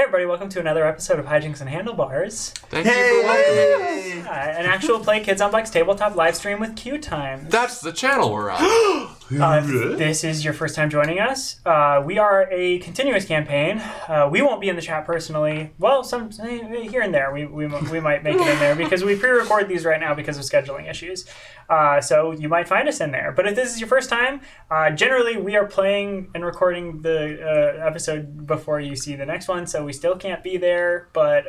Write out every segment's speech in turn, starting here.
everybody, welcome to another episode of Hijinks and Handlebars. Thank you for welcoming us. An actual play Kids on Bikes tabletop live stream with QueueTimes. That's the channel we're on. If this is your first time joining us, we are a continuous campaign. We won't be in the chat personally. Well, some here and there we might make it in there because we pre-record these right now because of scheduling issues. So you might find us in there. But if this is your first time, generally we are playing and recording the episode before you see the next one, so we still can't be there. But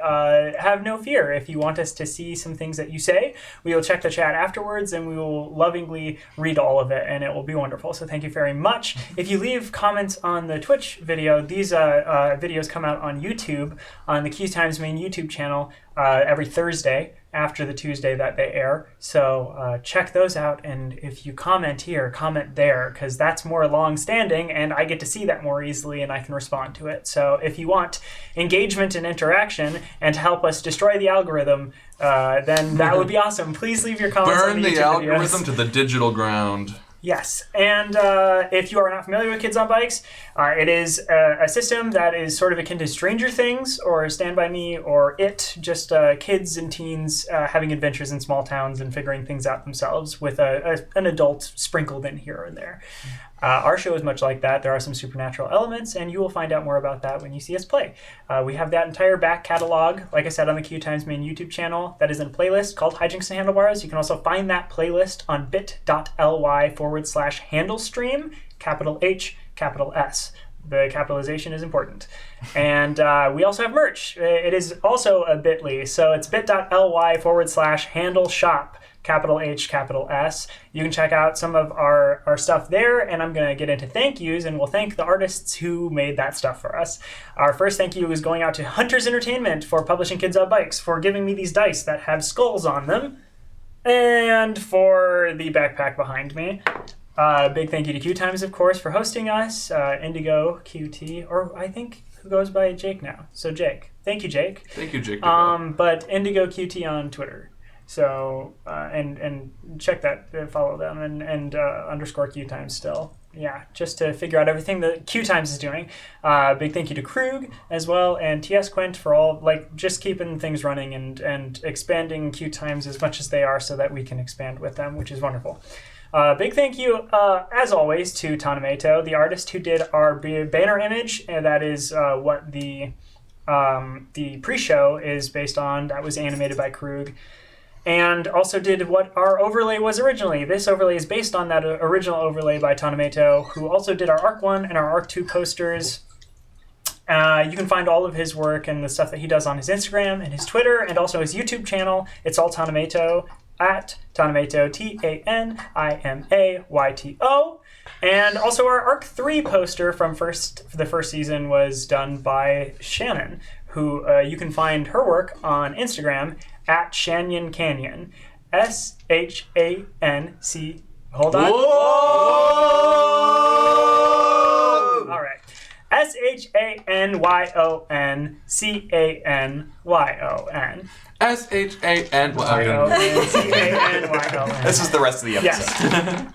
have no fear. If you want us to see some things that you say, we will check the chat afterwards and we will lovingly read all of it, and it will be wonderful. So thank you very much. If you leave comments on the Twitch video, these videos come out on YouTube, on the QueueTimes main YouTube channel, every Thursday after the Tuesday that they air. So check those out, and if you comment here, comment there, because that's more long-standing, and I get to see that more easily, and I can respond to it. So if you want engagement and interaction, and to help us destroy the algorithm, then that would be awesome. Please leave your comments on the YouTube algorithm videos. to the digital ground. Yes, and if you are not familiar with Kids on Bikes, it is a system that is sort of akin to Stranger Things or Stand By Me or It, just kids and teens having adventures in small towns and figuring things out themselves with an adult sprinkled in here and there. Our show is much like that. There are some supernatural elements, and you will find out more about that when you see us play. We have that entire back catalog, like I said, on the QueueTimes main YouTube channel. That is in a playlist called Hijinks and Handlebars. You can also find that playlist on bit.ly/handlestream, capital H, capital S. The capitalization is important. And we also have merch. It is also a bit.ly, so it's bit.ly/handleshop, capital H, capital S. You can check out some of our stuff there, and I'm going to get into thank yous, and we'll thank the artists who made that stuff for us. Our first thank you is going out to Hunters Entertainment for publishing Kids on Bikes, for giving me these dice that have skulls on them, and for the backpack behind me. Big thank you to QueueTimes, of course, for hosting us. Indigo QT, or I think who goes by Jake now. So Jake. Thank you, Jake. Thank you, Jake. But Indigo QT on Twitter. So, and check that, follow them, and underscore QueueTimes still. Yeah, just to figure out everything that QueueTimes is doing. Big thank you to Krug as well, and TS Quint for all, just keeping things running and expanding QueueTimes as much as they are so that we can expand with them, which is wonderful. Big thank you, as always, to Tanameto, the artist who did our banner image, and that is what the pre-show is based on. That was animated by Krug. And also did what our overlay was originally. This overlay is based on that original overlay by Tanameto, who also did our Arc 1 and our Arc 2 posters. You can find all of his work and the stuff that he does on his Instagram and his Twitter, and also his YouTube channel. It's all Tanameto, at Tanameto, TANIMAYTO. And also our Arc 3 poster from the first season was done by Shannon, who you can find her work on Instagram at Shanyon Canyon. SHANC. Hold on. Whoa! All right. SHANYONCANYON. SHANYON. This is the rest of the episode.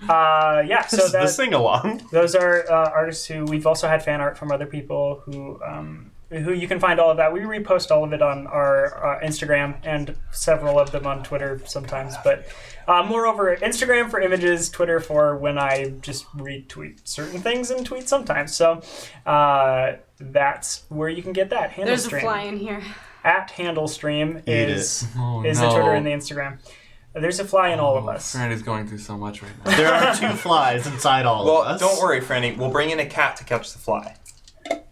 Yes. So This is the sing-along. Those are artists who we've also had fan art from other people who you can find all of that. We repost all of it on our Instagram and several of them on Twitter sometimes. But moreover, Instagram for images, Twitter for when I just retweet certain things and tweet sometimes. So that's where you can get that. Handlestream. There's a fly in here. At Handlestream is Oh, the no. Twitter and the Instagram. There's a fly in all of us. Franny's going through so much right now. There are 2 flies inside all of Well, us. don't worry, Franny. We'll bring in a cat to catch the fly.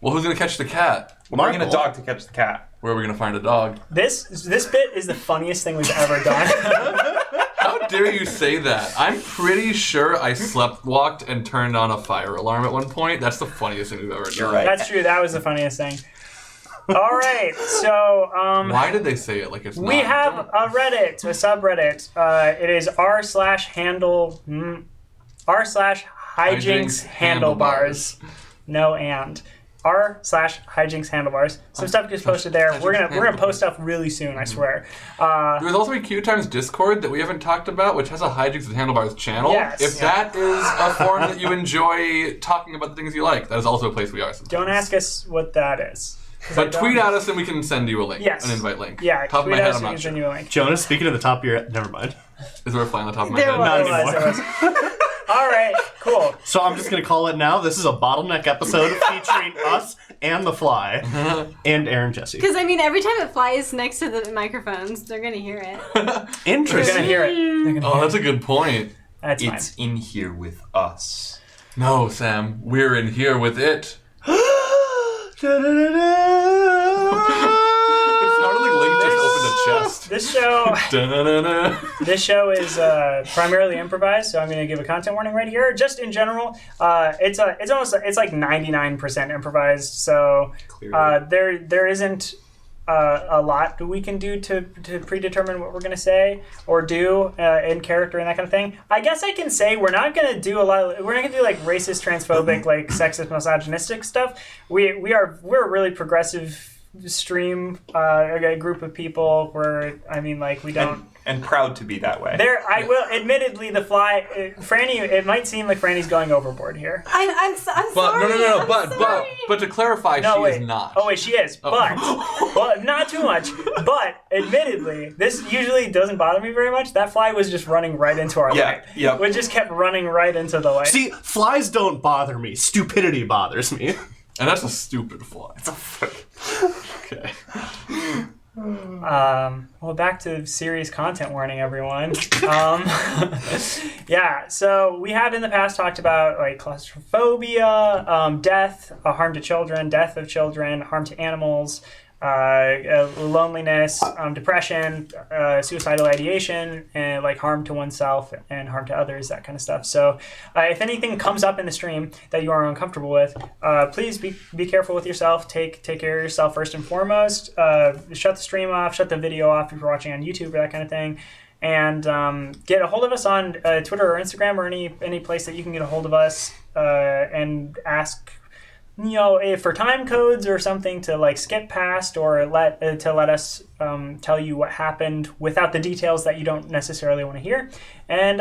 Well, who's going to catch the cat? We'll bring in a dog to catch the cat. Where are we going to find a dog? This bit is the funniest thing we've ever done. How dare you say that? I'm pretty sure I walked and turned on a fire alarm at one point. That's the funniest thing we've ever done. You're right. That's true. That was the funniest thing. All right. So Why did they say it like it's not? we have a Reddit, a subreddit. It is r/Hijinks Handlebars. No and. r/Hijinks Handlebars. Some stuff gets posted there. We're gonna post stuff really soon, I swear. There's also a QueueTimes Discord that we haven't talked about, which has a Hijinks and Handlebars channel. Yes. If that is a forum that you enjoy talking about the things you like, that is also a place we are. Don't ask us what that is. But tweet at us and we can send you a link. Yes. An invite link. Yeah, Top of tweet my head, us I'm and not send sure. you a link. Jonas, speaking of the top of your head, never mind. Is there a fly on the top of my There head? was. Not There was, anymore. there was. All right, cool. So I'm just going to call it now. This is a bottleneck episode featuring us and the fly and Aaron Jesse. Because, I mean, every time it flies next to the microphones, they're going to hear it. They're Interesting. gonna hear it. They're gonna Oh, hear that's a good point. it. That's fine. It's in here with us. No, Sam, we're in here with it. It sounded like Link just opened a chest. Da-na-na-na. This show is primarily improvised, so I'm going to give a content warning right here. Just in general, it's like 99% improvised. So there isn't a lot we can do to predetermine what we're going to say or do in character and that kind of thing. I guess I can say we're not going to do we're not going to do like racist, transphobic, like sexist, misogynistic stuff. We're a really progressive stream, a group of people where, I mean, like, we don't... And proud to be that way. I will, admittedly, the fly... Franny, it might seem like Franny's going overboard here. I'm But sorry. no. I'm But sorry. to clarify, No, she wait. is not. Oh, wait, she is. But not too much. But, admittedly, this usually doesn't bother me very much. That fly was just running right into our light. Yeah. We just kept running right into the light. See, flies don't bother me. Stupidity bothers me. And that's a stupid fly. Okay. Well, back to serious content warning, everyone. Yeah, so we have in the past talked about like claustrophobia, death, harm to children, death of children, harm to animals, loneliness, depression, suicidal ideation, and like harm to oneself and harm to others, that kind of stuff. So if anything comes up in the stream that you are uncomfortable with, please be careful with yourself. Take care of yourself first and foremost. Shut the stream off, shut the video off if you're watching on YouTube or that kind of thing. And get a hold of us on Twitter or Instagram or any place that you can get a hold of us and ask, you know, if for time codes or something to like skip past or let us tell you what happened without the details that you don't necessarily want to hear, and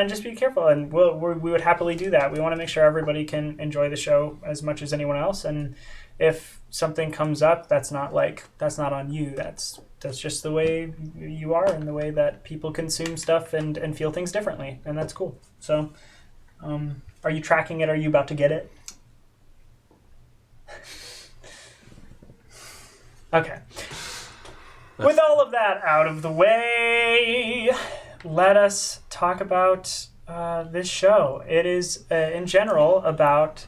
just be careful. And we would happily do that. We want to make sure everybody can enjoy the show as much as anyone else. And if something comes up, that's not on you. That's just the way you are and the way that people consume stuff and feel things differently, and that's cool. So, are you tracking it? Are you about to get it? Okay. With all of that out of the way, let us talk about this show. It is, in general, about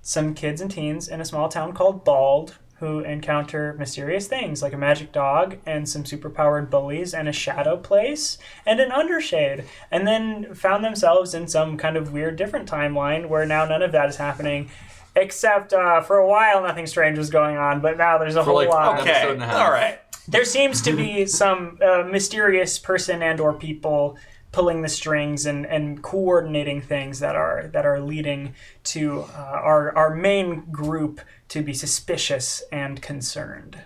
some kids and teens in a small town called Bald who encounter mysterious things like a magic dog and some superpowered bullies and a shadow place and an undershade, and then found themselves in some kind of weird different timeline where now none of that is happening. Except for a while, nothing strange was going on, but now there's a whole lot. Okay, episode and a half. all right. There seems to be some mysterious person and or people pulling the strings and coordinating things that are leading to our main group to be suspicious and concerned.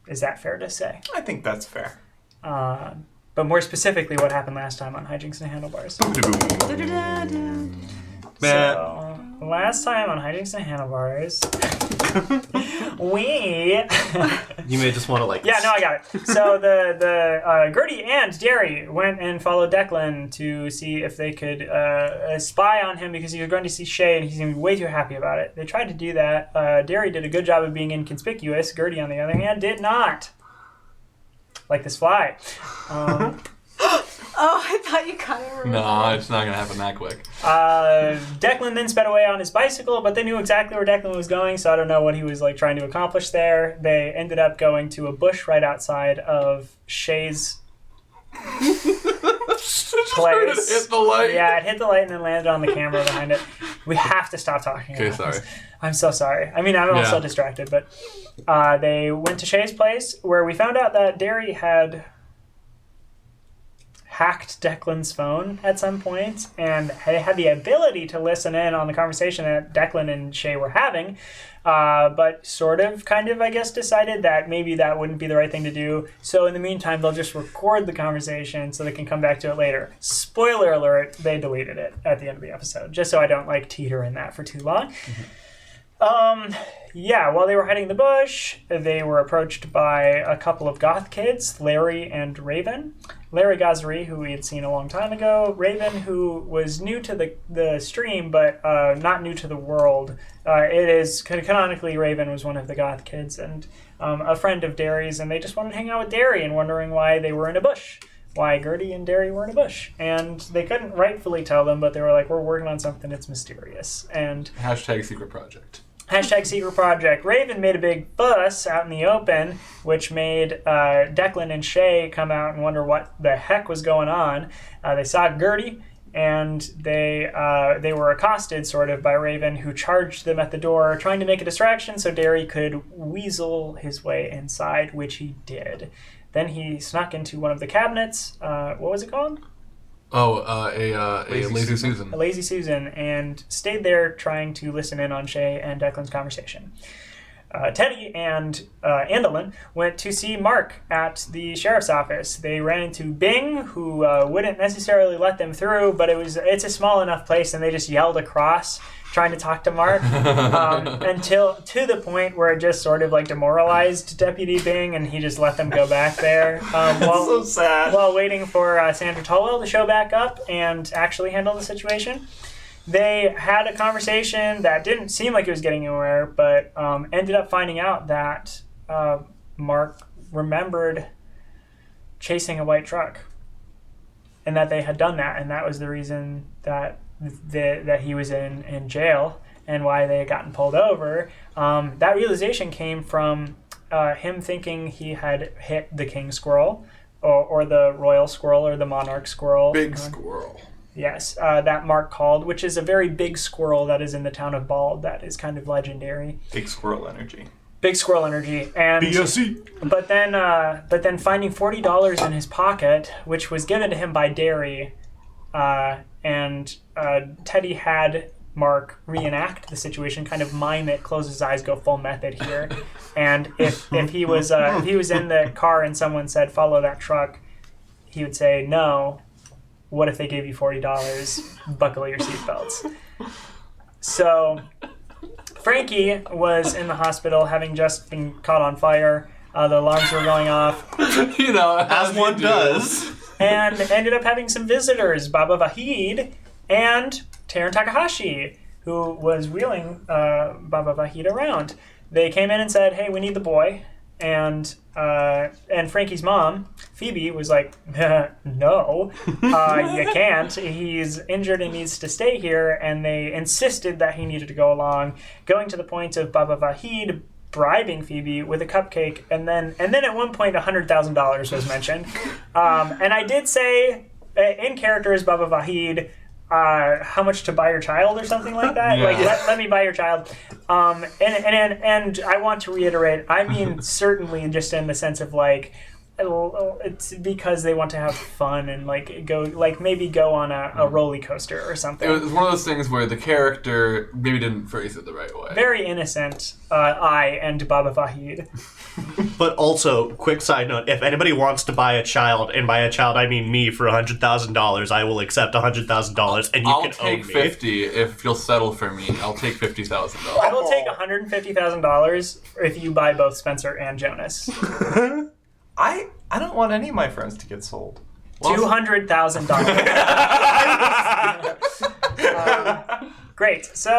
Is that fair to say? I think that's fair. But more specifically, what happened last time on Hijinks and Handlebars? So, last time on Hijinks and Handlebars, we... You may just want to like... Yeah, no, I got it. So the Gertie and Derry went and followed Declan to see if they could spy on him because he was going to see Shay and he seemed way too happy about it. They tried to do that. Derry did a good job of being inconspicuous. Gertie, on the other hand, did not. Like this fly. Oh, I thought you got it right. No, it's not gonna happen that quick. Declan then sped away on his bicycle, but they knew exactly where Declan was going, so I don't know what he was like trying to accomplish there. They ended up going to a bush right outside of Shay's place. It hit the light. Yeah, it hit the light and then landed on the camera behind it. We have to stop talking Okay, about sorry. this. I'm so sorry. I mean, I'm also distracted, but they went to Shay's place where we found out that Derry had hacked Declan's phone at some point and had the ability to listen in on the conversation that Declan and Shay were having, but kind of, I guess, decided that maybe that wouldn't be the right thing to do. So in the meantime, they'll just record the conversation so they can come back to it later. Spoiler alert, they deleted it at the end of the episode, just so I don't like teeter in that for too long. Yeah, while they were hiding in the bush, they were approached by a couple of goth kids, Larry and Raven. Larry Gazari, who we had seen a long time ago. Raven, who was new to the stream, but not new to the world. It is, canonically, Raven was one of the goth kids and a friend of Derry's, and they just wanted to hang out with Derry and wondering why they were in a bush. Why Gertie and Derry were in a bush. And they couldn't rightfully tell them, but they were like, we're working on something that's mysterious. And Hashtag secret project. Hashtag secret project. Raven made a big fuss out in the open, which made Declan and Shay come out and wonder what the heck was going on. They saw Gertie, and they were accosted sort of by Raven, who charged them at the door, trying to make a distraction so Derry could weasel his way inside, which he did. Then he snuck into one of the cabinets. What was it called? Oh, a Lazy Susan. A Lazy Susan, and stayed there trying to listen in on Shay and Declan's conversation. Teddy and Andolin went to see Mark at the sheriff's office. They ran into Bing, who wouldn't necessarily let them through, but it's a small enough place, and they just yelled across trying to talk to Mark until to the point where it just sort of like demoralized Deputy Bing, and he just let them go back there. So sad. While waiting for Sandra Tolwell to show back up and actually handle the situation. They had a conversation that didn't seem like it was getting anywhere, but ended up finding out that Mark remembered chasing a white truck, and that they had done that, and that was the reason that that he was in jail and why they had gotten pulled over. That realization came from him thinking he had hit the king squirrel, or the royal squirrel, or the monarch squirrel. Big squirrel. Yes, that Mark called, which is a very big squirrel that is in the town of Bald that is kind of legendary. Big squirrel energy. Big squirrel energy. And BSC. But then finding $40 in his pocket, which was given to him by Derry, and Teddy had Mark reenact the situation, kind of mime it, close his eyes, go full method here. And if he was in the car and someone said, follow that truck, he would say, no. What if they gave you $40? Buckle your seatbelts. So Frankie was in the hospital, having just been caught on fire. The alarms were going off. You know, As one does. And ended up having some visitors, Baba Vahid and Taran Takahashi, who was wheeling Baba Vahid around. They came in and said, hey, we need the boy. And Frankie's mom, Phoebe, was like, no, you can't. He's injured and needs to stay here. And they insisted that he needed to go along, going to the point of Baba Vahid bribing Phoebe with a cupcake. And then at one point, $100,000 was mentioned. And I did say, in character as Baba Vahid, how much to buy your child or something like that. Yeah. Like, let me buy your child. And I want to reiterate, I mean, certainly just in the sense of like, it's because they want to have fun and maybe go on a roller coaster or something. It was one of those things where the character maybe didn't phrase it the right way. Very innocent, I and Baba Vahid. But also, quick side note, if anybody wants to buy a child, and by a child I mean me, for $100,000, I will accept $100,000 and you I'll can take own me. 50 if you'll settle for me. I'll take $50,000. I will take $150,000 if you buy both Spencer and Jonas. I don't want any of my friends to get sold. $200,000. Great. So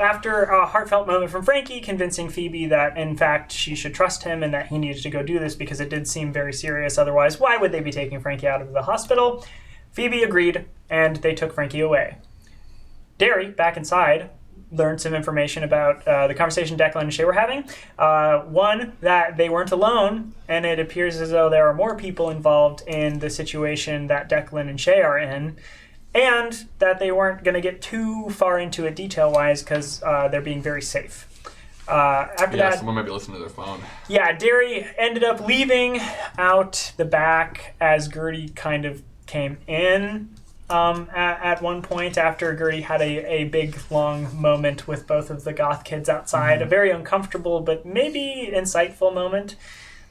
after a heartfelt moment from Frankie convincing Phoebe that, in fact, she should trust him and that he needed to go do this because it did seem very serious. Otherwise, why would they be taking Frankie out of the hospital? Phoebe agreed, and they took Frankie away. Derry, back inside, learned some information about the conversation Declan and Shay were having. One, that they weren't alone, and it appears as though there are more people involved in the situation that Declan and Shay are in, and that they weren't going to get too far into it detail-wise because they're being very safe. After that, someone might be listening to their phone. Yeah, Derry ended up leaving out the back as Gertie kind of came in. At one point after Gertie had a big, long moment with both of the goth kids outside, a very uncomfortable but maybe insightful moment.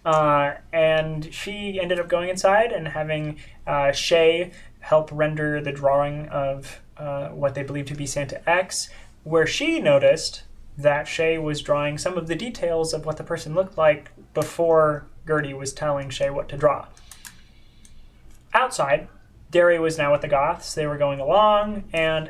And she ended up going inside and having Shay help render the drawing of what they believe to be Santa X, where she noticed that Shay was drawing some of the details of what the person looked like before Gertie was telling Shay what to draw. Outside, Derry was now with the Goths. They were going along, and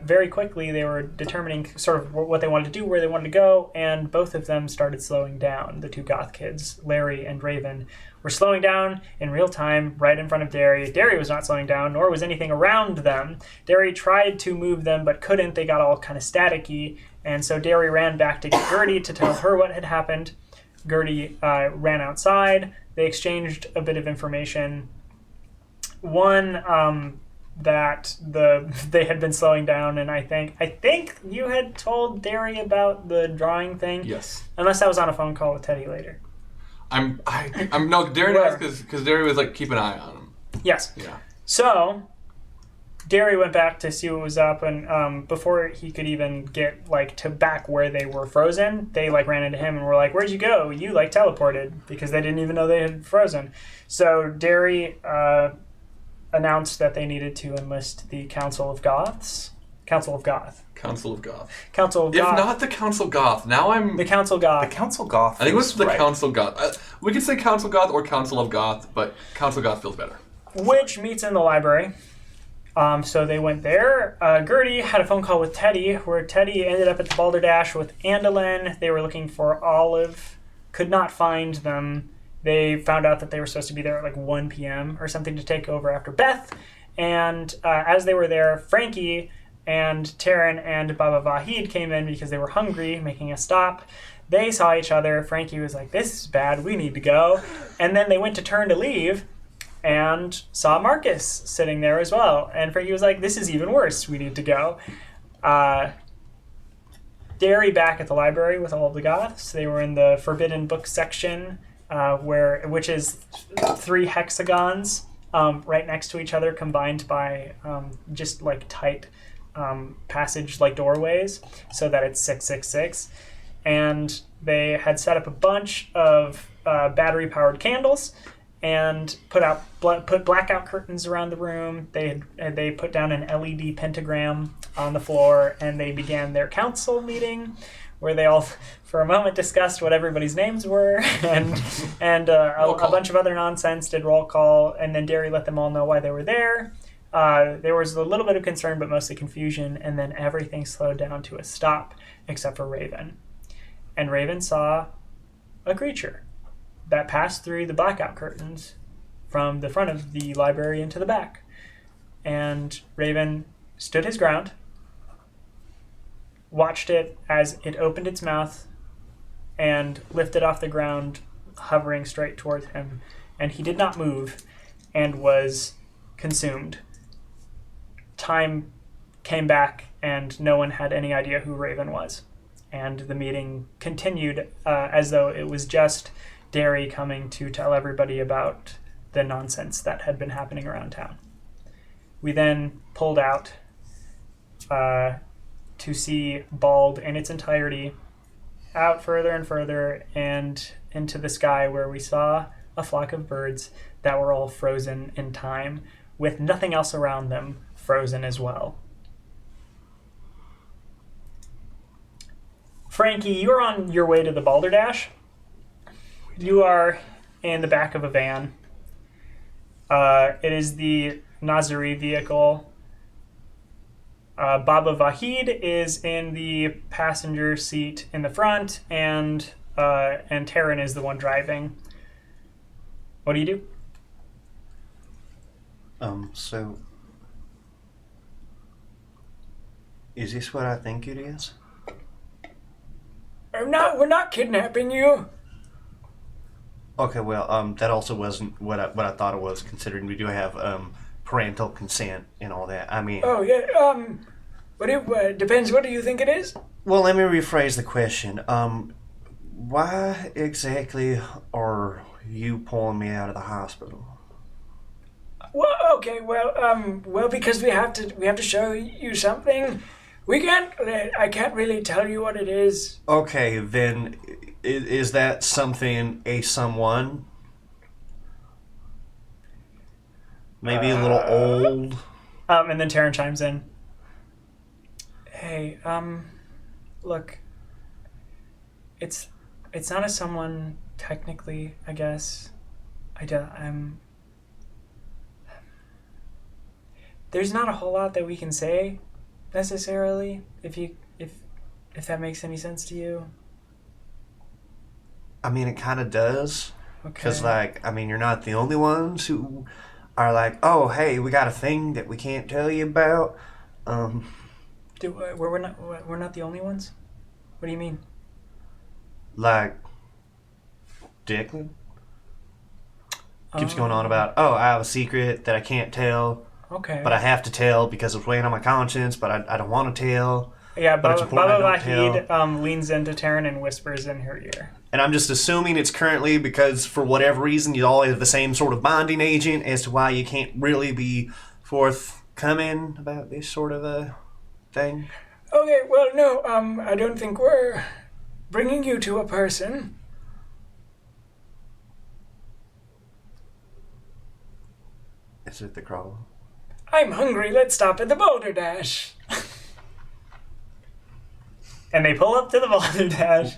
very quickly they were determining sort of what they wanted to do, where they wanted to go, and both of them started slowing down. The two Goth kids, Larry and Raven, were slowing down in real time right in front of Derry. Derry was not slowing down, nor was anything around them. Derry tried to move them, but couldn't. They got all kind of staticky, and so Derry ran back to get Gertie to tell her what had happened. Gertie ran outside. They exchanged a bit of information. One, that they had been slowing down, and I think you had told Derry about the drawing thing. Yes. Unless that was on a phone call with Teddy later. I'm no, Derry knows because Derry was like, keep an eye on him. Yes. Yeah. So Derry went back to see what was up, and before he could even get like to back where they were frozen, they like ran into him and were like, "Where'd you go? You like teleported," because they didn't even know they had frozen. So Derry announced that they needed to enlist the Council of Goths. Council of Goth. Council of Goth. Council of If Goth. not the Council Goth, now I'm... The Council Goth. The Council Goth. I think it was the right. Council Goth. We could say Council Goth or Council of Goth, but Council Goth feels better. Which meets in the library. So they went there. Gertie had a phone call with Teddy, where Teddy ended up at the Balderdash with Andolin. They were looking for Olive. Could not find them. They found out that they were supposed to be there at like 1 p.m. or something to take over after Beth. And as they were there, Frankie and Taryn and Baba Vahid came in because they were hungry, making a stop. They saw each other. Frankie was like, "This is bad. We need to go." And then they went to turn to leave and saw Marcus sitting there as well. And Frankie was like, "This is even worse. We need to go." Derry back at the library with all of the Goths. They were in the Forbidden Book section, which is 3 hexagons right next to each other, combined by just like tight passage like doorways, so that it's 666. And they had set up a bunch of battery-powered candles and put blackout curtains around the room. They put down an LED pentagram on the floor, and they began their council meeting, where they all, for a moment, discussed what everybody's names were, and a bunch of other nonsense, did roll call, and then Derry let them all know why they were there. There was a little bit of concern, but mostly confusion, and then everything slowed down to a stop, except for Raven. And Raven saw a creature that passed through the blackout curtains from the front of the library into the back. And Raven stood his ground, watched it as it opened its mouth and lifted off the ground, hovering straight towards him. And he did not move and was consumed. Time came back, and no one had any idea who Raven was. And the meeting continued as though it was just Derry coming to tell everybody about the nonsense that had been happening around town. We then pulled out to see Bald in its entirety, out further and further, and into the sky, where we saw a flock of birds that were all frozen in time, with nothing else around them frozen as well. Frankie, you're on your way to the Balderdash. You are in the back of a van. It is the Nazari vehicle. Baba Vahid is in the passenger seat in the front, and Taryn is the one driving. What do you do? So... is this what I think it is? We're not kidnapping you. Okay, well, that also wasn't what I thought it was, considering we do have parental consent and all that. I mean... Oh, yeah, but it depends. What do you think it is? Well, let me rephrase the question. Why exactly are you pulling me out of the hospital? Well, okay, well, because we have to show you something. I can't really tell you what it is. Okay, then, is that something someone? Maybe a little old? And then Taryn chimes in. Hey, look, it's not a someone technically, I guess. There's not a whole lot that we can say necessarily if that makes any sense to you. I mean, it kind of does. Okay. Because, like, I mean, you're not the only ones who are like, oh, hey, we got a thing that we can't tell you about. We're not the only ones? What do you mean? Like, Declan keeps going on about, oh, I have a secret that I can't tell, Okay. but I have to tell because it's weighing on my conscience, but I don't want to tell. Yeah, but it's important Baba I don't Vahid leans into Taryn and whispers in her ear. And I'm just assuming it's currently because, for whatever reason, you all have the same sort of bonding agent as to why you can't really be forthcoming about this sort of a thing. Okay, well, no, I don't think we're bringing you to a person. Is it the crawl? I'm hungry, let's stop at the Boulder Dash. And they pull up to the Boulder Dash,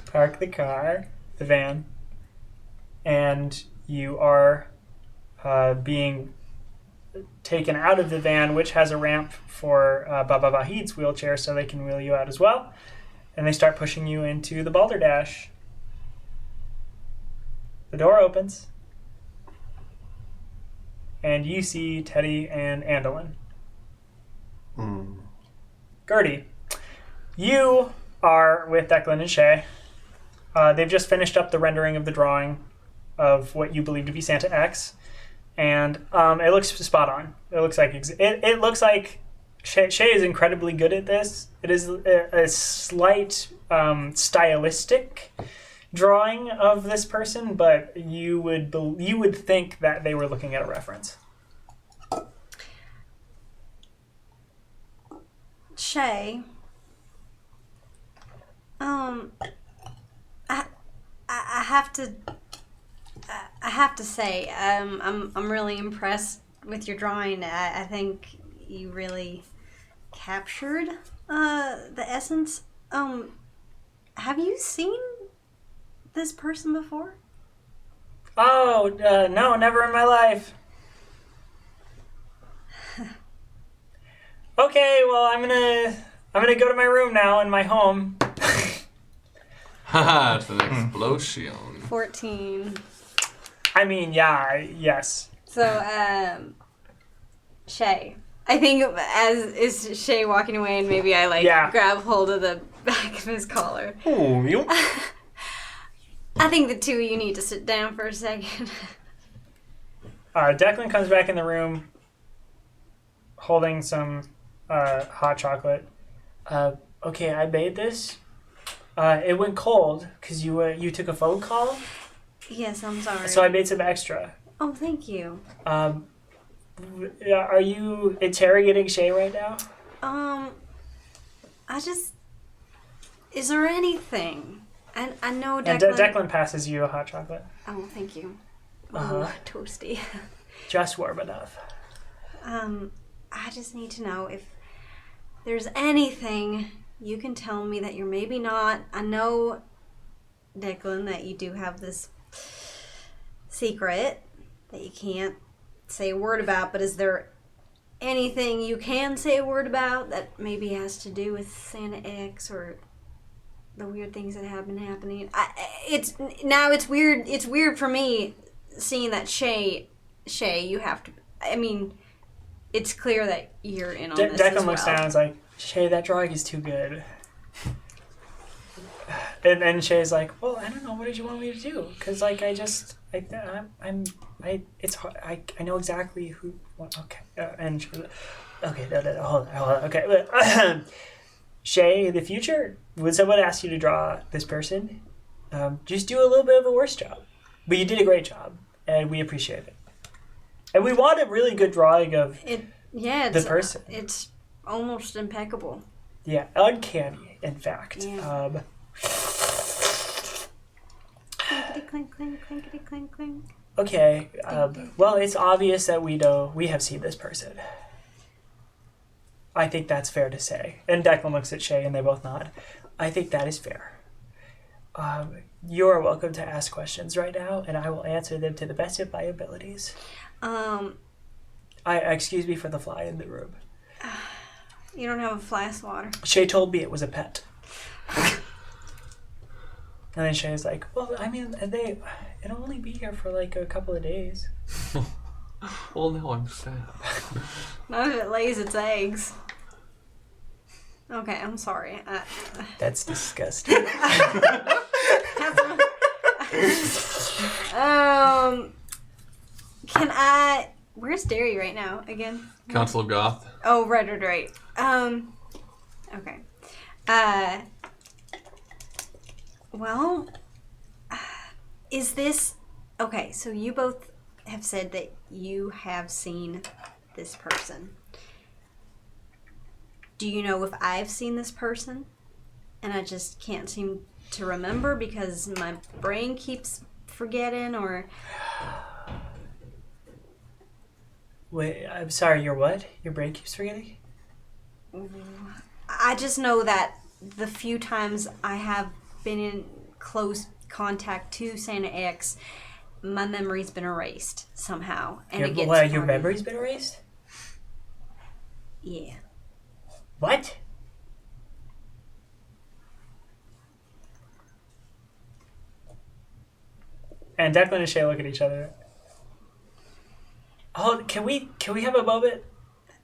park the car, the van, and you are being taken out of the van, which has a ramp for Baba Vahid's wheelchair so they can wheel you out as well. And they start pushing you into the Boulder Dash. The door opens. And you see Teddy and Andolin. Gertie, you are with Declan and Shay. They've just finished up the rendering of the drawing of what you believe to be Santa X, and it looks spot on. It looks like it looks like Shay is incredibly good at this. It is a slight stylistic drawing of this person, but you would think that they were looking at a reference. Shay, I have to say, I'm really impressed with your drawing. I think you really captured the essence. Have you seen this person before? Oh, no, never in my life. Okay, well, I'm gonna go to my room now in my home. Haha, it's an explosion. 14. I mean, yeah, yes. So, Shay. I think as is Shay walking away, and maybe I grab hold of the back of his collar. Oh, you? I think the two of you need to sit down for a second. Declan comes back in the room holding some hot chocolate. Okay, I made this. It went cold because you took a phone call. Yes, I'm sorry. So I made some extra. Oh, thank you. Are you interrogating Shay right now? Is there anything? And I know Declan... And Declan passes you a hot chocolate. Oh, thank you. Uh-huh. Toasty. Just warm enough. I just need to know if there's anything you can tell me that you're maybe not. I know, Declan, that you do have this secret that you can't say a word about, but is there anything you can say a word about that maybe has to do with Santa X or the weird things that have been happening? It's weird. It's weird for me seeing that Shay, you have to. I mean, it's clear that you're in on this Declan as well. looks down and is like, Shay, that drawing is too good. And Shay's like, well, I don't know. What did you want me to do? Because like it's hard. I know exactly who. Okay. And she's like, okay, no, hold on. Okay. Shay, in the future, when someone asks you to draw this person, just do a little bit of a worse job. But you did a great job, and we appreciate it. And we want a really good drawing of the person. It's almost impeccable. Yeah, uncanny, in fact. Yeah. Clinkety clink clink, clinkety clink clink. Okay, well, it's obvious that we have seen this person. I think that's fair to say. And Declan looks at Shay and they both nod. I think that is fair. You are welcome to ask questions right now, and I will answer them to the best of my abilities. Excuse me for the fly in the room. You don't have a flask of water. Shay told me it was a pet. And then Shay's like, well, I mean, it'll only be here for like a couple of days. Well, no, I'm sad. None of it lays its eggs. Okay, I'm sorry. That's disgusting. Can I... Where's Derry right now, again? Council of Goth. Oh, right. Okay. Well, is this... Okay, so you both have said that you have seen this person. Do you know if I've seen this person? And I just can't seem to remember because my brain keeps forgetting, or... Wait, I'm sorry, your what? Your brain keeps forgetting? I just know that the few times I have been in close contact to Santa X, my memory's been erased somehow. And it gets your memory's been erased? Yeah. What? And Declan and Shay look at each other. Oh, can we have a moment?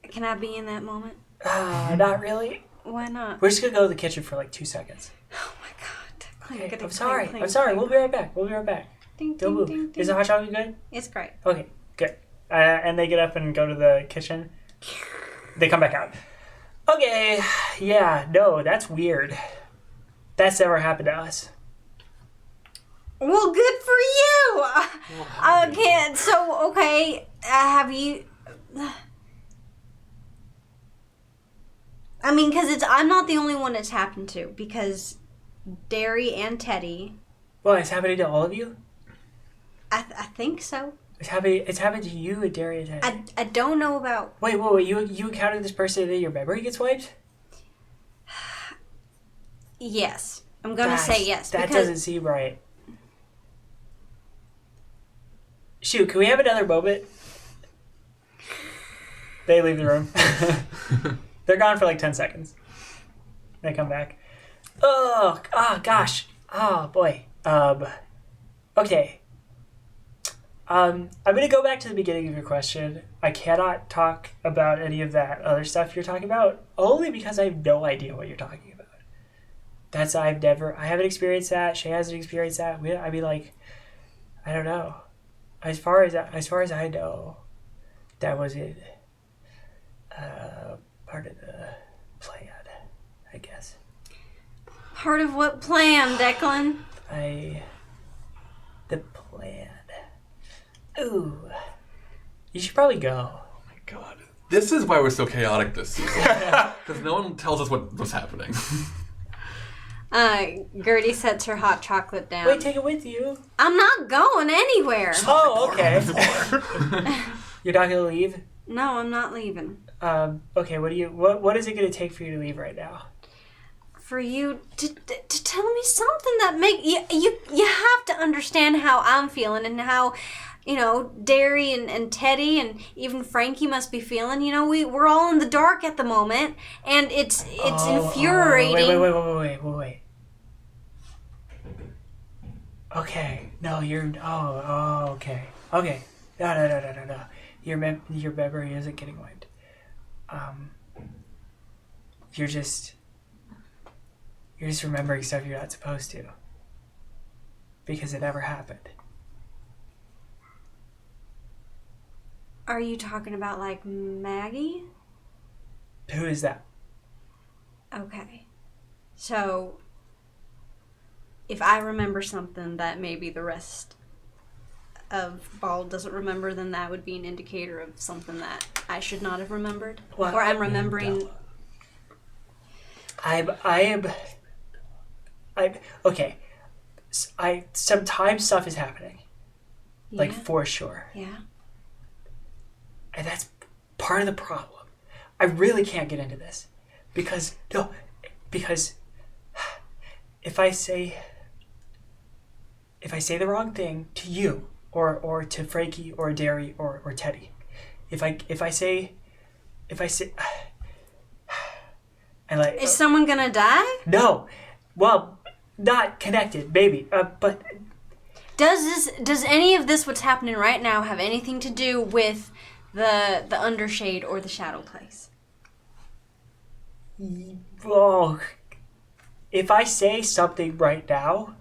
Can I be in that moment? Not really. Why not? We're just gonna go to the kitchen for like 2 seconds. Oh my god. Clean, Okay, clean, I'm sorry. clean, I'm sorry. clean. We'll be right back. Ding, Don't ding, move. ding, Is the ding. hot chocolate good? It's great. Okay, good. And they get up and go to the kitchen. They come back out. Okay, yeah, no, that's weird. That's never happened to us. Well, good for you. Okay, so okay, have you? I mean, because I'm not the only one it's happened to. Because Derry and Teddy, Well, it's happening to all of you? I think so. It's happened to you and Darian. I don't know about. Wait, you encountered this person and then your memory gets wiped? Yes, I'm gonna say yes. That because doesn't seem right. Shoot, can we have another moment? They leave the room. They're gone for like 10 seconds. They come back. Oh gosh. Oh, boy. Okay. I'm going to go back to the beginning of your question. I cannot talk about any of that other stuff you're talking about, only because I have no idea what you're talking about. I haven't experienced that. Shay hasn't experienced that. I don't know. As far as I know, that wasn't part of the plan, I guess. part of what plan, Declan? The plan. Ooh. You should probably go. Oh my god. This is why we're so chaotic this season. Because no one tells us what's happening. Gertie sets her hot chocolate down. Wait, take it with you. I'm not going anywhere. Oh, okay. You're not gonna leave? No, I'm not leaving. Okay, what is it gonna take for you to leave right now? For you to tell me something that you have to understand how I'm feeling and how, Derry and Teddy and even Frankie must be feeling. We're all in the dark at the moment, and it's infuriating. Wait. Okay. No, you're. Oh, okay. Okay. No. Your memory isn't getting wiped. You're just remembering stuff you're not supposed to. Because it never happened. Are you talking about like Maggie? Who is that? Okay. So, if I remember something that maybe the rest of Bald doesn't remember, then that would be an indicator of something that I should not have remembered. Well, or I'm remembering... Okay. Sometimes stuff is happening. Yeah. Like, for sure. Yeah. And that's part of the problem. I really can't get into this. Because if I say if I say the wrong thing to you or to Frankie or Derry or Teddy, if I say and like Is someone gonna die? no, well, not connected, maybe, but Does any of this what's happening right now have anything to do with the Undershade or the Shadow Place? oh, if I say something right now,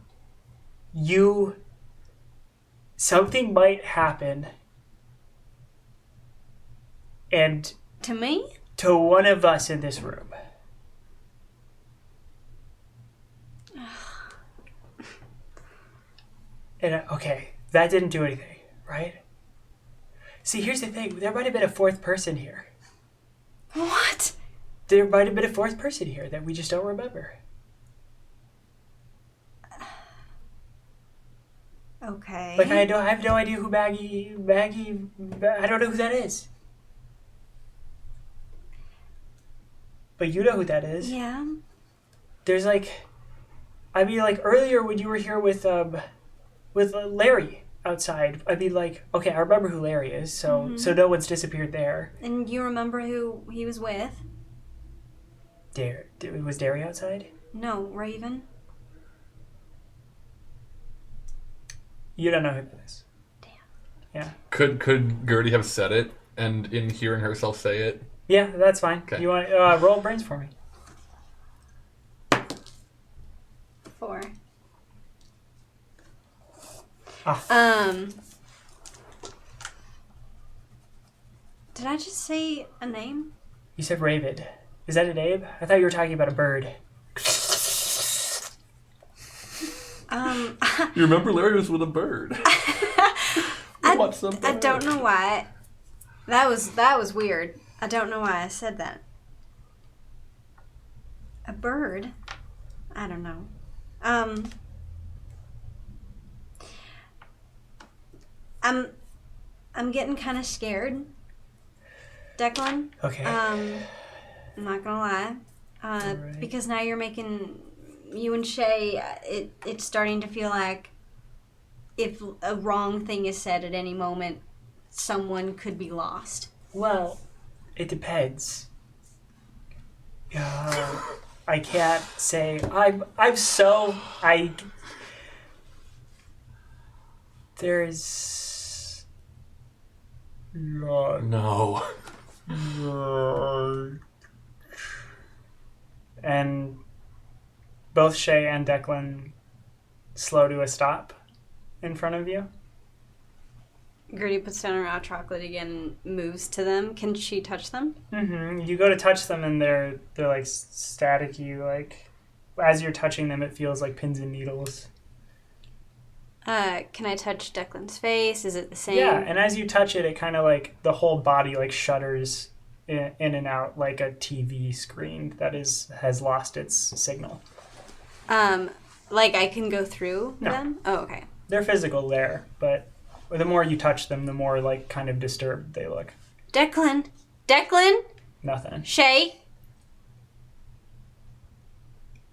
something might happen, and To me? to one of us in this room. And okay, that didn't do anything, right? See, here's the thing. There might have been a fourth person here. What? There might have been a fourth person here that we just don't remember. Okay. Like, I have no idea who Maggie, I don't know who that is. But you know who that is. Yeah. There's earlier when you were here with Larry outside, okay, I remember who Larry is, so no one's disappeared there. And you remember who he was with? Was Derry outside? No, Raven. You don't know who that is. Damn. Yeah. Could Gertie have said it, and in hearing herself say it? Yeah, that's fine. Okay. You want roll brains for me? 4. Did I just say a name? You said Ravid. Is that an Abe? I thought you were talking about a bird. You remember Larry was with a bird. I don't know why. That was weird. I don't know why I said that. A bird? I don't know. I'm getting kind of scared, Declan. Okay. I'm not gonna lie. Alright. Because now you're making you and Shay. It's starting to feel like if a wrong thing is said at any moment, someone could be lost. Well, it depends. I can't say there's No. and both Shay and Declan slow to a stop in front of you. Gertie puts down her hot chocolate again and moves to them. Can she touch them? Mm-hmm. You go to touch them and they're like staticky. Like as you're touching them, it feels like pins and needles. Can I touch Declan's face? Is it the same? Yeah, and as you touch it, it kind of like the whole body like shudders in and out like a TV screen that has lost its signal. Like I can go through No. them? Oh, okay. They're physical there, but the more you touch them, the more like kind of disturbed they look. Declan! Nothing. Shay!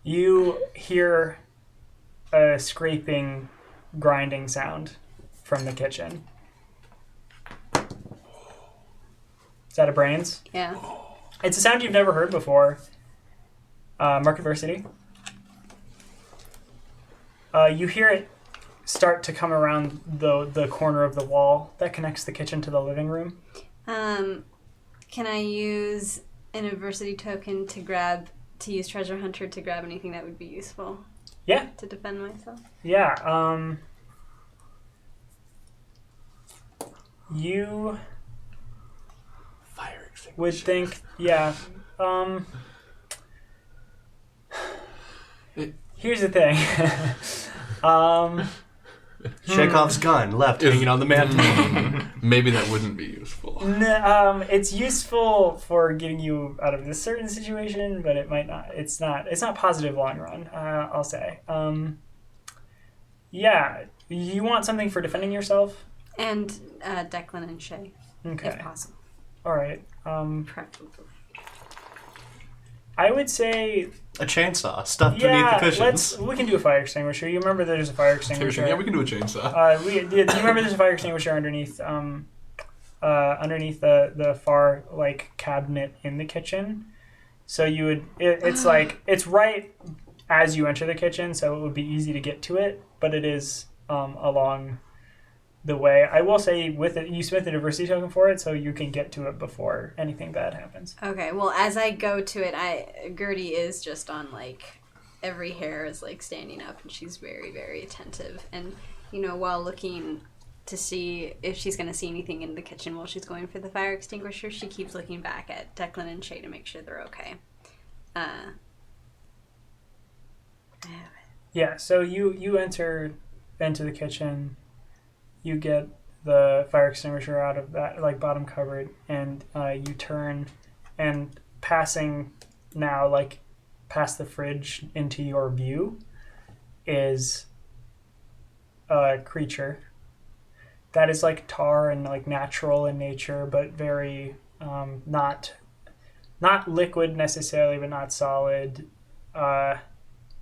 You hear a scraping, grinding sound from the kitchen. Is that a brains? Yeah. It's a sound you've never heard before. Markiversity. You hear it start to come around the corner of the wall that connects the kitchen to the living room. Can I use an adversity token to use Treasure Hunter to grab anything that would be useful? Yeah. To defend myself? Yeah. You Fire extinguisher. would think, yeah. Here's the thing. Chekhov's gun left hanging on the mantle. Maybe that wouldn't be useful. It's useful for getting you out of this certain situation, but it might not. It's not positive long run. I'll say. Yeah, you want something for defending yourself? And Declan and Shay, Okay. if possible. All right. Preferably. I would say, A chainsaw stuffed beneath the cushions. we can do a fire extinguisher. You remember there's a fire extinguisher. Yeah, we can do a chainsaw. Do you remember there's a fire extinguisher underneath the far like cabinet in the kitchen? So you would it's like it's right as you enter the kitchen, so it would be easy to get to it, but it is along the way. I will say with it, you spent the diversity token for it, so you can get to it before anything bad happens. Okay, well, as I go to it, Gertie is just on, like, every hair is, like, standing up, and she's very, very attentive. And, you know, while looking to see if she's going to see anything in the kitchen while she's going for the fire extinguisher, she keeps looking back at Declan and Shay to make sure they're okay. I have it. Yeah, so you enter into the kitchen, you get the fire extinguisher out of that like bottom cupboard, and you turn, and passing now like past the fridge into your view is a creature that is like tar and like natural in nature, but very not liquid necessarily, but not solid.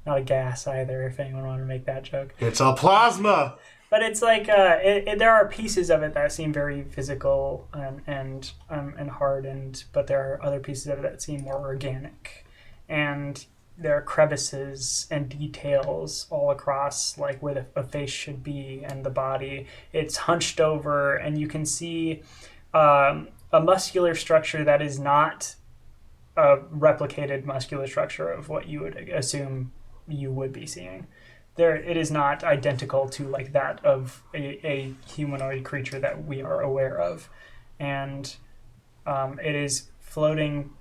Not a gas either, if anyone wanted to make that joke. It's a plasma! But it's like there are pieces of it that seem very physical and hardened, but there are other pieces of it that seem more organic, and there are crevices and details all across, like where a face should be and the body. It's hunched over, and you can see a muscular structure that is not a replicated muscular structure of what you would assume you would be seeing. It is not identical to like that of a humanoid creature that we are aware of, and it is floating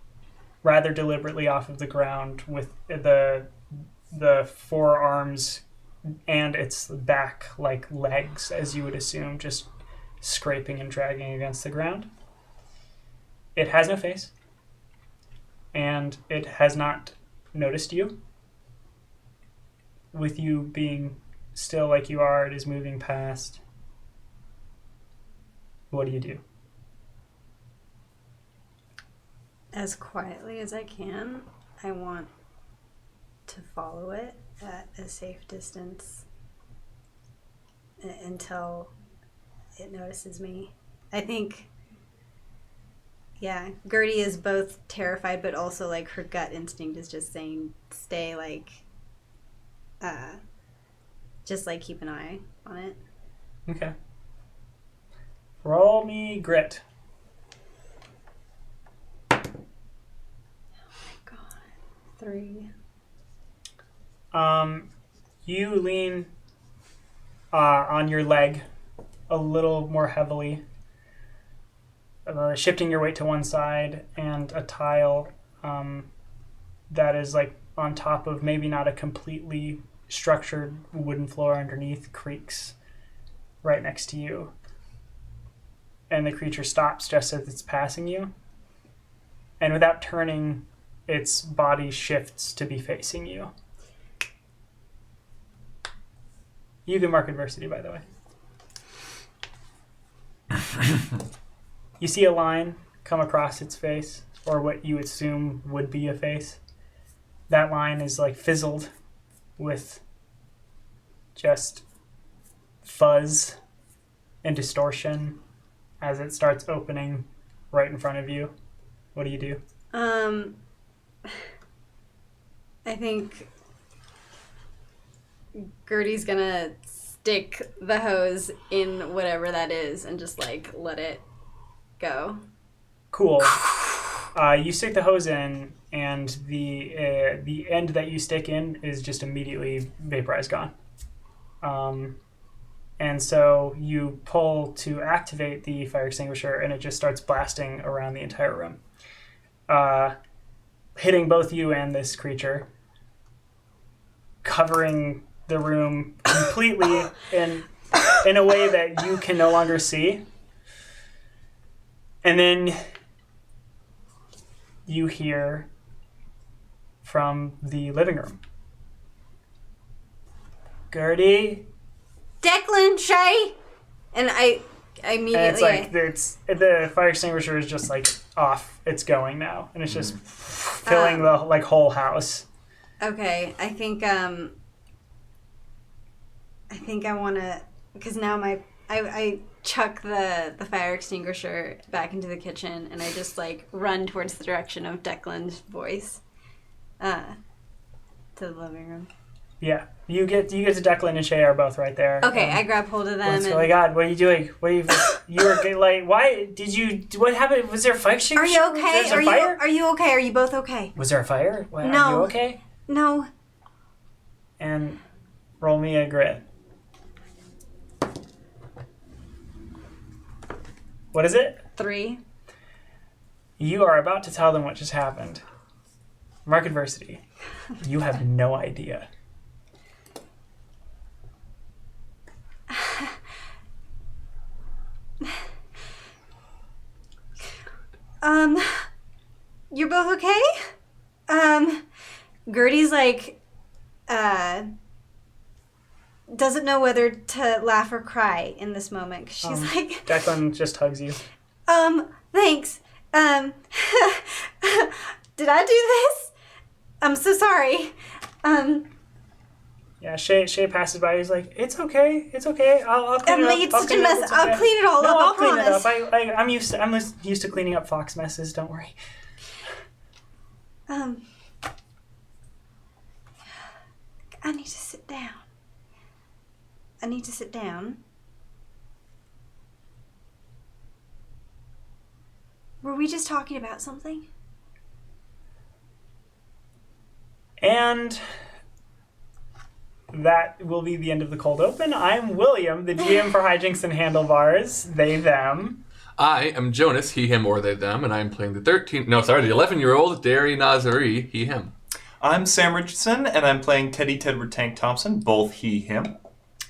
rather deliberately off of the ground with the forearms and its back like legs, as you would assume, just scraping and dragging against the ground. It has no face, and it has not noticed you. With you being still like you are, it is moving past. What do you do? As quietly as I can, I want to follow it at a safe distance until it notices me. I think, yeah, Gertie is both terrified, but also like her gut instinct is just saying, stay, like, just like keep an eye on it. Okay. Roll me grit. Oh my god. 3. You lean on your leg a little more heavily, shifting your weight to one side, and a tile that is like on top of maybe not a completely structured wooden floor underneath creaks right next to you. And the creature stops just as it's passing you. And without turning, its body shifts to be facing you. You can mark adversity, by the way. You see a line come across its face, or what you assume would be a face. That line is like fizzled with just fuzz and distortion as it starts opening right in front of you. What do you do? I think Gertie's gonna stick the hose in whatever that is and just like let it go. Cool. You stick the hose in, and the end that you stick in is just immediately vaporized, gone. And so you pull to activate the fire extinguisher, and it just starts blasting around the entire room, hitting both you and this creature, covering the room completely in a way that you can no longer see. And then you hear from the living room, Gertie? Declan, Shay! And I immediately... And it's like, the fire extinguisher is just like off. It's going now, and it's just filling the whole house. Okay, I think I want to, because now I chuck the fire extinguisher back into the kitchen, and I just run towards the direction of Declan's voice, to the living room. Yeah, you get to Declan and Shay are both right there. Okay, I grab hold of them. Oh my God, what are you doing? You were why did you? What happened? Was there a fire? Are you okay? Was there a fire? Are you okay? Are you both okay? Was there a fire? Are No. you okay? No. And roll me a grit. What is it? 3. You are about to tell them what just happened. Mark adversity. You have no idea. You're both okay? Gertie's doesn't know whether to laugh or cry in this moment. 'Cause she's Declan just hugs you. Thanks. Did I do this? I'm so sorry. Yeah, Shay passes by. He's like, "It's okay. It's okay. I'll clean I it up. made such a mess. It's I'll okay. clean it all No, up. I'll I clean promise. it up. I'm used to cleaning up Fox messes. Don't worry." I need to sit down. Were we just talking about something? And that will be the end of the cold open. I'm William, the GM for Hijinks and Handlebars. They, them. I am Jonas, he, him, or they, them, and I'm playing the 11-year-old Derry Nazari, he, him. I'm Sam Richardson, and I'm playing Teddy Tedward Tank Thompson, both he, him.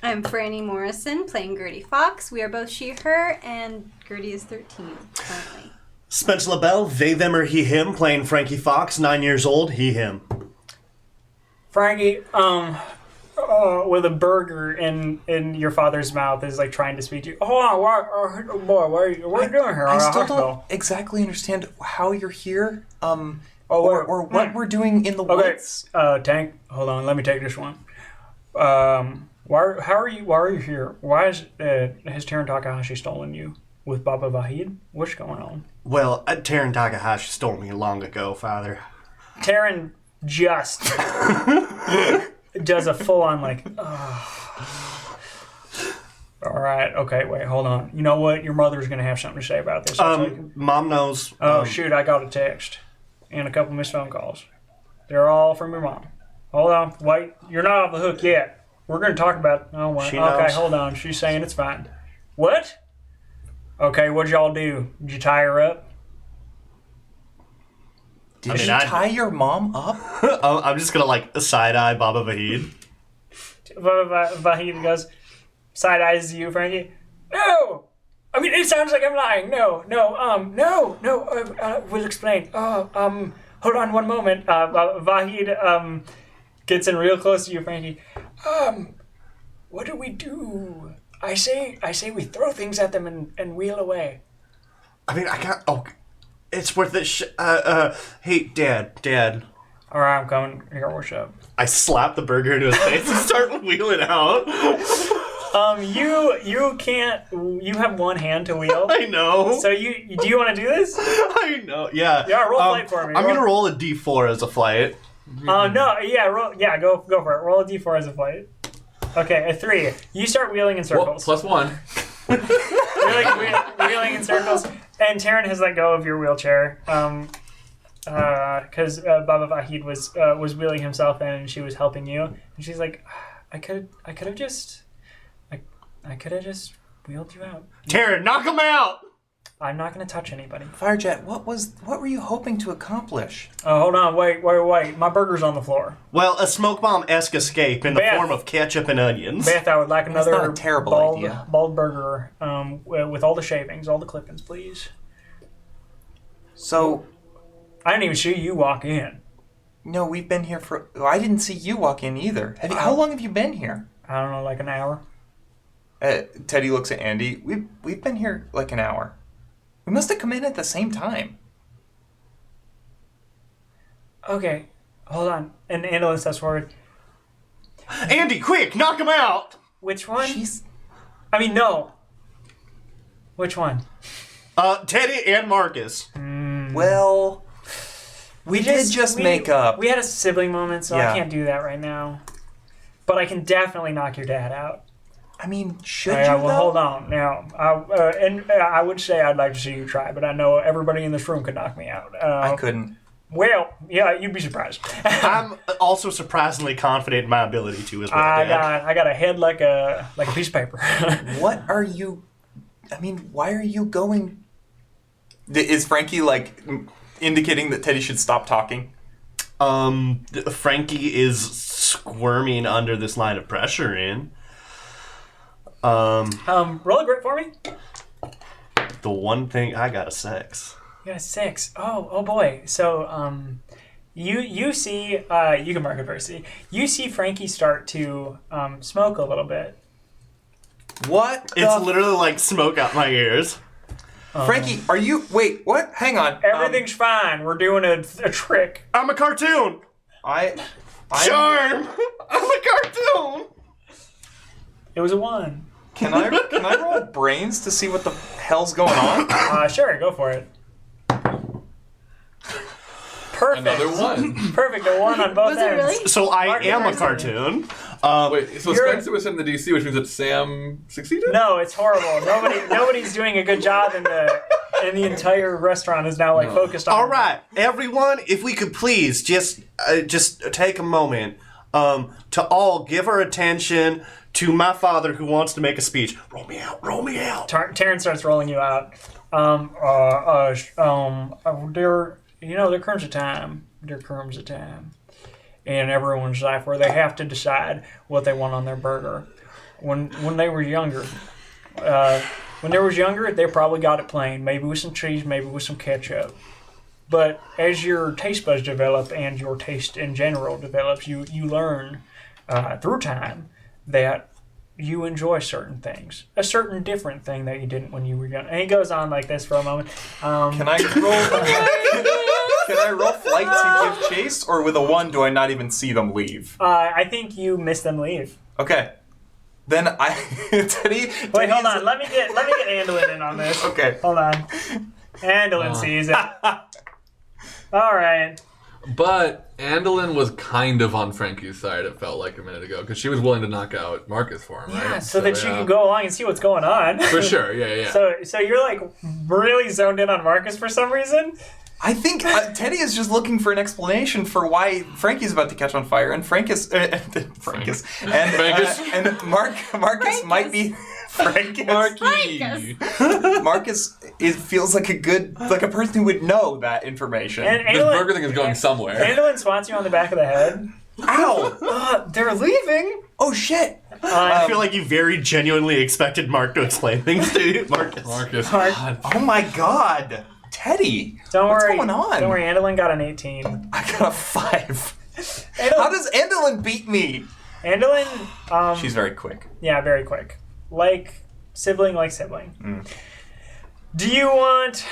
I'm Franny Morrison, playing Gertie Fox. We are both she, her, and Gertie is 13 currently. Spencer LaBelle, they, them, or he, him, playing Frankie Fox, 9 years old, he, him. Frankie, with a burger in your father's mouth is trying to speak to you. Hold on, what are you doing here? I still don't exactly understand how you're here, or what we're doing in the woods. Tank, hold on, let me take this one. Why are you here? Why has Taran Takahashi stolen you with Baba Vahid? What's going on? Well, Taran Takahashi stole me long ago, Father. Taran just does a full-on all right, okay, wait, hold on. You know what? Your mother's going to have something to say about this. Mom knows. Oh, shoot, I got a text and a couple missed phone calls. They're all from your mom. Hold on, wait, you're not off the hook yet. We're going to talk about... Oh, well, She okay, knows. hold on. She's saying it's fine. What? Okay, what'd y'all do? Did you tie her up? Did you tie your mom up? I'm just gonna side-eye Baba Vahid. Vahid goes, side eyes you, Frankie. No! I mean, it sounds like I'm lying. No. We'll explain. Hold on one moment. Vahid gets in real close to you, Frankie. What do we do? I say we throw things at them and wheel away. I mean, I got... Oh, it's worth it. Hey, Dad. All right, I'm coming. Here, what's up? I slap the burger into his face and start wheeling out. You can't. You have one hand to wheel. I know. So do you want to do this? I know. Yeah. Yeah, roll flight for me. I'm gonna roll a D4 as a flight. No. Yeah. Go for it. Roll a D4 as a flight. Okay, a 3. You start wheeling in circles. Well, +1. Wheeling in circles, and Taran has let go of your wheelchair because Baba Vahid was wheeling himself in, and she was helping you. And she's like, I could have just wheeled you out. Taran, knock him out! I'm not going to touch anybody. Firejet, what were you hoping to accomplish? Oh, hold on, wait. My burger's on the floor. Well, a smoke bomb-esque escape in the Beth. form of ketchup and onions. Beth, I would like another not a terrible idea. bald burger with all the shavings, all the clippings, please. So, I didn't even see you walk in. no, we've been here for... I didn't see you walk in either. How long have you been here? I don't know, like an hour. Teddy looks at Andy. We've been here like an hour. We must have come in at the same time. Okay, hold on. And Andolin steps forward. Andy, quick, knock him out! Which one? She's... I mean, no. Which one? Teddy and Marcus. Well, we did just make up. We had a sibling moment, so Yeah. I can't do that right now. But I can definitely knock your dad out. I mean, should Yeah, you, well, though? hold on. Now, I would say I'd like to see you try, but I know everybody in this room could knock me out. I couldn't. Well, yeah, you'd be surprised. I'm also surprisingly confident in my ability to as well. I got a head like a piece of paper. What are you... I mean, why are you going... Is Frankie, like, indicating that Teddy should stop talking? Frankie is squirming under this line of pressure in. Roll a grit for me. The one thing I got a 6. You got a 6. Oh boy. So you see you can mark adversity. You see Frankie start to smoke a little bit. What? It's literally like smoke out my ears. Frankie, are you... Wait, what? Hang on. Everything's fine. We're doing a trick. I'm a cartoon. I'm... Charm. I'm a cartoon. It was a 1. Can I roll brains to see what the hell's going on? Sure, go for it. Perfect. Another 1. Perfect. A 1 on both Was it ends. really? So I Mark am a adversity. cartoon. Wait, so You're- Spencer was in the DC, which means that Sam succeeded? No, it's horrible. Nobody's doing a good job, and the entire restaurant is now like focused on. All right, everyone, if we could please just take a moment to all give our attention to my father who wants to make a speech. Roll me out. Roll me out. Taryn starts rolling you out. There comes a time. There comes a time in everyone's life where they have to decide what they want on their burger. When they were younger, they probably got it plain, maybe with some cheese, maybe with some ketchup. But as your taste buds develop and your taste in general develops, you learn through time that you enjoy certain things, a certain different thing that you didn't when you were young. And he goes on like this for a moment. Can I roll... Can I roll flight to give chase, or with a 1 do I not even see them leave? I think you miss them leave. Okay. Then Teddy... Wait, hold on. Let me get Andolin in on this. Okay. Hold on. Andolin sees it. All right. But Andolin was kind of on Frankie's side, it felt like a minute ago, because she was willing to knock out Marcus for him, right? Yeah, so that she can go along and see what's going on. For sure, yeah. So you're like really zoned in on Marcus for some reason? I think Teddy is just looking for an explanation for why Frankie's about to catch on fire, and Marcus might be Marcus feels like a person who would know that information. And This burger thing is going somewhere. Andolin swats you on the back of the head. Ow! They're leaving. Oh shit! I feel like you very genuinely expected Mark to explain things to you, Marcus. Marcus. Mark. God. Oh my god! Teddy! Don't What's worry. going on? Don't worry, Andolin got an 18. I got a 5. How does Andolin beat me? Andolin, She's very quick. yeah, very quick. Like sibling. Do you want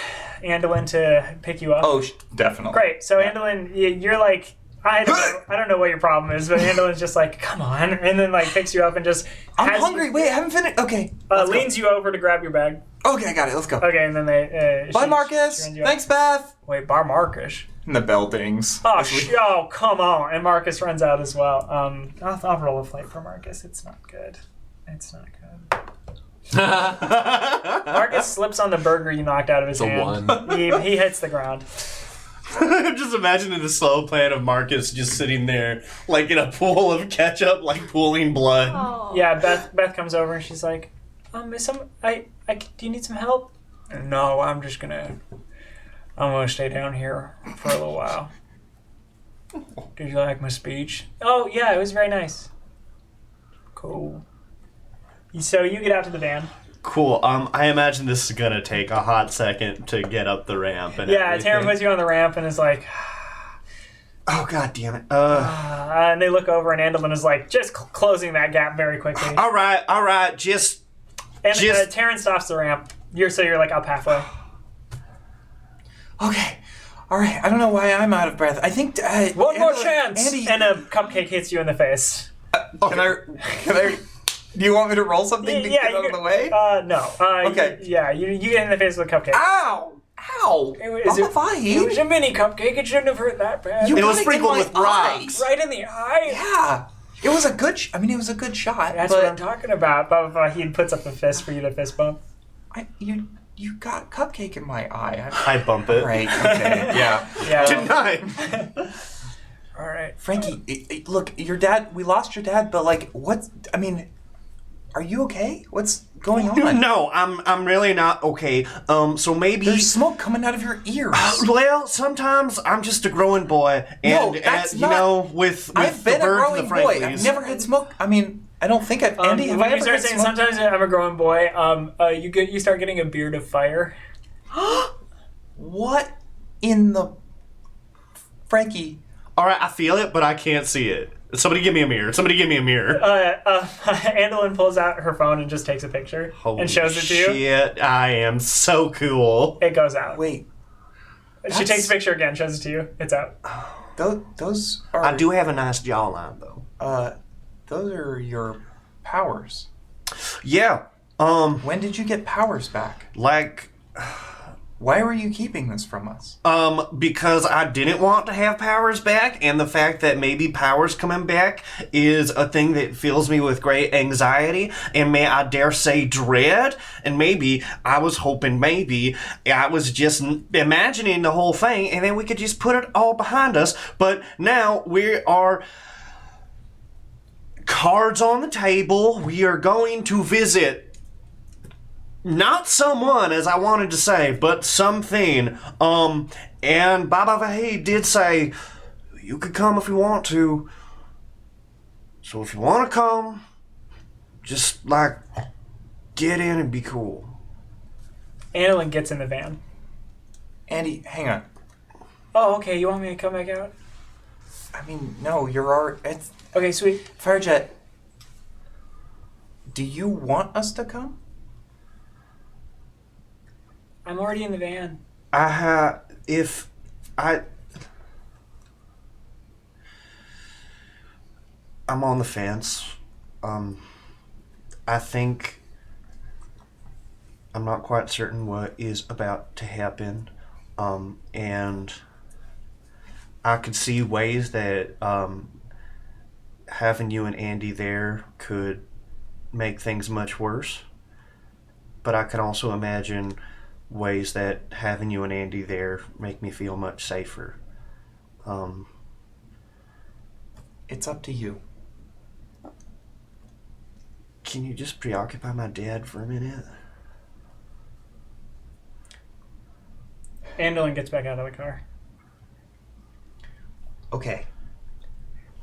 Andolin to pick you up? Oh, definitely. Great. So Andolin, you're like, I don't know what your problem is, but Andolin's just like, come on, and then like picks you up and just. I'm hungry. Wait, I haven't finished. Okay. Leans you over to grab your bag. Okay, I got it. Let's go. Okay, and then they. Bye, Marcus. Thanks, Beth. Wait, bar Marcus. And the bell dings. Oh, come on! And Marcus runs out as well. I'll roll a flight for Marcus. It's not good. Marcus slips on the burger you knocked out of his hand. It's a 1. He hits the ground. I'm just imagining the slow plan of Marcus just sitting there, like in a pool of ketchup, like pooling blood. Oh. Yeah, Beth comes over and she's like, do you need some help? No, I'm gonna stay down here for a little while. Did you like my speech? Oh yeah, it was very nice. Cool. So you get out to the van. Cool. I imagine this is gonna take a hot second to get up the ramp. And Yeah, everything. Taryn puts you on the ramp and is like, Oh god damn it. and they look over and Andolin is like just closing that gap very quickly. All right. Just. Taryn stops the ramp. You're like up halfway. Okay. All right, I don't know why I'm out of breath. I think One more chance, Andy. and a cupcake hits you in the face. Can I? Do you want me to roll something to get out of the way? No. Okay. You get in the face with a cupcake. Ow! Ow! It was a mini cupcake. It shouldn't have hurt that bad. You It was got sprinkled in with my rocks. Right in the eye. Yeah. It was a good. It was a good shot. That's but what I'm talking about. But he puts up a fist for you to fist bump. You got cupcake in my eye. I bump it. Right. Okay. Yeah. Yeah. Denied. All right. Frankie, look, your dad. We lost your dad, but like, what? I mean, are you okay? What's going on? No, I'm really not okay. So maybe There's smoke coming out of your ears. well, sometimes I'm just a growing boy, and No, that's you not- know, with I've the been a birds and growing the boy. Franklies. I've never had smoke. I mean, I don't think I've. Andy, have I when you ever start had saying smoke? sometimes I'm a growing boy, you start getting a beard of fire. What in the Frankie? All right, I feel it, but I can't see it. Somebody give me a mirror. Somebody give me a mirror. Andolyn pulls out her phone and just takes a picture and shows it to you. Shit, I am so cool. It goes out. Wait, She takes a picture again, shows it to you. It's out. those are. I do have a nice jawline, though. Those are your powers. Yeah. When did you get powers back? Like, Why were you keeping this from us? because I didn't want to have powers back, and the fact that maybe powers coming back is a thing that fills me with great anxiety, and may I dare say dread, and maybe I was hoping maybe I was just imagining the whole thing, and then we could just put it all behind us, but now we are cards on the table. We are going to visit not someone, as I wanted to say, but something. And Baba Vahid did say, you could come if you want to. So if you want to come, just, like, get in and be cool. Andolyn gets in the van. Andy, hang on. Oh, okay. You want me to come back out? I mean, no, you're already. It's Okay, sweet. Firejet. Do you want us to come? I'm already in the van. I'm on the fence. I think I'm not quite certain what is about to happen. And I could see ways that having you and Andy there could make things much worse. But I can also imagine ways that having you and Andy there make me feel much safer. It's up to you. Can you just preoccupy my dad for a minute? Andolyn gets back out of the car. Okay.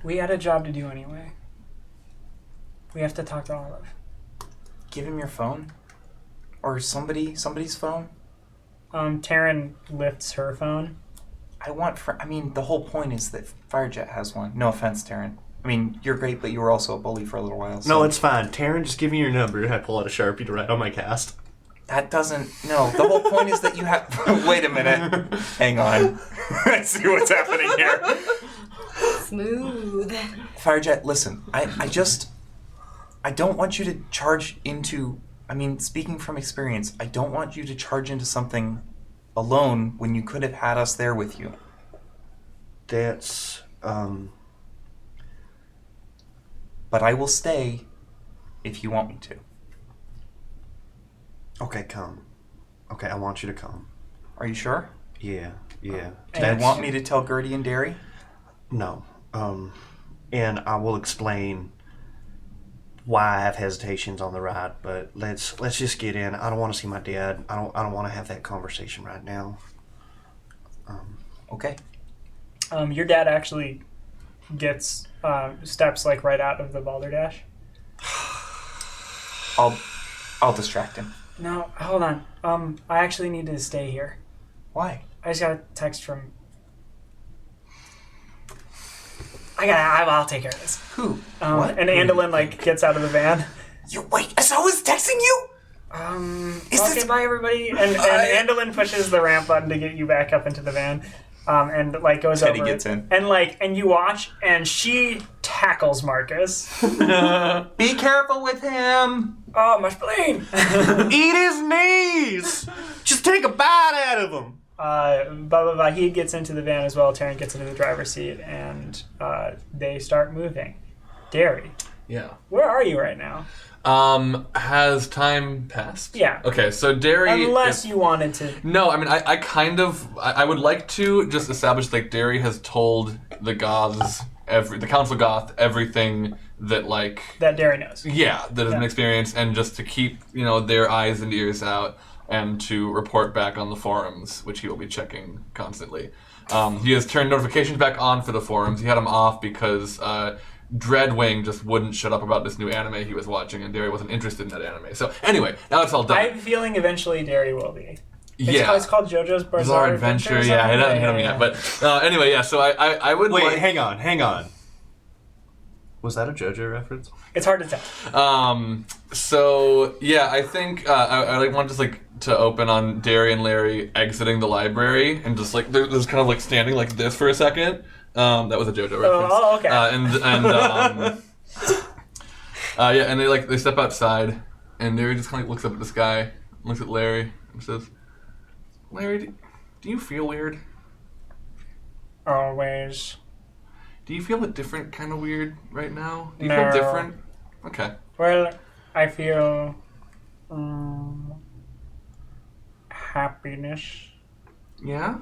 We had a job to do anyway. We have to talk to Olive. Give him your phone. Or somebody's phone. Taryn lifts her phone. I mean, the whole point is that Firejet has one. No offense, Taryn. I mean, you're great, but you were also a bully for a little while. So No, it's fine. Taryn, just give me your number. I pull out a Sharpie to write on my cast. that doesn't. No, the whole point is that you have. Wait a minute. Hang on. I see what's happening here. Smooth. Firejet, listen. I don't want you to charge into. I mean, speaking from experience, I don't want you to charge into something alone when you could have had us there with you. That's, But I will stay if you want me to. Okay, come. Okay, I want you to come. Are you sure? Yeah. Do you That's- want me to tell Gertie and Derry? No. And I will explain why I have hesitations on the ride, but let's just get in. I don't want to see my dad. I don't want to have that conversation right now. Okay. Your dad actually gets steps like right out of the balderdash. I'll distract him. No, hold on. I actually need to stay here. Why? I just got a text from. I'll take care of this. Who? What? And Andolyn gets out of the van. Wait, so I was texting you? Is Okay, this- bye everybody. And Andolyn pushes the ramp button to get you back up into the van. and like goes Teddy over gets in. and you watch, and she tackles Marcus. Be careful with him. Oh, my spleen! Eat his knees! Just take a bite out of him! He gets into the van as well. Taryn gets into the driver's seat, and they start moving. Derry, Yeah. where are you right now? Has time passed? Yeah. Okay, so Derry... Unless you wanted to... No, I mean, I would like to just establish that Derry has told the Goths, the Council Goth, everything that, like... That Derry knows. Yeah, that has been experienced, and just to keep, their eyes and ears out, and to report back on the forums, which he will be checking constantly. He has turned notifications back on for the forums. He had them off because Dreadwing just wouldn't shut up about this new anime he was watching, and Derry wasn't interested in that anime. So anyway, now it's all done. I have a feeling eventually Derry will be. It's called JoJo's Bizarre Adventure. Yeah, I haven't hit him yet. But anyway, yeah, so I would Wait, like... hang on. Was that a JoJo reference? It's hard to tell. So yeah, I think I want just to open on Derry and Larry exiting the library and just they're just kind of standing like this for a second. That was a JoJo reference. Oh, okay. Yeah, and they step outside, and Larry just kind of looks up at the sky, looks at Larry, and says, "Larry, do you feel weird? Always. Do you feel a different kind of weird right now? Do you No. feel different? Okay. Well, I feel happiness Yeah?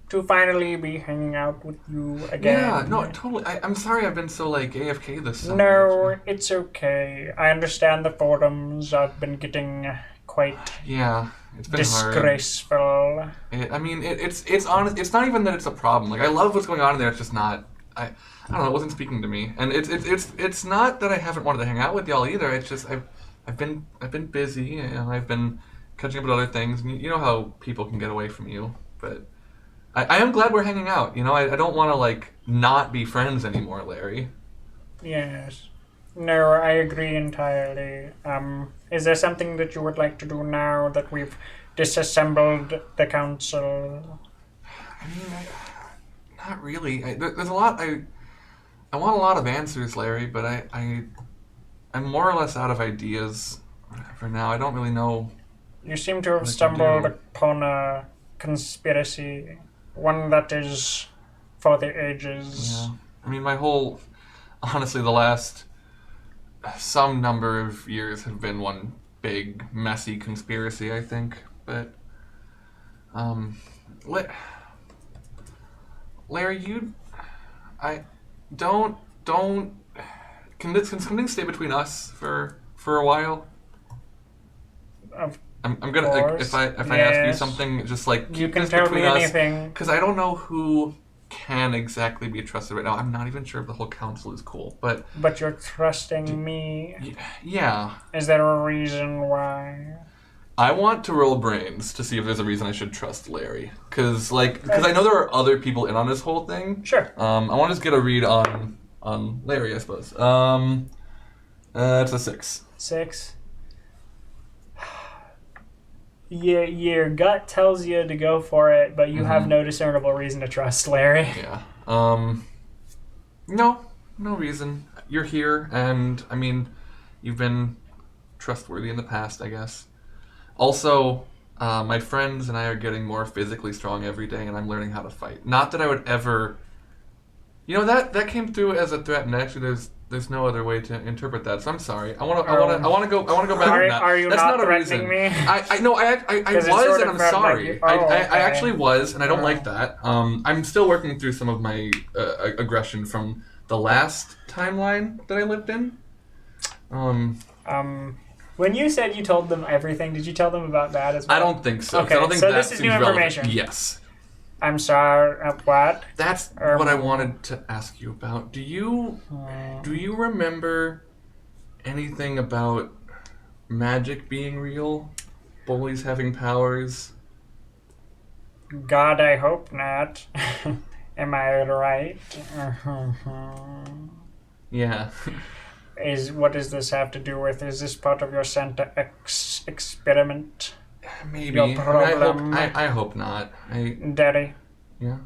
to finally be hanging out with you again. Yeah, no, totally. I'm sorry I've been so, AFK this summer. No, it's okay. I understand the forums. I've been getting quite Yeah, it's been disgraceful. hard. It's honest. It's not even that it's a problem. I love what's going on in there. It's just not. I don't know. It wasn't speaking to me, and it's not that I haven't wanted to hang out with y'all either. It's just I've been busy, and I've been catching up with other things. And you know how people can get away from you, but I am glad we're hanging out. I don't want to not be friends anymore, Larry. Yes. No, I agree entirely. Is there something that you would like to do now that we've disassembled the council? Not really. There's a lot. I want a lot of answers, Larry, but I'm more or less out of ideas for now. I don't really know. You seem to have what to stumbled do. upon a conspiracy, one that is for the ages. Yeah. Honestly, the last some number of years have been one big, messy conspiracy, I think. But, Larry, can something stay between us for a while? I'm gonna course, if I ask you yes. something, just keep You can this tell between me us, anything. because I don't know who can exactly be trusted right now. I'm not even sure if the whole council is cool, but But you're trusting me. yeah, Is there a reason why? I want to roll brains to see if there's a reason I should trust Larry, because I know there are other people in on this whole thing. Sure. I want to just get a read on Larry, I suppose. It's a 6. 6. Your gut tells you to go for it, but you have no discernible reason to trust Larry. Yeah. No reason. You're here, and you've been trustworthy in the past, I guess. Also, my friends and I are getting more physically strong every day, and I'm learning how to fight. Not that I would ever... that came through as a threat, and actually there's no other way to interpret that. So I'm sorry. I want to go back on that. Are you That's not not a threatening reason. me? I was, sort and of I'm felt like sorry. you- I okay. actually was, and I don't like that. I'm still working through some of my aggression from the last timeline that I lived in. When you said you told them everything, did you tell them about that as well? I don't think so. 'Cause Okay, I don't think so that this is seems new relevant. information. Yes. I'm sorry. What? That's what I wanted to ask you about. Do you remember anything about magic being real? Bullies having powers? God, I hope not. Am I right? Yeah. What does this have to do with? Is this part of your Santa experiment? Maybe. Your problem. I hope not. Daddy, Yeah.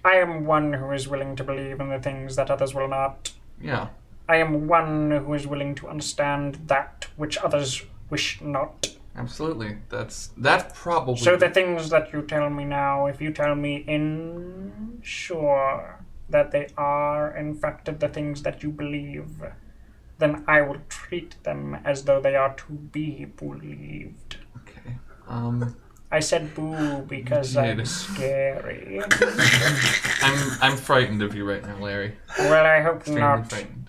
I am one who is willing to believe in the things that others will not. Yeah. I am one who is willing to understand that which others wish not. Absolutely. That's probably. So the things that you tell me now, if you tell me sure that they are in fact the things that you believe, then I will treat them as though they are to be believed. Okay. I said boo because I'm scary. I'm frightened of you right now, Larry. Well, I hope Extremely not. frightened.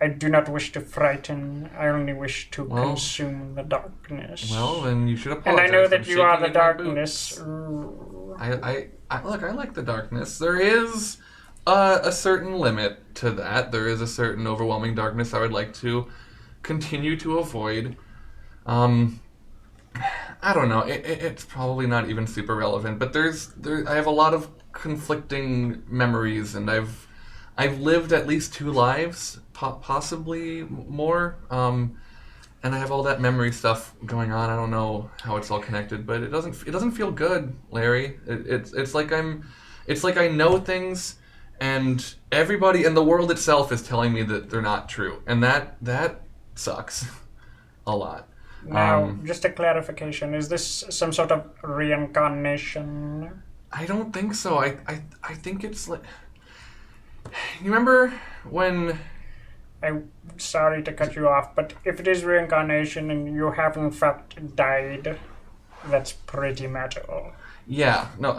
I do not wish to frighten. I only wish to consume the darkness. Well, then you should And apologize. I know that I'm you are shaking the in my darkness. boots. I look. I like the darkness. There is a certain limit to that. There is a certain overwhelming darkness I would like to continue to avoid. I don't know. It's probably not even super relevant, but I have a lot of conflicting memories, and I've lived at least 2 lives, possibly more. And I have all that memory stuff going on. I don't know how it's all connected, but it doesn't feel good, Larry. It's like I know things, and everybody in the world itself is telling me that they're not true, and that sucks a lot. Now, just a clarification: is this some sort of reincarnation? I don't think so. I think it's like. You remember when? I'm sorry to cut you off, but if it is reincarnation and you have in fact died, that's pretty metal. Yeah. No.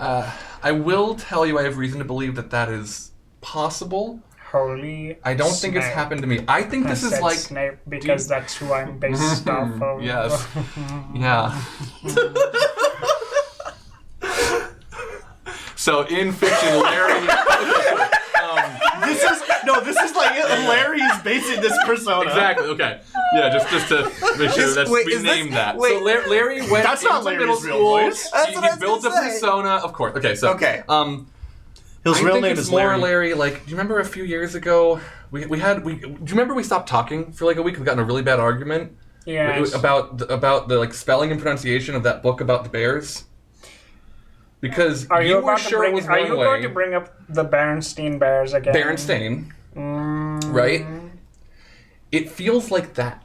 I will tell you, I have reason to believe that is possible. Holy I don't think it's Snape. happened to me. I think this I is said like. Snape because that's who I'm based off of. Yes. Yeah. So in fiction, Larry. This is like Larry's basing this persona. Exactly. Okay. Yeah. Just to make sure that we name that. So Larry went That's not into Larry's middle real school. voice. That's what I He was built a gonna say. persona. Of course. Okay. So. Okay. His I real think name it's is more Larry. Like, do you remember a few years ago? Do you remember we stopped talking for like a week? We got in a really bad argument. Yes. About the like spelling and pronunciation of that book about the bears. Because Are you were about sure to bring? it was Are one you way. going to bring up the Berenstain Bears again? Berenstain, right? It feels like that.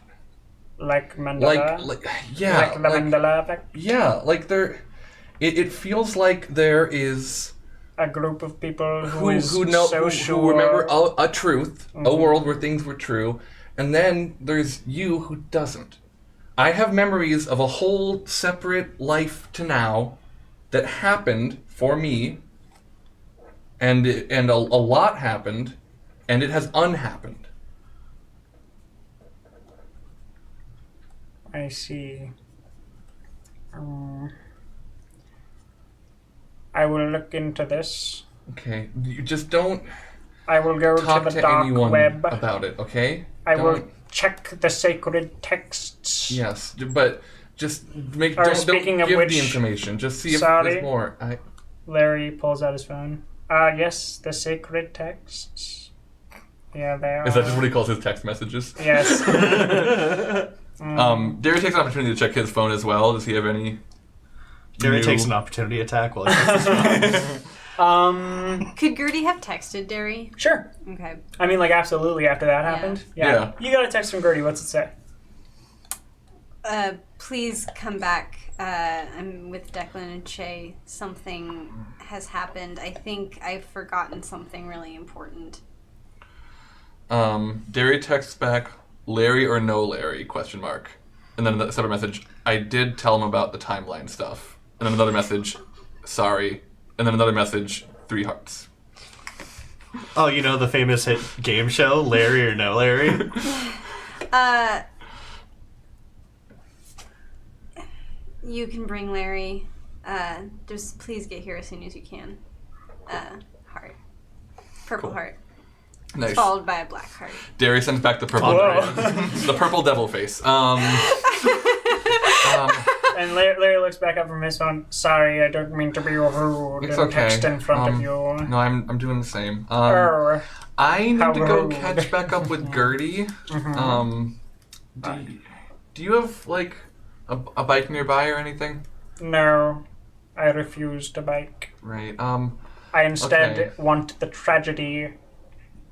Like Mandela. Like yeah, Like the Mandela effect. yeah, like there. It feels like there is A group of people who sure. remember a truth, a world where things were true, and then there's you who doesn't. I have memories of a whole separate life to now that happened for me, and a lot happened, and it has unhappened. I see. I will look into this. Okay, you just don't I will go talk to the to dark anyone web. about it, okay? I will Don't- check the sacred texts. Yes, but just don't speaking of give which- the information. Just see if Sorry. there's more. Larry pulls out his phone. Yes, the sacred texts. Yeah, they are. Is that just what he calls his text messages? Yes. Derry takes an opportunity to check his phone as well. Does he have any? Derry new- takes an opportunity attack while he checks his phone. Could Gertie have texted Derry? Sure. Okay. I mean, like, absolutely after that happened. Yeah. You got a text from Gertie. What's it say? Please come back. I'm with Declan and Shay. Something has happened. I think I've forgotten something really important. Derry texts back, Larry or no Larry, ? And then a separate message, I did tell him about the timeline stuff. And then another message, sorry. And then another message, 3 hearts. Oh, you know the famous hit game show, Larry or No Larry? You can bring Larry. Just please get here as soon as you can. Heart. Purple heart. Nice. Followed by a black heart. Derry sends back the purple the purple devil face. And Larry looks back up from his phone. Sorry, I don't mean to be rude It's and okay. text in front of you. No, I'm doing the same. Err. I need How to go rude. catch back up with Gertie. Do you have like a bike nearby or anything? No. I refuse to bike. Right. I instead Okay. want the tragedy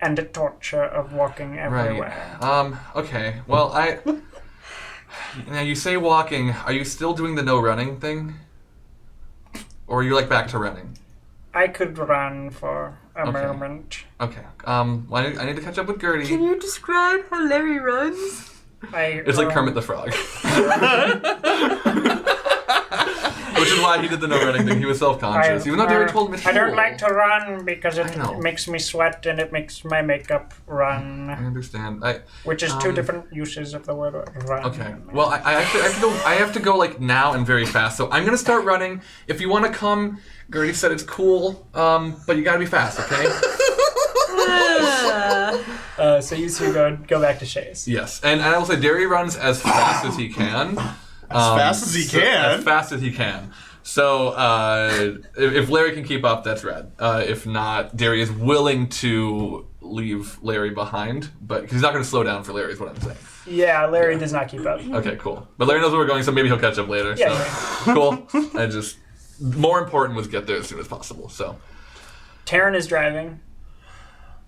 and the torture of walking everywhere. Right. Okay. Well, Now, you say walking. Are you still doing the no running thing? Or are you, back to running? I could run for a Okay. moment. Okay. Well, I need to catch up with Gertie. Can you describe how Larry runs? It's like Kermit the Frog. Which is why he did the no running thing. He was self-conscious. Even though Derek told him it's I don't cool. like to run because I know. it makes me sweat and it makes my makeup I run, understand. which is two different uses of the word run. Okay. Well, I have to go now and very fast. So I'm gonna start running. If you want to come, Gertie said it's cool. But you gotta be fast, okay? So you two go back to Shays. Yes. And I will say, Derry runs as fast as he can. fast as he can? As fast as he can. So if Larry can keep up, that's rad. If not, Derry is willing to leave Larry behind, but he's not going to slow down for Larry, is what I'm saying. Yeah, Larry does not keep up. Okay, cool. But Larry knows where we're going, so maybe he'll catch up later. Yeah, So cool. More important was get there as soon as possible. So Taryn is driving.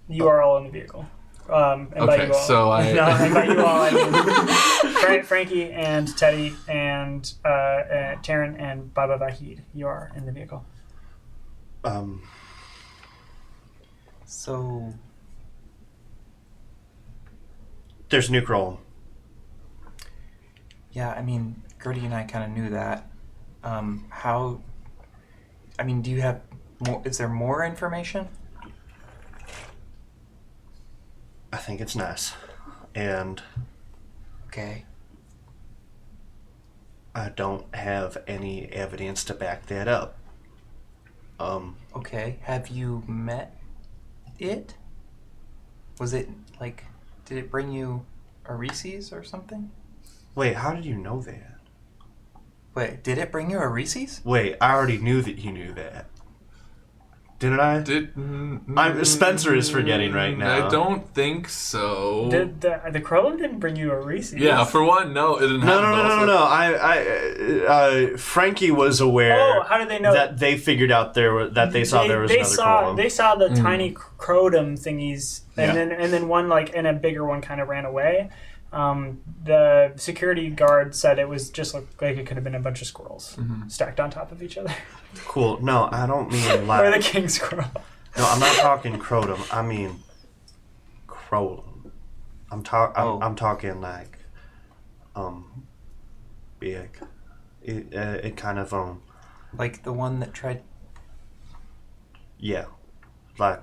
You are all in the vehicle. And by Okay, you all, so I- no, and by you all, I mean Frankie and Teddy and Taryn and Baba Vahid. You are in the vehicle. So, There's a new Chrome. yeah, I mean, Gertie and I kind of knew that. Do you have more? Is there more information? I think it's nice. And Okay. I don't have any evidence to back that up. Okay. Have you met it? Was it, did it bring you a Reese's or something? Wait, how did you know that? Wait, did it bring you a Reese's? Wait, I already knew that you knew that. Didn't I? Spencer is forgetting right now. I don't think so. Did the Krillin didn't bring you a Reese's? Yeah, for one, no, it didn't happen. No. Frankie was aware. Oh, how did they know that they figured out that they saw there was another column. They saw the tiny Crotum thingies, and Yeah. then one and a bigger one kind of ran away. The security guard said it was just looked like it could have been a bunch of squirrels stacked on top of each other, Cool. No, I don't mean or the king squirrel. No, I'm not talking Crotum. I mean Crotum. I'm talking big. It kind of Like the one that tried. yeah, like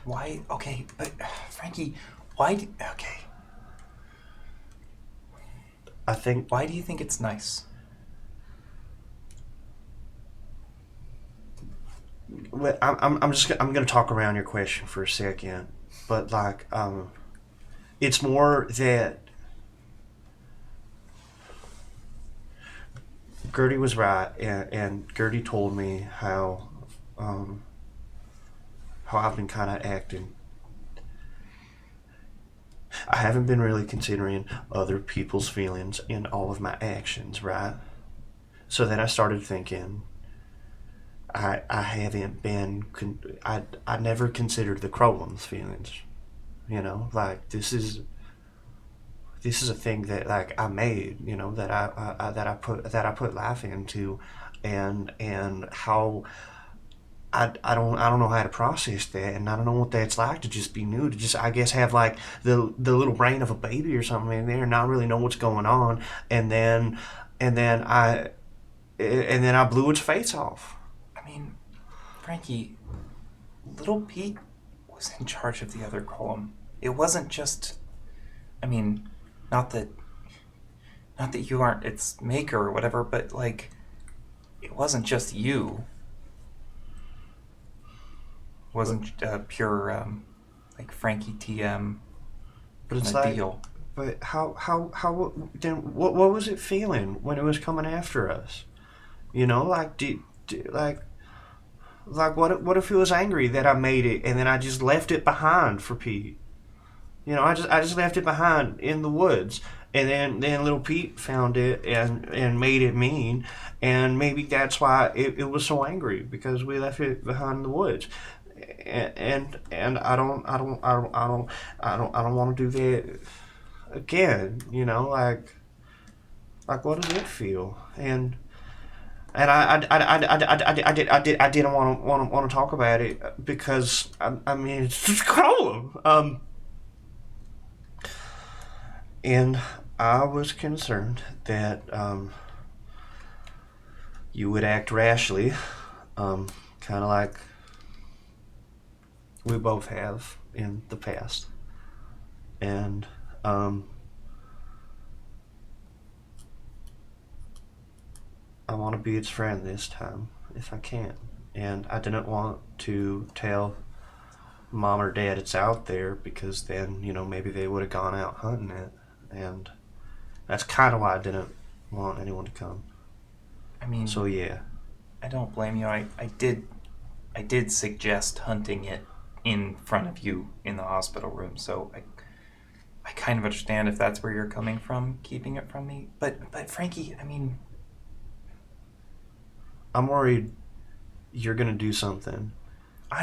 Why? Okay, but Frankie, why? Okay, I think why do you think it's nice? well, I'm gonna talk around your question for a second, but it's more that Gertie was right, and Gertie told me how I've been kind of acting. I haven't been really considering other people's feelings in all of my actions, right? So then I started thinking, I haven't been, I never considered the Crowlan's feelings, this is a thing that I made, that I put life into, and how I don't know how to process that, and I don't know what that's like to just be new, to just, I guess, have the little brain of a baby or something in there and not really know what's going on, and then I blew its face off. I mean, Frankie, Little Pete was in charge of the other column. It wasn't just. I mean, not that you aren't its maker or whatever, but it wasn't just you. It wasn't pure Frankie TM. But it's kinda deal. but how then what was it feeling when it was coming after us? What if it was angry that I made it and then I just left it behind for Pete? I just left it behind in the woods. And then little Pete found it and made it mean, and maybe that's why it was so angry, because we left it behind in the woods. And I don't want to do that again. Like what does it feel? And I didn't want to talk about it because I mean it's just cold. And I was concerned that you would act rashly, kind of like we both have in the past. And I want to be its friend this time, if I can. And I didn't want to tell Mom or Dad it's out there, because then, maybe they would have gone out hunting it. And that's kind of why I didn't want anyone to come. I mean, so yeah, I don't blame you. I did suggest hunting it in front of you in the hospital room, so I kind of understand if that's where you're coming from, keeping it from me. But Frankie, I mean, I'm worried you're gonna do something,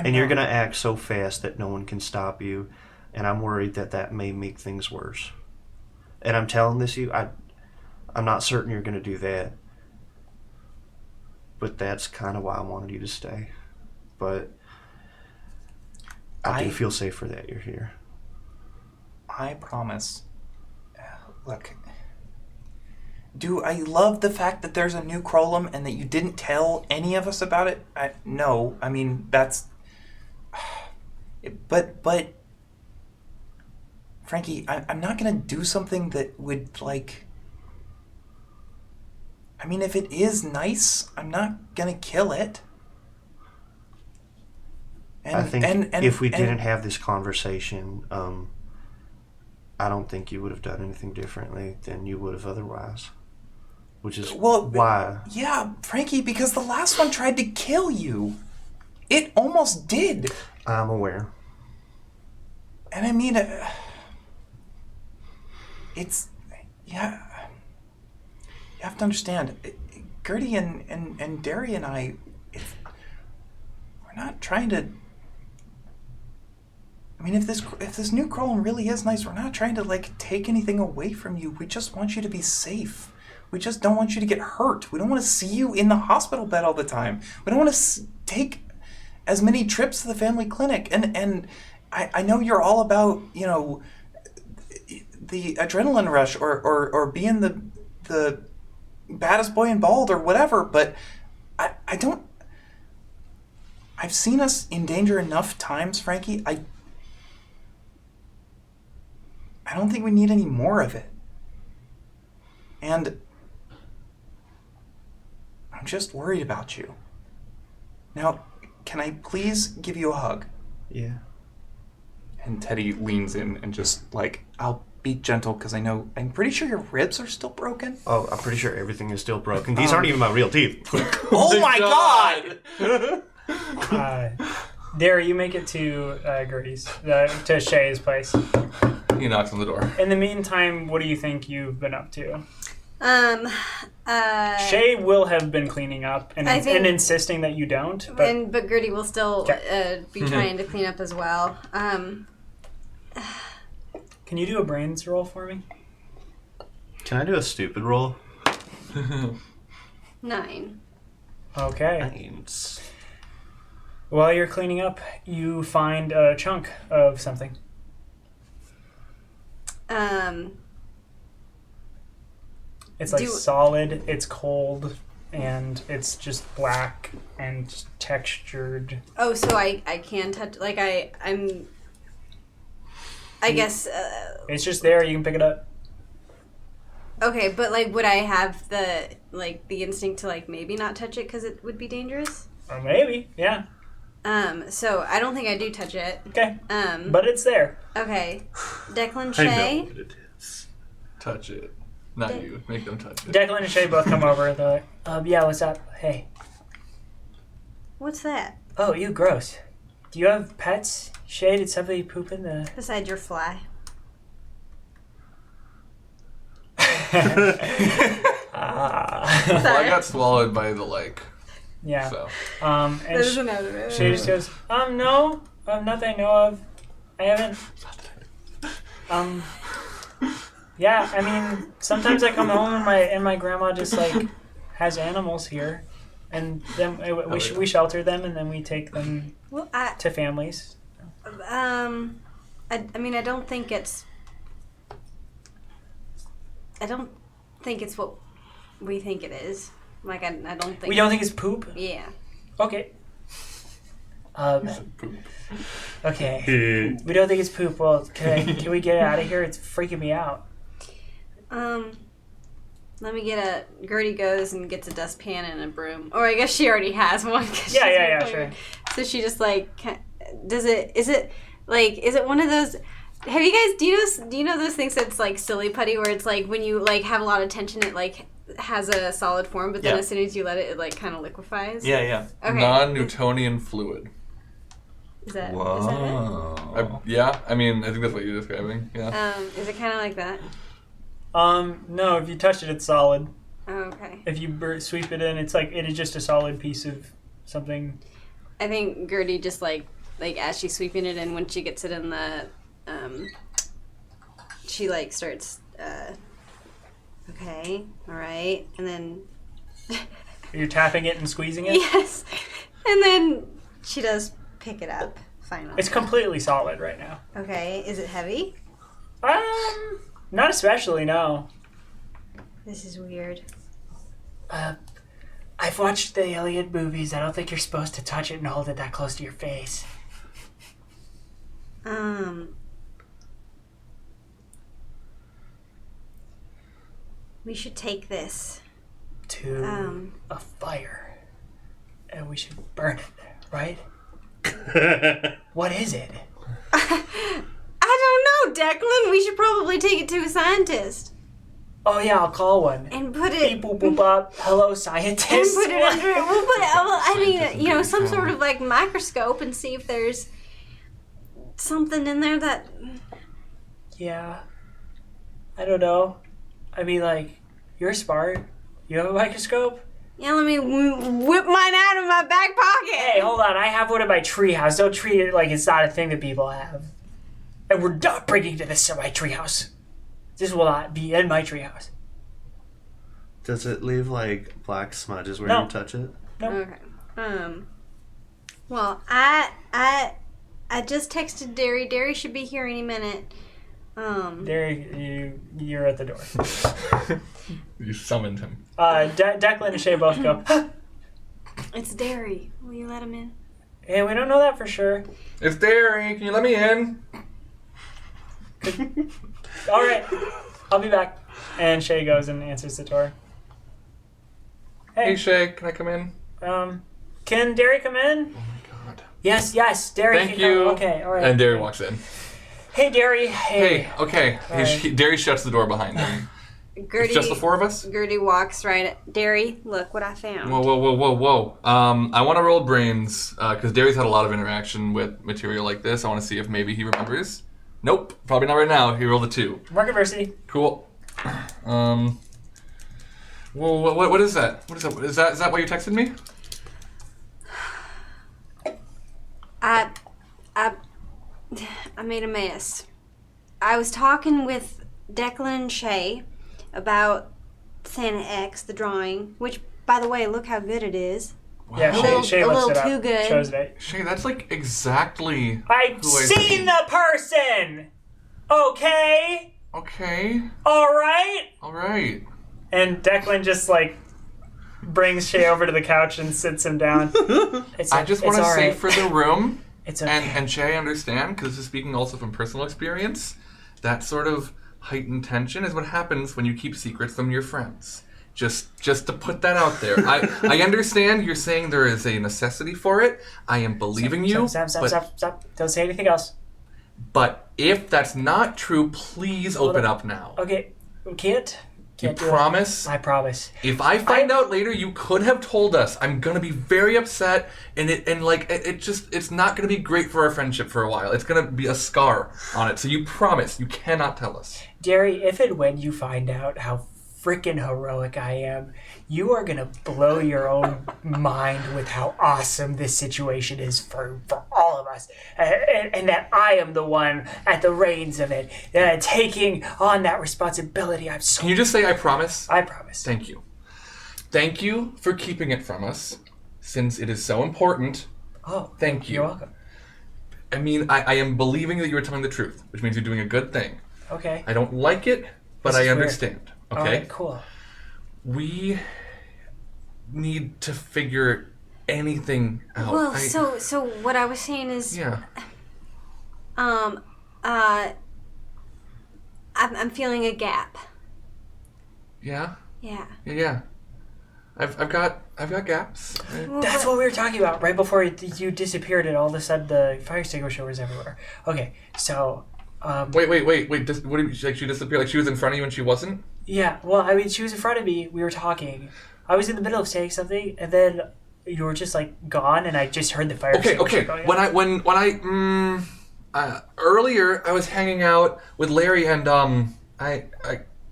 you're you're gonna act so fast that no one can stop you, and I'm worried that may make things worse. And I'm telling this to you, I'm not certain you're gonna do that, but that's kind of why I wanted you to stay. But I do feel safer that you're here. I promise. Look, I love the fact that there's a new Krolum and that you didn't tell any of us about it? No, I mean, that's... But Frankie, I'm not going to do something that would, like... I mean, if it is nice, I'm not going to kill it. I think if we didn't have this conversation, I don't think you would have done anything differently than you would have otherwise. Which is why... Yeah, Frankie, because the last one tried to kill you. It almost did. I'm aware. And I mean... it's... Yeah... You have to understand, Gertie and Derry and I... we're not trying to... I mean, if this new Krolum really is nice, we're not trying to, like, take anything away from you. We just want you to be safe. We just don't want you to get hurt. We don't want to see you in the hospital bed all the time. We don't want to take as many trips to the family clinic. And I know you're all about, the adrenaline rush or being the baddest boy in Bald or whatever, but I don't... I've seen us in danger enough times, Frankie. I don't think we need any more of it. And I'm just worried about you. Now, can I please give you a hug? Yeah. And Teddy leans in and just, like, I'll be gentle because I'm pretty sure your ribs are still broken. Oh, I'm pretty sure everything is still broken. These aren't even my real teeth. Oh my God! There, you make it to Gertie's, to Shay's place. He knocks on the door. In the meantime, what do you think you've been up to? Shay will have been cleaning up and insisting that you don't. But Gertie will still be trying to clean up as well. Can you do a brains roll for me? Can I do a stupid roll? 9. Okay. 9. While you're cleaning up, you find a chunk of something. It's like solid, it's cold, and it's just black and textured. Oh, so I can touch, like I guess... it's just there, you can pick it up. Okay, but like would I have the instinct to like maybe not touch it because it would be dangerous? Or maybe, yeah. So I don't think I do touch it. Okay. But it's there. Okay. Declan, I Shay. know what it is. Touch it. Not you. Make them touch it. Declan and Shay both come over. They're like, yeah, what's up? Hey. What's that? Oh, you gross. Do you have pets? Shay, did somebody poop in the... Besides your fly. Well, I got swallowed by the lake. Yeah. So. And There's another. she just goes, no, not that I know of. I haven't. Yeah, I mean, sometimes I come home and my grandma just like has animals here, and then we shelter them and then we take them to families. I mean, I don't think it's what we think it is. Like, I don't think... We don't think it's poop? Yeah. Okay. Okay. We don't think it's poop. Well, can we get it out of here? It's freaking me out. Let me get Gertie goes and gets a dustpan and a broom. Or I guess she already has one. Yeah, sure. So she just, like, is it one of those... Have you guys, do you know those things that's like silly putty where it's like when you like have a lot of tension it like has a solid form but then as soon as you let it like kind of liquefies? Yeah. Okay. Non-Newtonian fluid. Is that Whoa. Yeah, I mean, I think that's what you're describing. Yeah. Is it kind of like that? No, if you touch it, it's solid. Oh, okay. If you sweep it in, it is just a solid piece of something. I think Gertie just like as she's sweeping it in, when she gets it in the, she like starts, okay, all right, and then... You're tapping it and squeezing it? Yes, and then she does pick it up, finally. It's completely solid right now. Okay, is it heavy? Not especially, no. This is weird. I've watched the alien movies. I don't think you're supposed to touch it and hold it that close to your face. We should take this to a fire, and we should burn it, right? What is it? I don't know, Declan. We should probably take it to a scientist. Oh yeah, I'll call one. And put it... Beep, boop, boop, bop. Hello, scientist. And put it under... We'll put it... Well, I mean, you know, some sort of, like, microscope and see if there's something in there that... Yeah. I don't know. I mean, like, you're smart. You have a microscope? Yeah, let me whip mine out of my back pocket. Hey, hold on. I have one in my treehouse. Don't treat it like it's not a thing that people have. And we're not bringing this to my treehouse. This will not be in my treehouse. Does it leave like black smudges where No. you touch it? No. Okay. Well, I just texted Derry. Derry should be here any minute. There, you're at the door. You summoned him. Declan and Shay both go, huh? It's Derry. Will you let him in? Hey, we don't know that for sure. It's Derry. Can you let me in? All right, I'll be back. And Shay goes and answers the door. Hey, Shay, can I come in? Can Derry come in? Oh my god. Yes, Derry Thank can you. come. Okay, all right. And Derry walks in. Hey, Derry. Hey, okay. Right. Derry shuts the door behind him. Gertie, It's just the four of us? Gertie walks right at Derry. Look what I found. Whoa. I want to roll brains, because Derry's had a lot of interaction with material like this. I want to see if maybe he remembers. Nope, probably not right now. He rolled a 2. Mark adversity. Cool. Well, what is that? What is that? Is that why you texted me? I made a mess. I was talking with Declan and Shay about Santa X, the drawing, which, by the way, look how good it is. Wow. Yeah, Shay A looks little it up. too good. Shows it. Shay, that's like exactly I've who I seen think. the person! Okay? Okay. Alright? And Declan just, like, brings Shay over to the couch and sits him down. I just want to say alright. for the room, It's okay. and Shay, I understand, because this is speaking also from personal experience, that sort of heightened tension is what happens when you keep secrets from your friends. Just to put that out there. I understand you're saying there is a necessity for it. I am believing you. Stop. Don't say anything else. But if that's not true, please open up now. Okay, we can't. You Can't do it. promise? I promise. If I find out later you could have told us, I'm gonna be very upset, and it's not gonna be great for our friendship for a while. It's gonna be a scar on it. So you promise you cannot tell us. Derry, if and when you find out how freaking heroic I am. You are going to blow your own mind with how awesome this situation is for all of us. And that I am the one at the reins of it, taking on that responsibility. Can you just say, I promise? I promise. Thank you. Thank you for keeping it from us, since it is so important. Oh, thank you. You're welcome. I mean, I am believing that you are telling the truth, which means you're doing a good thing. Okay. I don't like it, but This is I weird. understand. Okay? All right, cool. We need to figure anything out. Well, so what I was saying is, Yeah. I'm feeling a gap. Yeah? Yeah. Yeah. I've got gaps. Well, That's but- what we were talking about right before you disappeared and all of a sudden the fire extinguisher was everywhere. Okay, so... Wait. What did you, like, she disappeared? Like she was in front of you and she wasn't? Yeah, well, I mean, she was in front of me. We were talking. I was in the middle of saying something, and then you were just, like, gone, and I just heard the fire extinguisher Okay. going When off. Earlier I was hanging out with Larry and I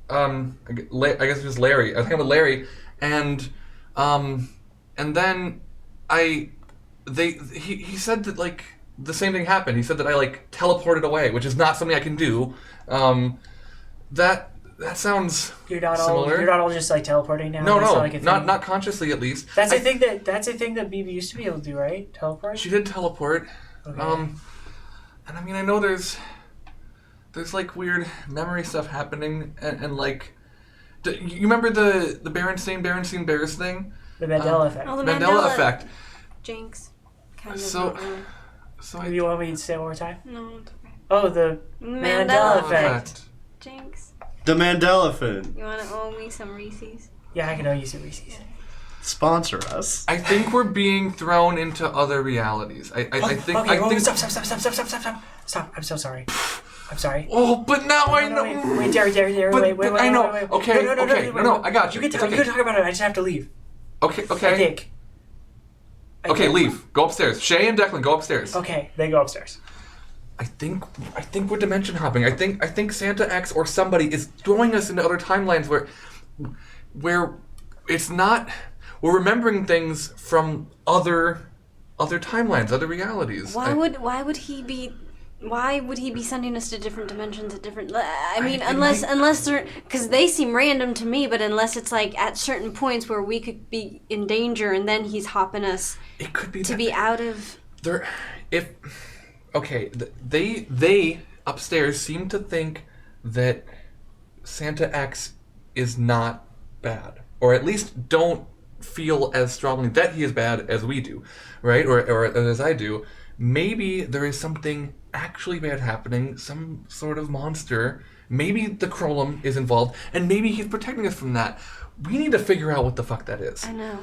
guess it was Larry. I was hanging with Larry and then he said that, like, the same thing happened. He said that I, like, teleported away, which is not something I can do. That sounds You're not similar. all just, like, teleporting now? No, That's not, like, a thing? not consciously, at least. That's a thing that BB used to be able to do, right? Teleport? She did teleport. Okay. And I mean, I know there's like weird memory stuff happening, and like, you remember the Berenstain Bears thing? The Mandela effect. Oh, the Mandela effect. Jinx. Kind of. So Do you want me to say it one more time? No. It's okay. Oh, the Mandela effect. Jinx. The Mandela Fin. You want to owe me some Reese's? Yeah, I can owe you some Reese's. Sponsor us. I think we're being thrown into other realities. I think. Okay, I think. Stop. I'm so sorry. I'm sorry. Oh, but now I know. Wait, Derry, wait. I know. Okay, no, I got you. You It's can talk about it. I just have to leave. Okay. I think. Okay, leave. Go upstairs. Shay and Declan, go upstairs. Okay, they go upstairs. I think we're dimension hopping. I think Santa X or somebody is throwing us into other timelines where it's not. We're remembering things from other timelines, other realities. Why would he be sending us to different dimensions at different? I mean, unless they're, because they seem random to me. But unless it's like at certain points where we could be in danger, and then he's hopping us. It could be to be out of. They upstairs seem to think that Santa X is not bad, or at least don't feel as strongly that he is bad as we do, right? Or as I do. Maybe there is something actually bad happening, some sort of monster. Maybe the Krolum is involved, and maybe he's protecting us from that. We need to figure out what the fuck that is. I know.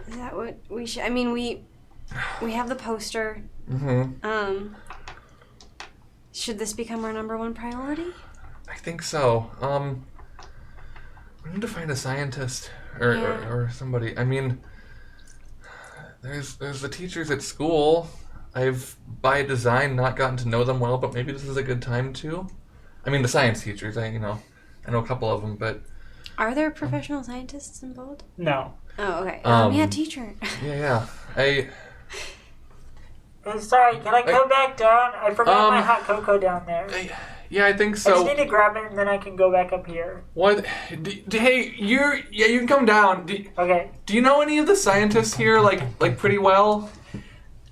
Is that what we should? I mean, we have the poster. Mm-hmm. Should this become our number one priority? I think so. We need to find a scientist or somebody. I mean, there's the teachers at school. I've, by design, not gotten to know them well, but maybe this is a good time to. I mean, the science teachers. I know a couple of them, but. Are there professional scientists involved? No. Oh, okay. Yeah, teacher. Yeah. Sorry, can I come back down? I forgot my hot cocoa down there. Yeah, I think I so. just need to grab it and then I can go back up here. What? Hey, you can come down. Okay. Do you know any of the scientists here, like pretty well?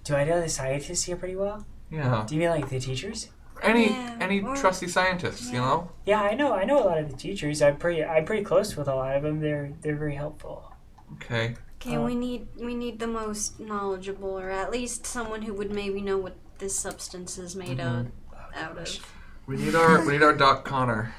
Do I know the scientists here pretty well? Yeah. Do you mean like the teachers? Any trusty scientists, you know? Yeah, I know a lot of the teachers. I'm pretty close with a lot of them. They're very helpful. Okay. Okay, we need the most knowledgeable, or at least someone who would maybe know what this substance is made out of. We need our Doc Connor.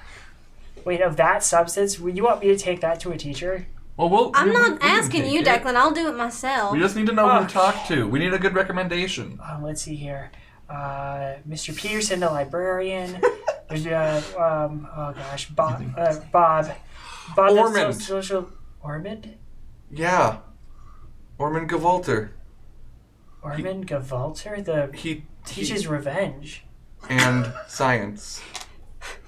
Wait, of that substance? Would you want me to take that to a teacher? Well, I'm we not can asking take you, it. Declan. I'll do it myself. We just need to know who to talk to. We need a good recommendation. Let's see here. Mr. Peterson, the librarian. There's Bob. Bob. Ormond. The social Ormond. Yeah. Ormond Gavolter. Ormond Gavolter. He teaches revenge. And science.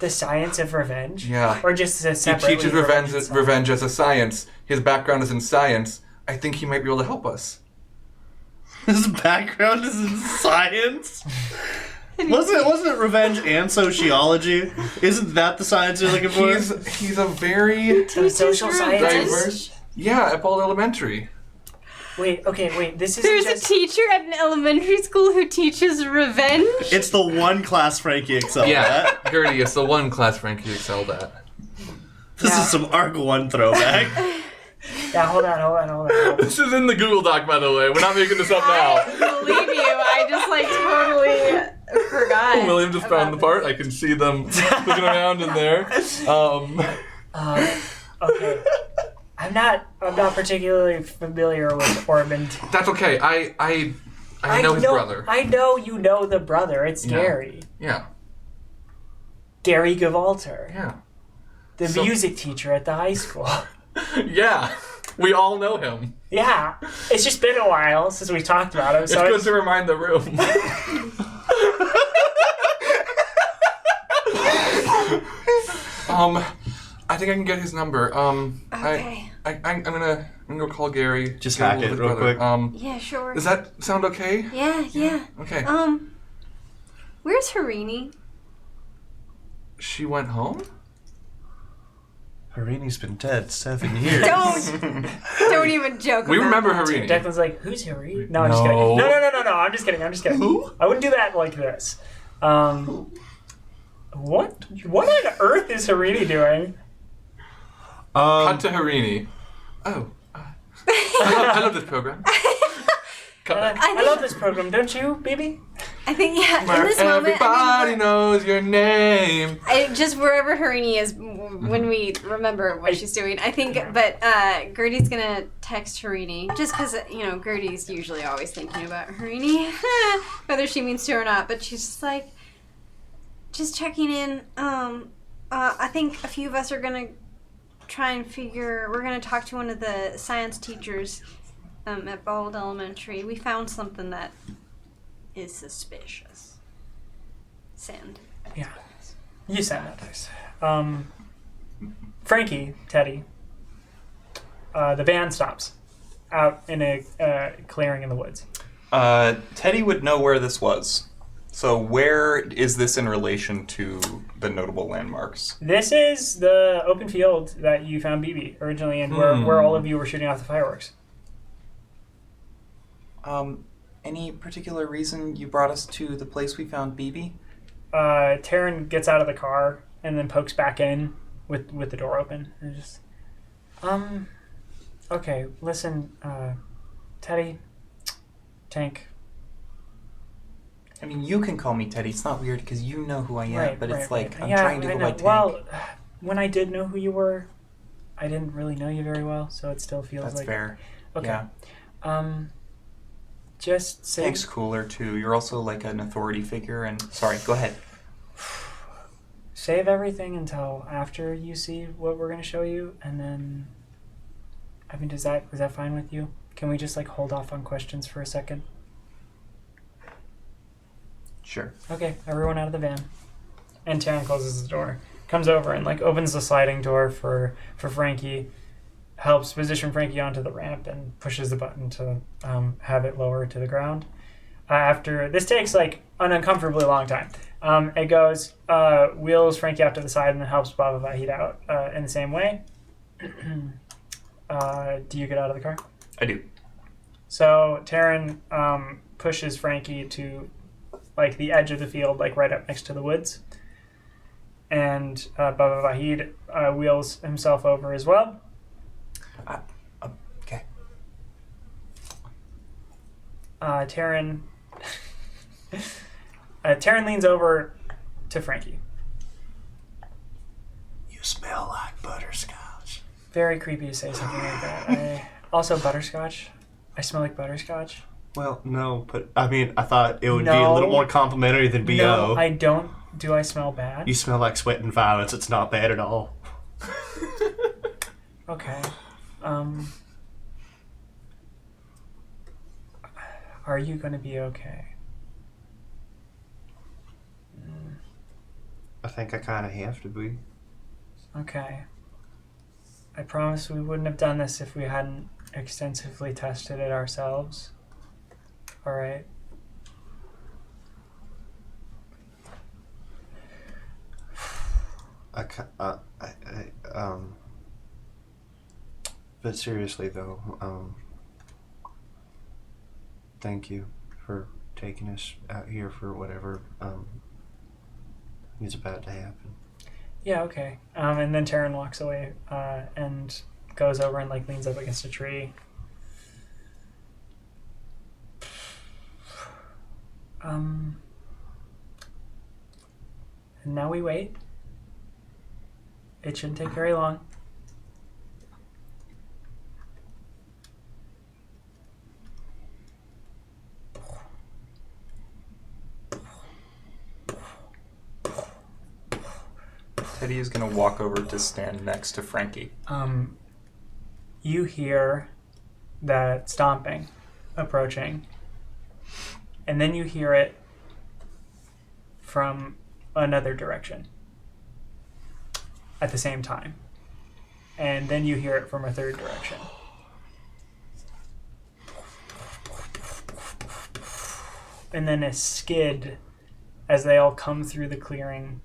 The science of revenge? Yeah. Or just a He separately teaches revenge as a science. His background is in science. I think he might be able to help us. His background is in science. Wasn't it revenge and sociology? Isn't that the science you're looking for? He's a very social scientist. diverse. Yeah, at Bald Elementary. Wait, this is There's just... a teacher at an elementary school who teaches revenge. It's the one class Frankie excelled Yeah, at. Gertie, it's the one class Frankie excelled at. This is some Arc 1 throwback. Yeah, hold on. This is in the Google Doc, by the way. We're not making this up now. Believe you, I just totally forgot. William just found the part. I can see them looking around in there. Okay. I'm not particularly familiar with Ormond. That's okay. I know his brother. I know you know the brother. It's Gary. Yeah. Gary Gewalter. Yeah. The music teacher at the high school. Yeah. We all know him. Yeah. It's just been a while since we talked about him. It's So good to remind the room. I think I can get his number. Okay. I'm gonna go call Gary. Just get hack ahold of it his real brother. quick. Yeah, sure. Does that sound okay? Yeah. Okay. Where's Harini? She went home? Harini's been dead 7 years. Don't even joke We about remember that. Harini. Declan's like, who's Harry? No, I'm just kidding. No. No. I'm just kidding. Who? I wouldn't do that like this. What on earth is Harini doing? Cut to Harini. Oh. I love this program. Cut. I love this program, don't you, baby? I think, in Where this moment, everybody knows your name. just wherever Harini is, when we remember what she's doing, I think, but Gertie's gonna text Harini, just because, Gertie's usually always thinking about Harini, whether she means to or not, but she's just like, just checking in, I think a few of us are gonna we're gonna talk to one of the science teachers at Bald Elementary. We found something that is suspicious. Send. Yeah. You send that. Frankie, Teddy. The van stops out in a clearing in the woods. Teddy would know where this was. So where is this in relation to the notable landmarks? This is the open field that you found BB originally in, where all of you were shooting off the fireworks. Any particular reason you brought us to the place we found BB? Taryn gets out of the car and then pokes back in with the door open. And just, okay, listen, Teddy, Tank. I mean, you can call me Teddy. It's not weird because you know who I am, Right, but it's right. I'm Yeah, trying to I go know. by Tank. Well, when I did know who you were, I didn't really know you very well, so it still feels That's like... fair. Okay. Yeah. Just say... Tank's cooler, too. You're also like an authority figure, and... Sorry, go ahead. Save everything until after you see what we're going to show you, and then... I mean, is that fine with you? Can we just, hold off on questions for a second? Sure. Okay, everyone out of the van. And Taryn closes the door. Comes over and opens the sliding door for Frankie. Helps position Frankie onto the ramp and pushes the button to have it lower to the ground. After this takes an uncomfortably long time. It goes, wheels Frankie out to the side and then helps Baba Vahid out in the same way. Do you get out of the car? I do. So Taryn pushes Frankie to the edge of the field, right up next to the woods. And Baba Vahid wheels himself over as well. Okay. Taryn leans over to Frankie. You smell like butterscotch. Very creepy to say something like that. Also, butterscotch. I smell like butterscotch. Well, no, but I mean, I thought it would be a No. little more complimentary than BO. No, I don't. Do I smell bad? You smell like sweat and violence. It's not bad at all. Okay. Are you going to be okay? I think I kind of have to be. Okay. I promise we wouldn't have done this if we hadn't extensively tested it ourselves. All right. But seriously though, thank you for taking us out here for whatever is about to happen. Yeah, okay. And then Taryn walks away and goes over and like leans up against a tree. And now we wait. It shouldn't take very long. Teddy is going to walk over to stand next to Frankie. You hear that stomping approaching, and then you hear it from another direction at the same time, and then you hear it from a third direction. And then a skid as they all come through the clearing.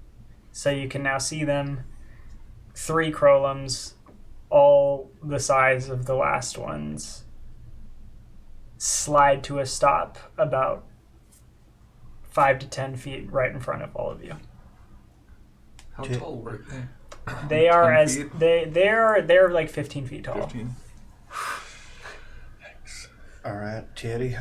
So you can now see them, 3 Krolums, all the size of the last ones, slide to a stop about 5 to 10 feet right in front of all of you. How tall were they? They are 10 as feet? they're like 15 feet tall. 15. All right, Teddy.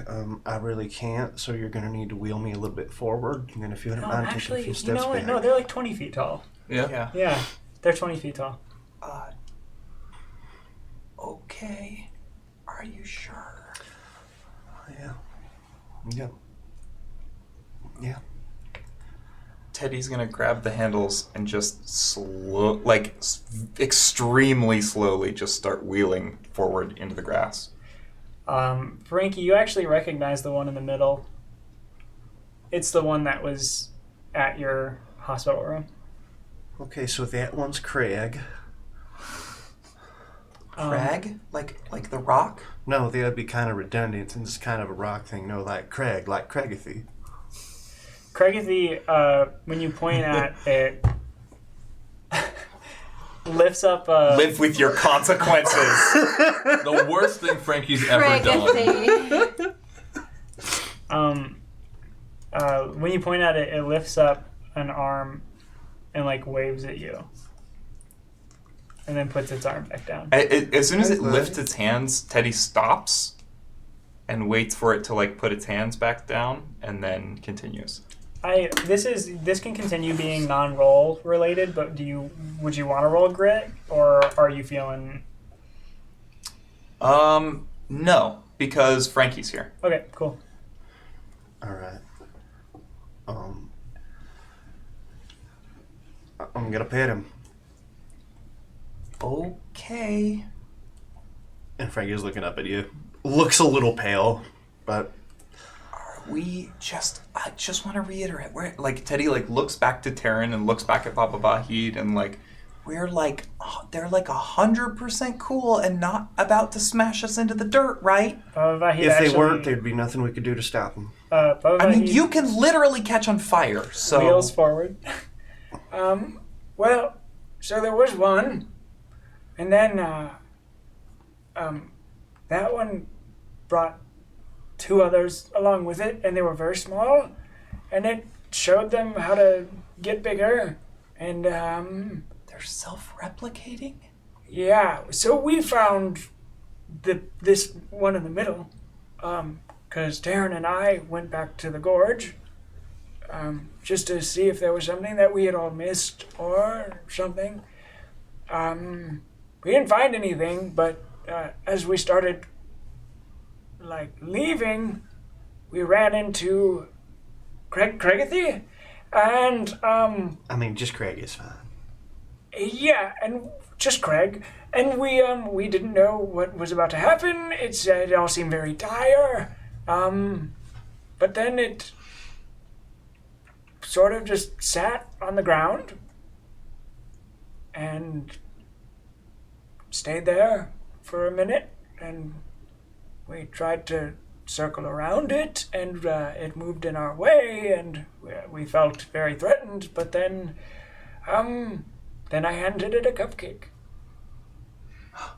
I really can't, so you're gonna need to wheel me a little bit forward, and then if you don't No, mind taking a actually, few you steps know what? back. No, they're like 20 feet tall. Yeah? Yeah, they're 20 feet tall. Okay. Are you sure? Yeah. Yeah. Yeah. Teddy's going to grab the handles and just extremely slowly just start wheeling forward into the grass. Frankie, you actually recognize the one in the middle. It's the one that was at your hospital room. Okay, so that one's Craig. Crag? Like the rock? No, that'd be kind of redundant since it's kind of a rock thing. No, like Craig, like Craigathy. Craigathy, when you point at it, lifts up Live with your consequences. The worst thing Frankie's ever done. when you point at it, it lifts up an arm and like waves at you, and then puts its arm back down. As soon as it lifts its hands, Teddy stops and waits for it to like put its hands back down, and then continues. This can continue being non-roll related, but would you want to roll grit, or are you feeling? No, because Frankie's here. Okay, cool. All right. I'm gonna pet him. Okay. And Frankie's looking up at you. Looks a little pale, but I just want to reiterate, Teddy looks back to Taryn and looks back at Papa Vahid and they're 100% cool and not about to smash us into the dirt, right? if they weren't, there'd be nothing we could do to stop them. I mean, you can literally catch on fire, so... Wheels forward. Well, so there was one, and then that one brought 2 others along with it, and they were very small, and it showed them how to get bigger, and They're self-replicating? yeah, so we found this one in the middle, because Darren and I went back to the gorge, just to see if there was something that we had all missed or something. We didn't find anything, but as we started leaving, we ran into Craigathy, and I mean, just Craig is fine. yeah, and just Craig, and we didn't know what was about to happen. It all seemed very dire, but then it sort of just sat on the ground and stayed there for a minute, and we tried to circle around it, and it moved in our way, and we felt very threatened, but then I handed it a cupcake.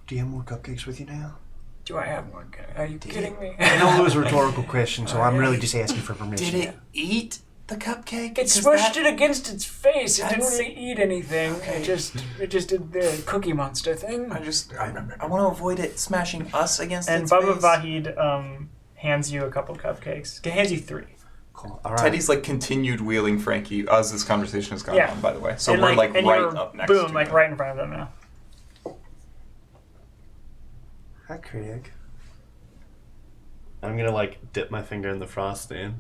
Do you have more cupcakes with you now? Do I have one? Are you kidding me? I know it was a rhetorical question, so I'm really just asking for permission. Did it eat the cupcake? It smushed it against its face. It didn't really eat anything. Okay. It just did the Cookie Monster thing. I want to avoid it smashing us against and its Baba face. Vahid hands you a couple cupcakes. He hands you 3. Cool. All right. Teddy's like continued wheeling Frankie as this conversation has gone on, by the way. So and we're like and right you're, up next boom, to like him. right in front of them now. Hi, Craig. I'm gonna like dip my finger in the frosting.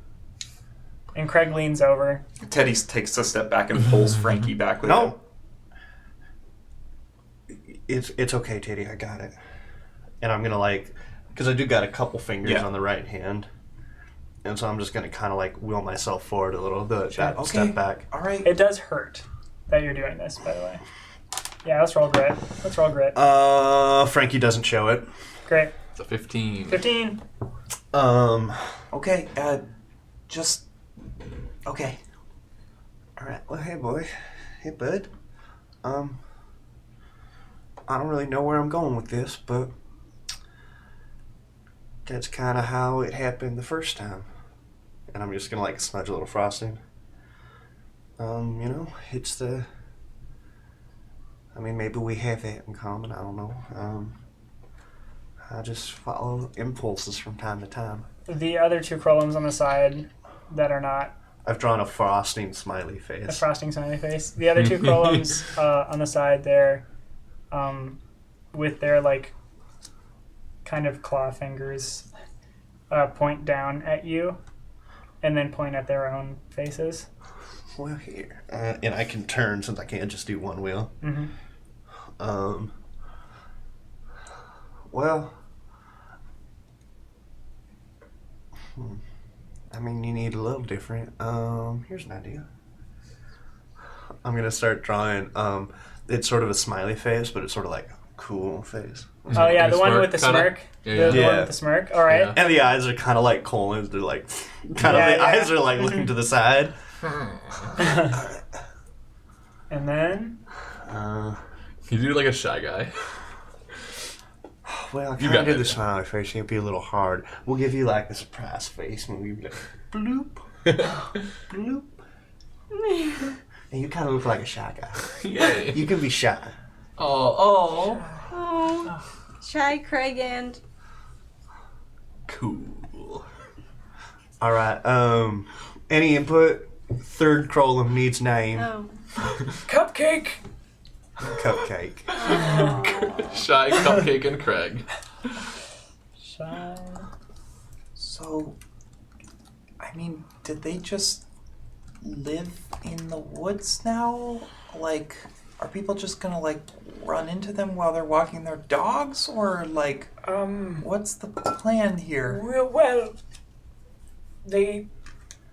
And Craig leans over. Teddy takes a step back and pulls Frankie back with him. No. It's okay, Teddy. I got it. And I'm gonna like, because I do got a couple fingers on the right hand, and so I'm just gonna kind of like wheel myself forward a little, step back. All right. It does hurt that you're doing this, by the way. Yeah, let's roll grit. Frankie doesn't show it. Great. It's a 15. 15. Okay. Just. Okay. All right. Well, hey, boy. Hey, bud. I don't really know where I'm going with this, but that's kind of how it happened the first time. And I'm just gonna like smudge a little frosting. It's the. I mean, maybe we have that in common. I don't know. I just follow impulses from time to time. The other 2 Krolums on the side that are not I've drawn a frosting smiley face. a frosting smiley face. The other 2 Krolums on the side there, with their like kind of claw fingers, point down at you, and then point at their own faces. Well, here. And I can turn since I can't just do one wheel. Mm-hmm. Well, I mean, you need a little different. Here's an idea. I'm gonna start drawing. It's sort of a smiley face, but it's sort of like a cool face. Oh yeah, Like a the one smirk with the kinda? smirk. Yeah. The one with the smirk. All right. Yeah. And the eyes are kind of like colons. They're like, eyes are like looking to the side. And then You do like a shy guy. Well, I You kind got of do it. the smiley face. It'll be a little hard. We'll give you like a surprise face, and we'll be like, bloop, bloop. And you kind of look like a shy guy. Yay. You can be shy. Oh. Oh, shy Craig and Cool. All right. Any input? Third Crolum needs name. oh, cupcake. Cupcake. Shy, Cupcake, and Craig. Shy. So, I mean, did they just live in the woods now? Like, are people just gonna like run into them while they're walking their dogs, or like, what's the plan here? Well,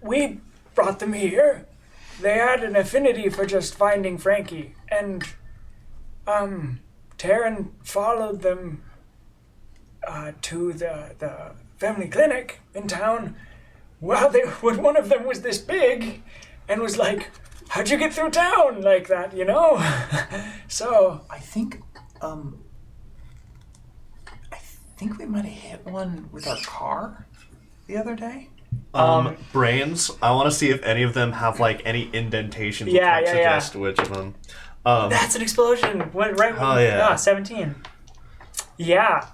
we brought them here. They had an affinity for just finding Frankie, and Taryn followed them to the family clinic in town. Well, one of them was this big, and was like, "How'd you get through town like that?" You know. So I think we might have hit one with our car the other day. Brains. I want to see if any of them have like any indentations. Yeah, which might yeah. suggest which of them. that's an explosion. Went right. Oh, yeah. 17. Yeah.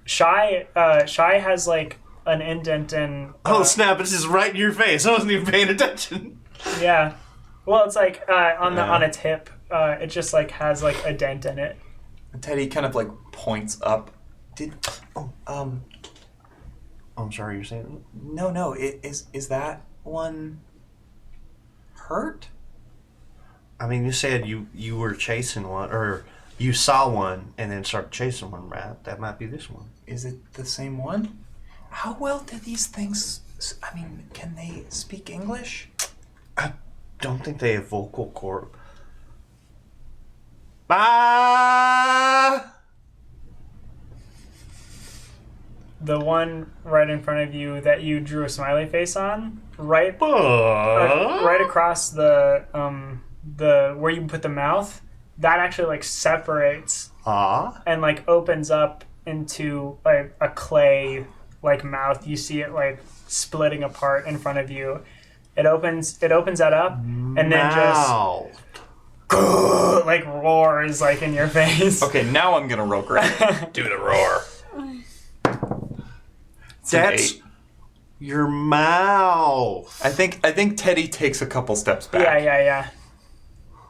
Shy has like an indent in. Oh snap! It's just right in your face. I wasn't even paying attention. Yeah. Well, it's like on its hip. It just like has like a dent in it. And Teddy kind of like points up. I'm sorry, you're saying. No. Is that one hurt? I mean, you said you were chasing one, or you saw one and then started chasing one, right? That might be this one. Is it the same one? How well do these things? I mean, can they speak English? I don't think they have vocal cord. Ah! The one right in front of you that you drew a smiley face on, right across the where you put the mouth, that actually like separates and like opens up into a clay like mouth. You see it like splitting apart in front of you. It opens that up and then just like roars like in your face. Okay, now I'm gonna roll Greg. Do the roar. That's your mouth. I think Teddy takes a couple steps back. Yeah.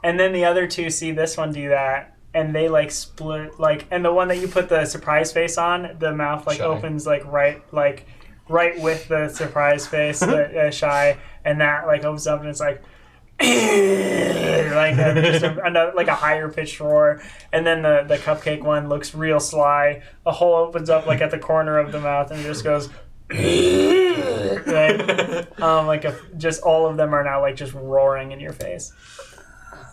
And then the other two see this one do that, and they like split like. And the one that you put the surprise face on, the mouth like Shy. opens like right with the surprise face, shy, and that like opens up and it's like. Like a higher pitched roar, and then the cupcake one looks real sly. A hole opens up like at the corner of the mouth, and it just goes. Just all of them are now like just roaring in your face.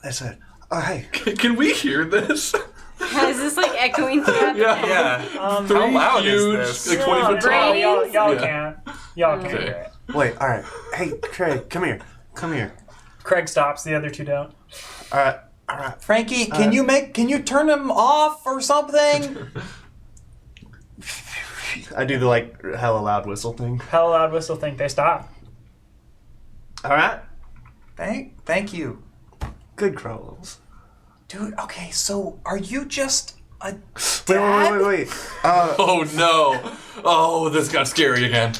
I said, "Oh hey, Can we hear this? Is this like echoing throughout the town? Yeah. Three How loud huge, is this? like 20 foot tall. Y'all Yeah. can't. Y'all can't Okay. hear it. wait, all right, hey Craig, come here." Craig stops. The other two don't. All right. Frankie, can you turn him off or something? I do the like hella loud whistle thing. Hell loud whistle thing. They stop. All right, Thank you. good Crowells. Dude, okay, so are you just a Wait. dad? Oh no! Oh, this got scary again.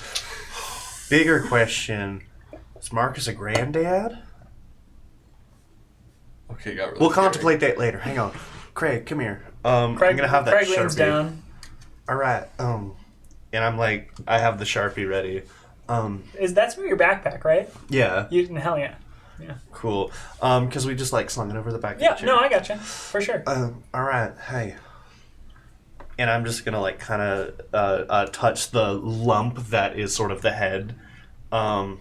Bigger question: is Marcus a granddad? Okay, got really We'll scary. contemplate that later. Hang on, Craig, come here. I'm Craig, gonna have that Craig Sharpie. leans down. All right. And I'm like, I have the Sharpie ready. That's for your backpack, right? Yeah, Hell yeah. cool. Because we just like slung it over the back. Yeah. of the No, chair. I gotcha for sure. All right. Hey. And I'm just gonna like kind of touch the lump that is sort of the head, and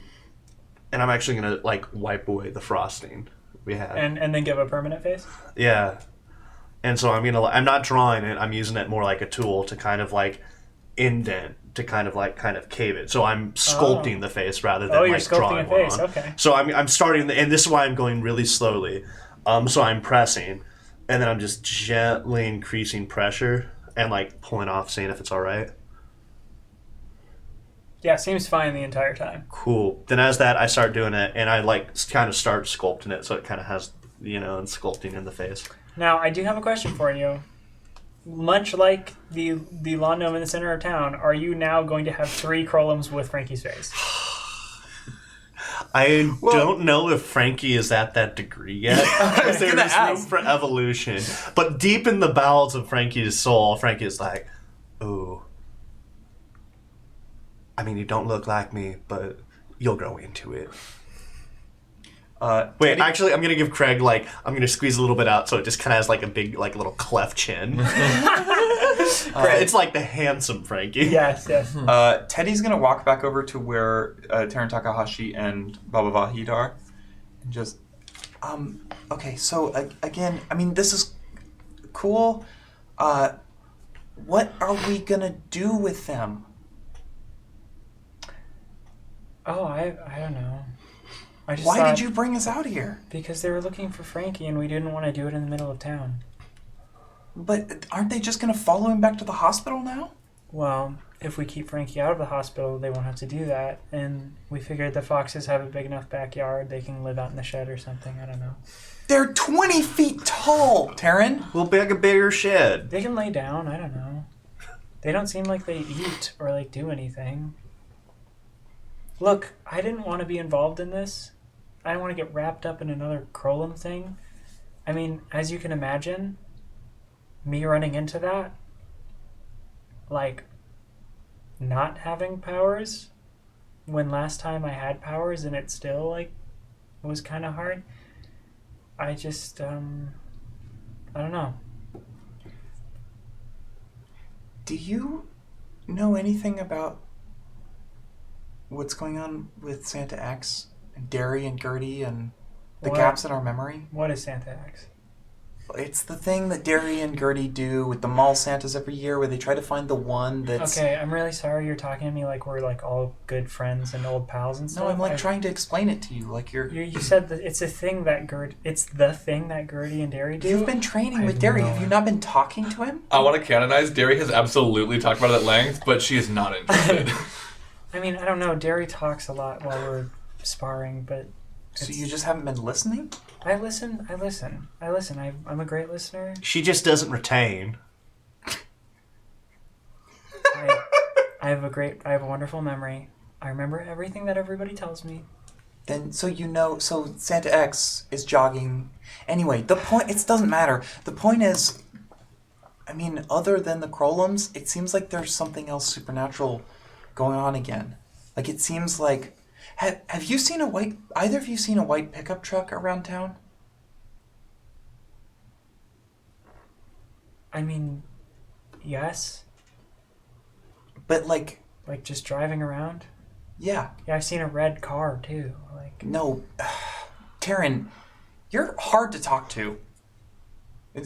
I'm actually gonna like wipe away the frosting we had. And then give a permanent face. Yeah. And so I'm not drawing it. I'm using it more like a tool to kind of like indent, to kind of cave it. So I'm sculpting the face rather than Oh, you're like sculpting drawing a face. one on. Okay. So I'm starting, and this is why I'm going really slowly. So I'm pressing, and then I'm just gently increasing pressure and like pulling off, seeing if it's all right. Yeah, seems fine the entire time. Cool. Then as that, I start doing it, and I like kind of start sculpting it, so it kind of has, and sculpting in the face. Now, I do have a question for you. Much like the lawn gnome in the center of town, are you now going to have 3 Krolums with Frankie's face? I don't know if Frankie is at that degree yet. was gonna There's room ask. for evolution. But deep in the bowels of Frankie's soul, Frankie is like, ooh. I mean, you don't look like me, but you'll grow into it. Wait, Teddy- actually, I'm gonna give Craig I'm gonna squeeze a little bit out so it just kind of has like a big, like little cleft chin. It's like the handsome Frankie. Yes. Teddy's gonna walk back over to where Teran Takahashi and Baba Vahid are, and just, okay. So again, I mean, this is cool. What are we gonna do with them? Oh, I don't know. I just Why thought- did you bring us out here? Because they were looking for Frankie and we didn't want to do it in the middle of town. But aren't they just gonna follow him back to the hospital now? Well, if we keep Frankie out of the hospital, they won't have to do that. And we figured the foxes have a big enough backyard, they can live out in the shed or something. I don't know. They're 20 feet tall, Teran. We'll make a bigger shed. They can lay down. I don't know. They don't seem like they eat or like do anything. Look, I didn't want to be involved in this. I didn't want to get wrapped up in another Krolum thing. I mean, as you can imagine, me running into that, like, not having powers, when last time I had powers and it still, like, was kind of hard. I just, I don't know. Do you know anything about what's going on with Santa X Derry and Gertie and the What? gaps in our memory. What is Santa X? It's the thing that Derry and Gertie do with the mall Santas every year, where they try to find the one that's. Okay, I'm really sorry you're talking to me like we're like all good friends and old pals and stuff. No, I'm like trying to explain it to you, like you're. You said that it's a thing that it's the thing that Gertie and Derry do. You've been training I with Derry. know. Have you not been talking to him? I want to canonize. Derry has absolutely talked about it at length, but she is not interested. I mean, I don't know. Derry talks a lot while we're sparring, but So you just haven't been listening? I listen. I'm a great listener. She just doesn't retain. I have a wonderful memory. I remember everything that everybody tells me. Then, so Santa X is jogging. Anyway, the point, it doesn't matter. The point is, I mean, other than the Krolums, it seems like there's something else supernatural going on again. Like, it seems like, have you seen either of you seen a white pickup truck around town? I mean, yes. But like just driving around. yeah. Yeah, I've seen a red car too. Like, No, Taryn, you're hard to talk to.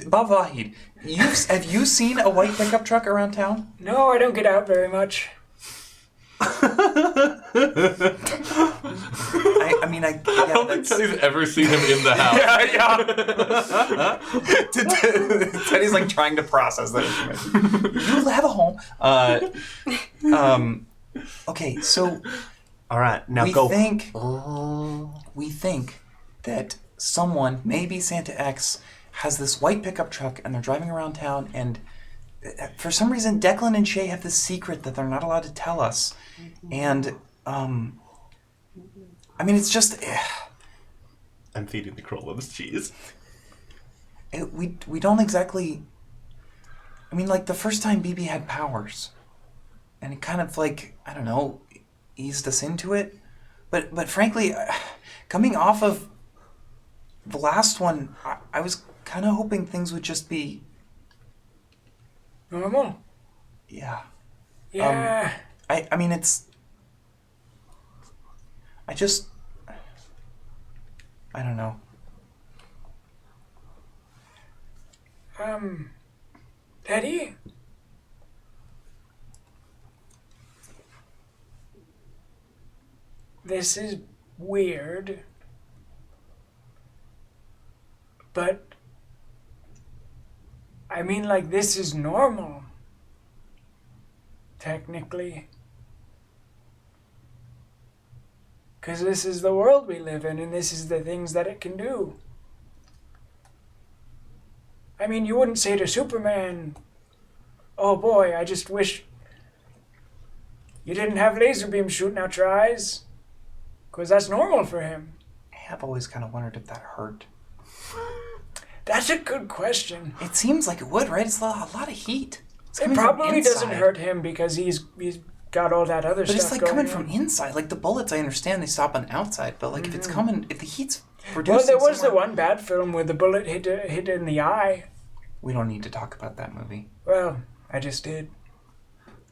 Baba Vahid, have you seen a white pickup truck around town? no, I don't get out very much. I don't think Teddy's ever seen him in the house. yeah. Teddy's like trying to process that information. You have a home. Okay, so All right, now we go. think that someone, maybe Santa X, has this white pickup truck and they're driving around town, and for some reason Declan and Shay have this secret that they're not allowed to tell us. And I mean, it's just I'm feeding the Krolums cheese. we don't exactly. I mean, like the first time BB had powers, and it kind of like, I don't know, eased us into it. But frankly, coming off of the last one, I was kind of hoping things would just be. Normal. Yeah. Yeah. I mean, it's. I don't know. Teddy? This is weird. But I mean, like, this is normal. Technically. Because this is the world we live in, and this is the things that it can do. I mean, you wouldn't say to Superman, "Oh boy, I just wish you didn't have laser beams shooting out your eyes," because that's normal for him. I've always kind of wondered if that hurt. That's a good question. It seems like it would, right? It's a lot of heat. It's It coming from probably doesn't inside. hurt him because he's got all that other But stuff it's like going coming on. from inside. Like the bullets, I understand they stop on the outside, but like if it's coming, if the heat's Well, producing. there was the somewhere- one bad film where the bullet hit in the eye. We don't need to talk about that movie. Well, I just did.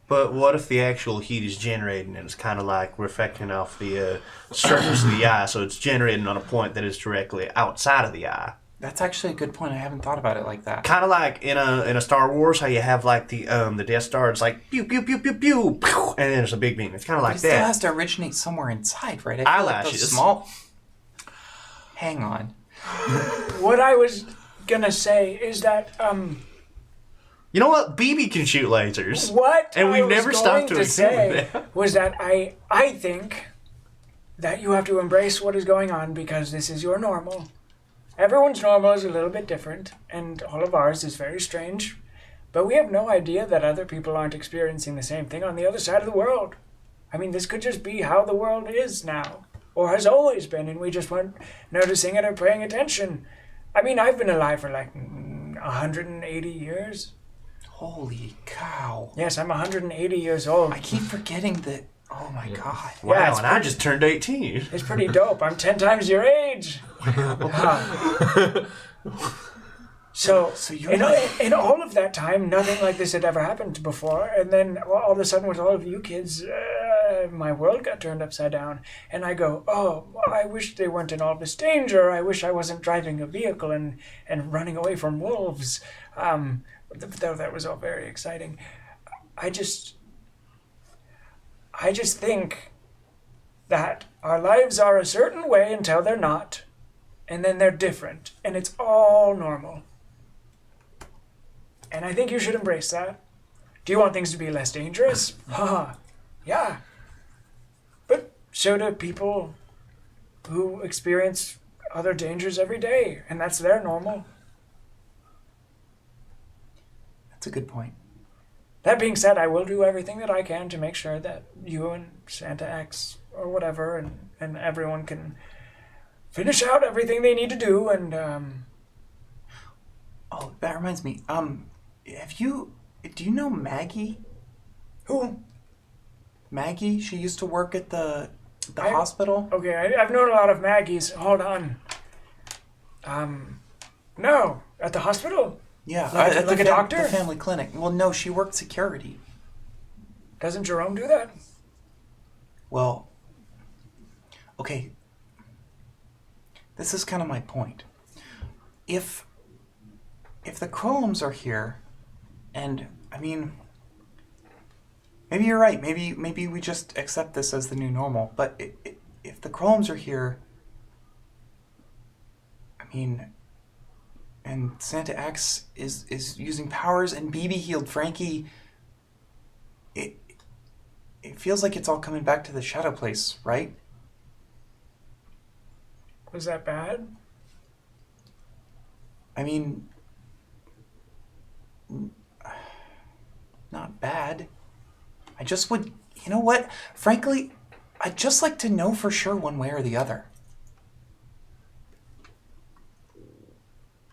But what if the actual heat is generating and it's kind of like reflecting off the surface of the eye, so it's generating on a point that is directly outside of the eye? That's actually a good point. I haven't thought about it like that. Kind of like in a Star Wars, how you have like the Death Star. It's like pew pew pew pew pew, pew, and then there's a big beam. It's kind of But like it still that. has to originate somewhere inside, right? I feel like those Eyelashes. small. Hang on. What I was gonna say is that You know what? BB can shoot lasers. what And I we've was never going stopped to to examine say that. was that I think that you have to embrace what is going on because this is your normal. Everyone's normal is a little bit different, and all of ours is very strange. But we have no idea that other people aren't experiencing the same thing on the other side of the world. I mean, this could just be how the world is now, or has always been, and we just weren't noticing it or paying attention. I mean, I've been alive for like 180 years. Holy cow. Yes, I'm 180 years old. I keep forgetting that. Oh my god. Yeah, Wow, it's and I just turned 18. It's pretty dope. I'm 10 times your age. So you're in all of that time, nothing like this had ever happened before. And then all of a sudden, with all of you kids my world got turned upside down. And I go, oh, I wish they weren't in all this danger. I wish I wasn't driving a vehicle and running away from wolves. Though that was all very exciting. I just think that our lives are a certain way until they're not, and then they're different, and it's all normal. And I think you should embrace that. Do you want things to be less dangerous? Yeah. But so do people who experience other dangers every day, and that's their normal. That's a good point. That being said, I will do everything that I can to make sure that you and Santa X or whatever and everyone can finish out everything they need to do. And Oh, that reminds me. Do you know Maggie? who? Maggie? She used to work at the hospital. Okay, I've known a lot of Maggies. Hold on. No, at the hospital. Yeah, Like a doctor? The family clinic. Well, no, she worked security. Doesn't Jerome do that? Well, okay. This is kind of my point. If the Crolums are here, and I mean, maybe you're right. Maybe we just accept this as the new normal. But if the Crolums are here, I mean, and Santa X is using powers, and BB healed Frankie, it feels like it's all coming back to the Shadow Place, right? Was that bad? I mean, not bad. I just would, you know what? Frankly, I'd just like to know for sure one way or the other.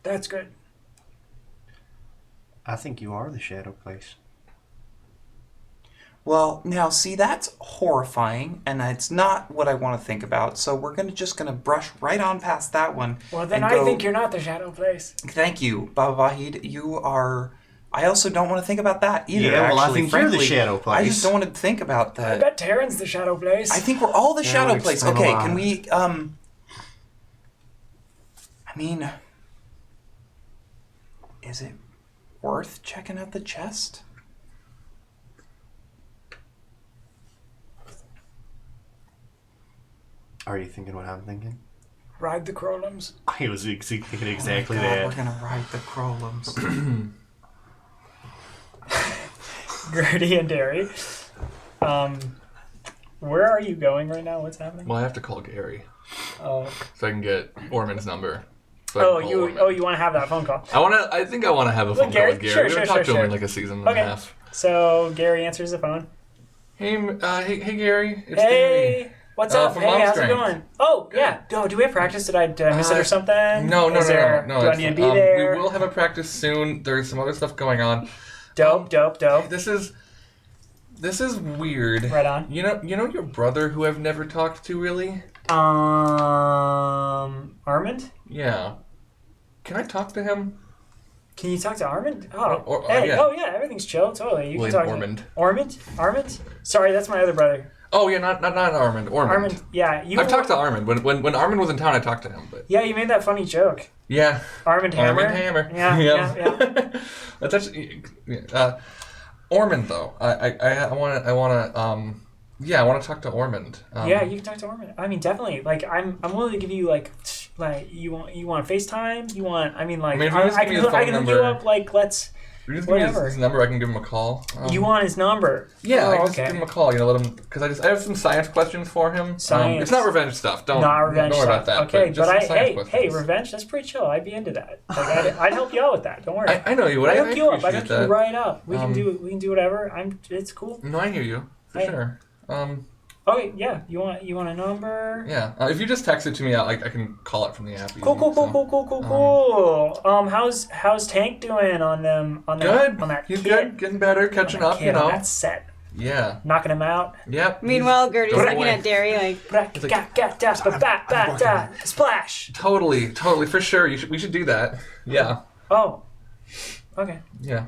That's good. I think you are the Shadow Place. Well, now see, that's horrifying, and it's not what I want to think about. So we're just gonna brush right on past that one. Well, then and I go, think you're not the Shadow Place. Thank you, Baba Vahid. You are. I also don't want to think about that either. Yeah, well, I actually. think you're the Frankly, Shadow Place. I just don't want to think about I the. bet Terran's the Shadow Place. I think we're all the That Shadow would Place. explain a Okay, lot. can we? I mean, is it worth checking out the chest? Are you thinking what I'm thinking? Ride the Crolums. I was thinking exactly Oh my God, that. We're gonna ride the Crolums. Gertie and Derry. Where are you going right now? What's happening? Well, I have to call Gary Oh, so I can get Orman's number. So I can call Orman. you want to have that phone call? I think I want to have a phone Gary? call with Gary. Sure, we haven't sure, talked to sure. him in like a season and Okay. a half. So Gary answers the phone. Hey, Gary. It's Hey, Gary. what's up? From Hey, Mom's how's Strength. it going? Oh, yeah. Do we have practice? Did I miss it or something? No. Do I it's, need to be there? We will have a practice soon. There's some other stuff going on. Dope. This is weird. Right on. You know your brother who I've never talked to really? Armand? Yeah. Can I talk to him? Can you talk to Armand? Oh, Or- hey, yeah. oh yeah, everything's chill. Totally, you William can talk. Ormond. Armand? Sorry, that's my other brother. Oh yeah, not Armand. Armand. Yeah, you. I've talked to Armand. When Armand was in town, I talked to him. But Yeah, you made that funny joke. yeah, Armand Hammer. Armand Hammer. Yeah. That's actually Ormond though. I want to talk to Ormond. Yeah, you can talk to Armand. I mean, definitely. Like, I'm willing to give you like you want FaceTime? You want? I mean, like, if you just I give me can the phone hook you number- up. Like, let's. If you just give me whatever. his number, I can give him a call. You want his number? Yeah, I Oh, can just give him a call. Let him because I have some science questions for him. Science. It's not revenge stuff. Don't Not revenge worry stuff. about that. Okay, just but some science hey, questions. revenge. That's pretty chill. I'd be into that. Like, I'd help you out with that. Don't worry. I know you would. I'd I hook you up. I'd appreciate hook you that. right up. We can do whatever. It's cool. No, I hear you for Hey. sure. Okay, yeah. You want a number? Yeah. If you just text it to me, I can call it from the app. easy, Cool. so. How's Tank doing on them? On Good. that He's kid? good. Getting better. Catching On that up. kid, You know. on that set, Yeah. knocking him out. Yep. Meanwhile, Gertie's Don't looking worry. at Derry like, Splash. Totally, for sure. We should do that. Yeah. Oh. Okay. Yeah.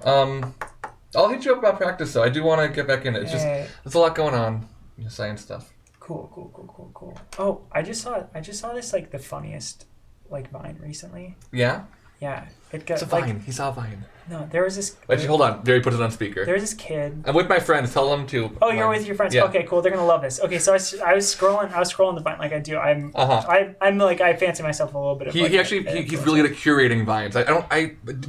I'll hit you up about practice though. I do want to get back in it. It's just Hey. there's a lot going on. Science stuff. Cool. Oh, I just saw this like the funniest like Vine recently. Yeah? Yeah, it got It's a Vine. He saw a Vine. No, there was this. Actually, hold on. There, he put it on speaker. There was this kid. I'm with my friends. Tell them to. Oh, you're with your friends. Yeah. Okay, cool. They're gonna love this. Okay, so I was scrolling the Vine like I do. I'm like I fancy myself a little bit of. He's really good at curating Vines.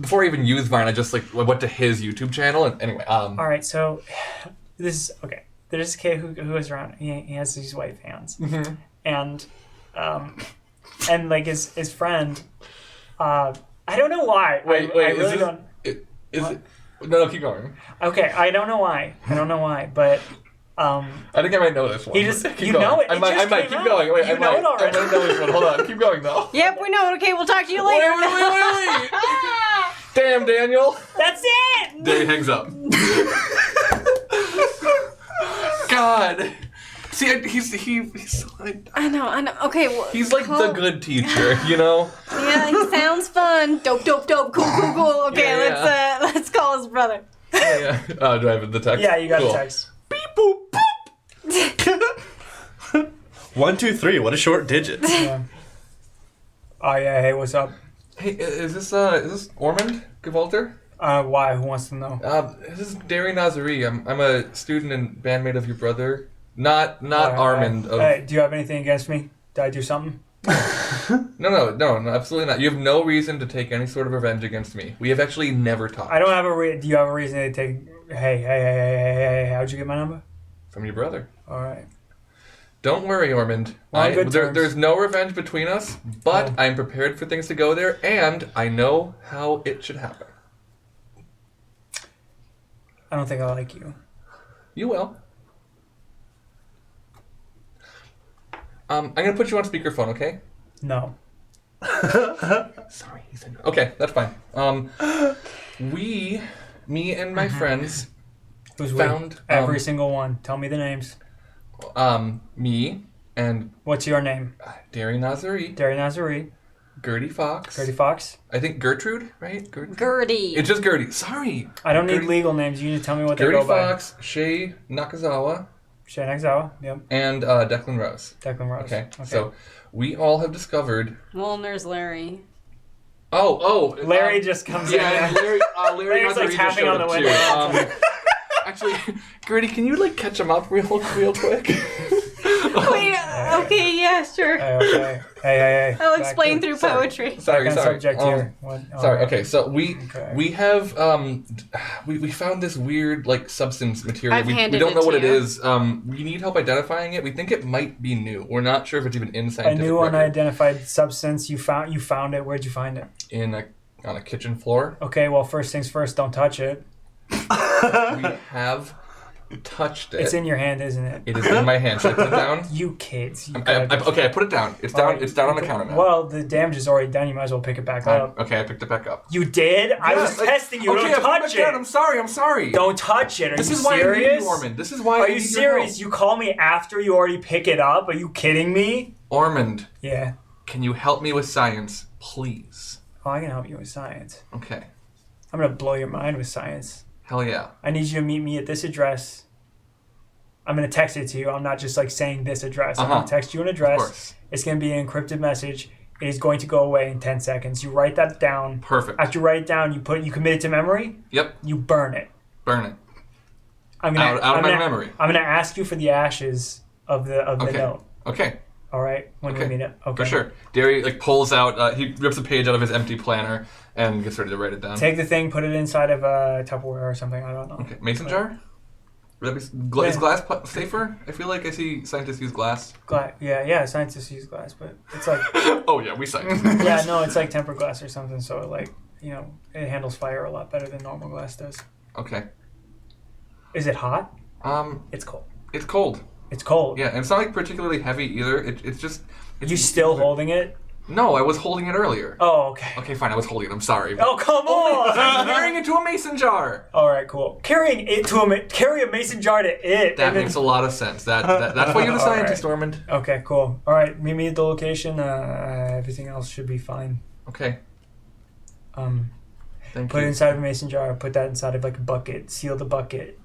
Before I even used Vine, I just like went to his YouTube channel and anyway. All right, so this is okay. There's this kid who goes around. He has these white fans, and like his friend. I don't know why. Wait. I really don't. No, keep going. Okay, I don't know why, but I think I might know this one. he just keep you going. know it. I might keep going. Wait, you know it already. I might know this one. Hold on, keep going though. Yep, we know. Okay, we'll talk to you later. Wait. Damn, Daniel. That's it. There he hangs up. God. See, he's like. I know. Okay, well, He's like the good teacher, you know? Yeah, he sounds fun. Dope. Cool. Okay, Yeah. let's call his brother. Yeah. Oh, do I have the text? Yeah, you got Cool. the text. Beep, boop, boop. 1, 2, 3. What a short digit. Yeah. Oh yeah. Hey, what's up? Hey, is this Ormond Gewalter? Why? Who wants to know? This is Derry Nazari. I'm a student and bandmate of your brother. Not Armand. Hey, do you have anything against me? Did I do something? No, absolutely not. You have no reason to take any sort of revenge against me. We have actually never talked. I don't have do you have a reason to take... Hey, how'd you get my number? From your brother. Alright. Don't worry, Ormond. On good terms. There's no revenge between us, but I'm prepared for things to go there, and I know how it should happen. I don't think I like you. You will. I'm gonna put you on speakerphone, okay? No. Sorry, he said no. Okay, that's fine. Me and my friends Who's found every single one. Tell me the names. me and What's your name? Derry Nazari, Derry Nazari. Gertie Fox. Gertie Fox. I think Gertrude, right? Gertie. It's just Gertie. Sorry. I don't need Gertie- legal names. You need to tell me what Gertie they go Fox, Shay Nakazawa, Shane Exawa. Yep. and Declan Rose. Declan Rose. Okay. So we all have discovered. Well, and there's Larry. Oh. Larry just comes in. Yeah, Larry Larry's, like, Nazari just tapping showed on the up, window. too. Actually, Gertie, can you like catch him up real quick? Wait, okay, yeah, sure. Hey. I'll Back explain to- through poetry. Sorry. Subject here. What? Sorry. Alright. Okay. So we have we found this weird like substance material. I've We handed don't it know to what it you. is. We need help identifying it. We think it might be new. We're not sure if it's even in A scientific new record. unidentified substance. You found it. Where'd you find it? On a kitchen floor. Okay. Well, first things first. Don't touch it. We have touched it. It's in your hand, isn't it? It is in my hand. Should I put it down? You kids. You I put it down. It's down. Alright, It's down on the counter now. Well, the damage is already done. You might as well pick it back up. Okay, I picked it back up. You did? I was testing you. Okay, Don't I put touch it back down. it. I'm sorry. Don't touch it. Are This you is why I need serious? you, Ormond. This is why I Are need you your serious? help. You call me after you already pick it up? Are you kidding me? Ormond, Yeah. can you help me with science, please? Oh, I can help you with science. Okay. I'm gonna blow your mind with science. Hell yeah. I need you to meet me at this address. I'm gonna text it to you. I'm not just like saying this address. I'm gonna text you an Of address. course. It's gonna be an encrypted message. It is going to go away in 10 seconds. You write that down. Perfect. After you write it down, you commit it to memory. Yep. You burn it. Burn it. I'm Out of my memory. I'm gonna ask you for the ashes of the Okay. note. Okay. All right, when we meet up. Okay. For sure. Derry like pulls out. He rips a page out of his empty planner and gets ready to write it down. Take the thing, put it inside of a Tupperware or something. I don't know. Okay. Mason jar. Would that be is glass safer? I feel like I see scientists use glass. Yeah. Scientists use glass, but it's like Oh yeah, we scientists. yeah, no, it's like tempered glass or something. So like it handles fire a lot better than normal glass does. Okay. Is it hot? It's It's cold. It's cold. It's cold. Yeah, and it's not like particularly heavy either. It's just. You still holding it? No, I was holding it earlier. Oh, okay. Okay, fine. I was holding it. I'm sorry. Oh, come on! I'm carrying it to a mason jar. All right, cool. Carry a mason jar to it. That and then- makes a lot that's why you're the All scientist, right. Ormond. Okay, cool. All right, meet me at the location. Everything else should be fine. Okay. Put Thank it you. inside of a mason jar. Put that inside of like a bucket. Seal the bucket.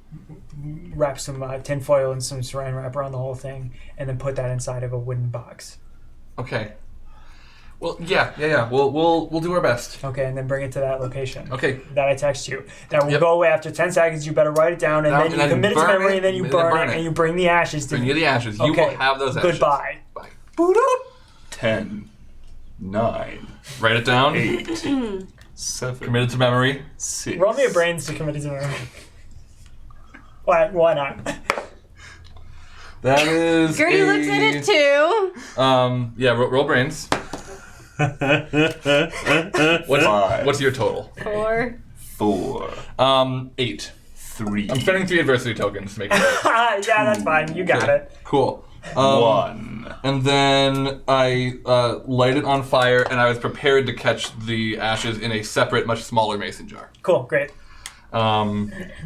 wrap some tinfoil and some saran wrap around the whole thing, and then put that inside of a wooden box. Okay. Well, yeah. We'll do our best. Okay, and then bring it to that location. Okay. That I text you. That will Yep. go away after 10 seconds. You better write it down, and then you commit it to memory, and then you burn it, and you bring the ashes to Bring me. you the ashes. You Okay. will have those ashes. Goodbye. Bye. 10, 9, Write it down. 8, 7, Committed to memory. 6. Roll me a brains to commit it to memory. Why not? That is. Gertie looks at it too. Yeah. Roll brains. Five. What's your total? 4. 4, 8. 3, I'm spending 3 adversity tokens to make it right. Yeah, that's fine. You got it. Cool. 1. And then I light it on fire, and I was prepared to catch the ashes in a separate, much smaller mason jar. Cool, great.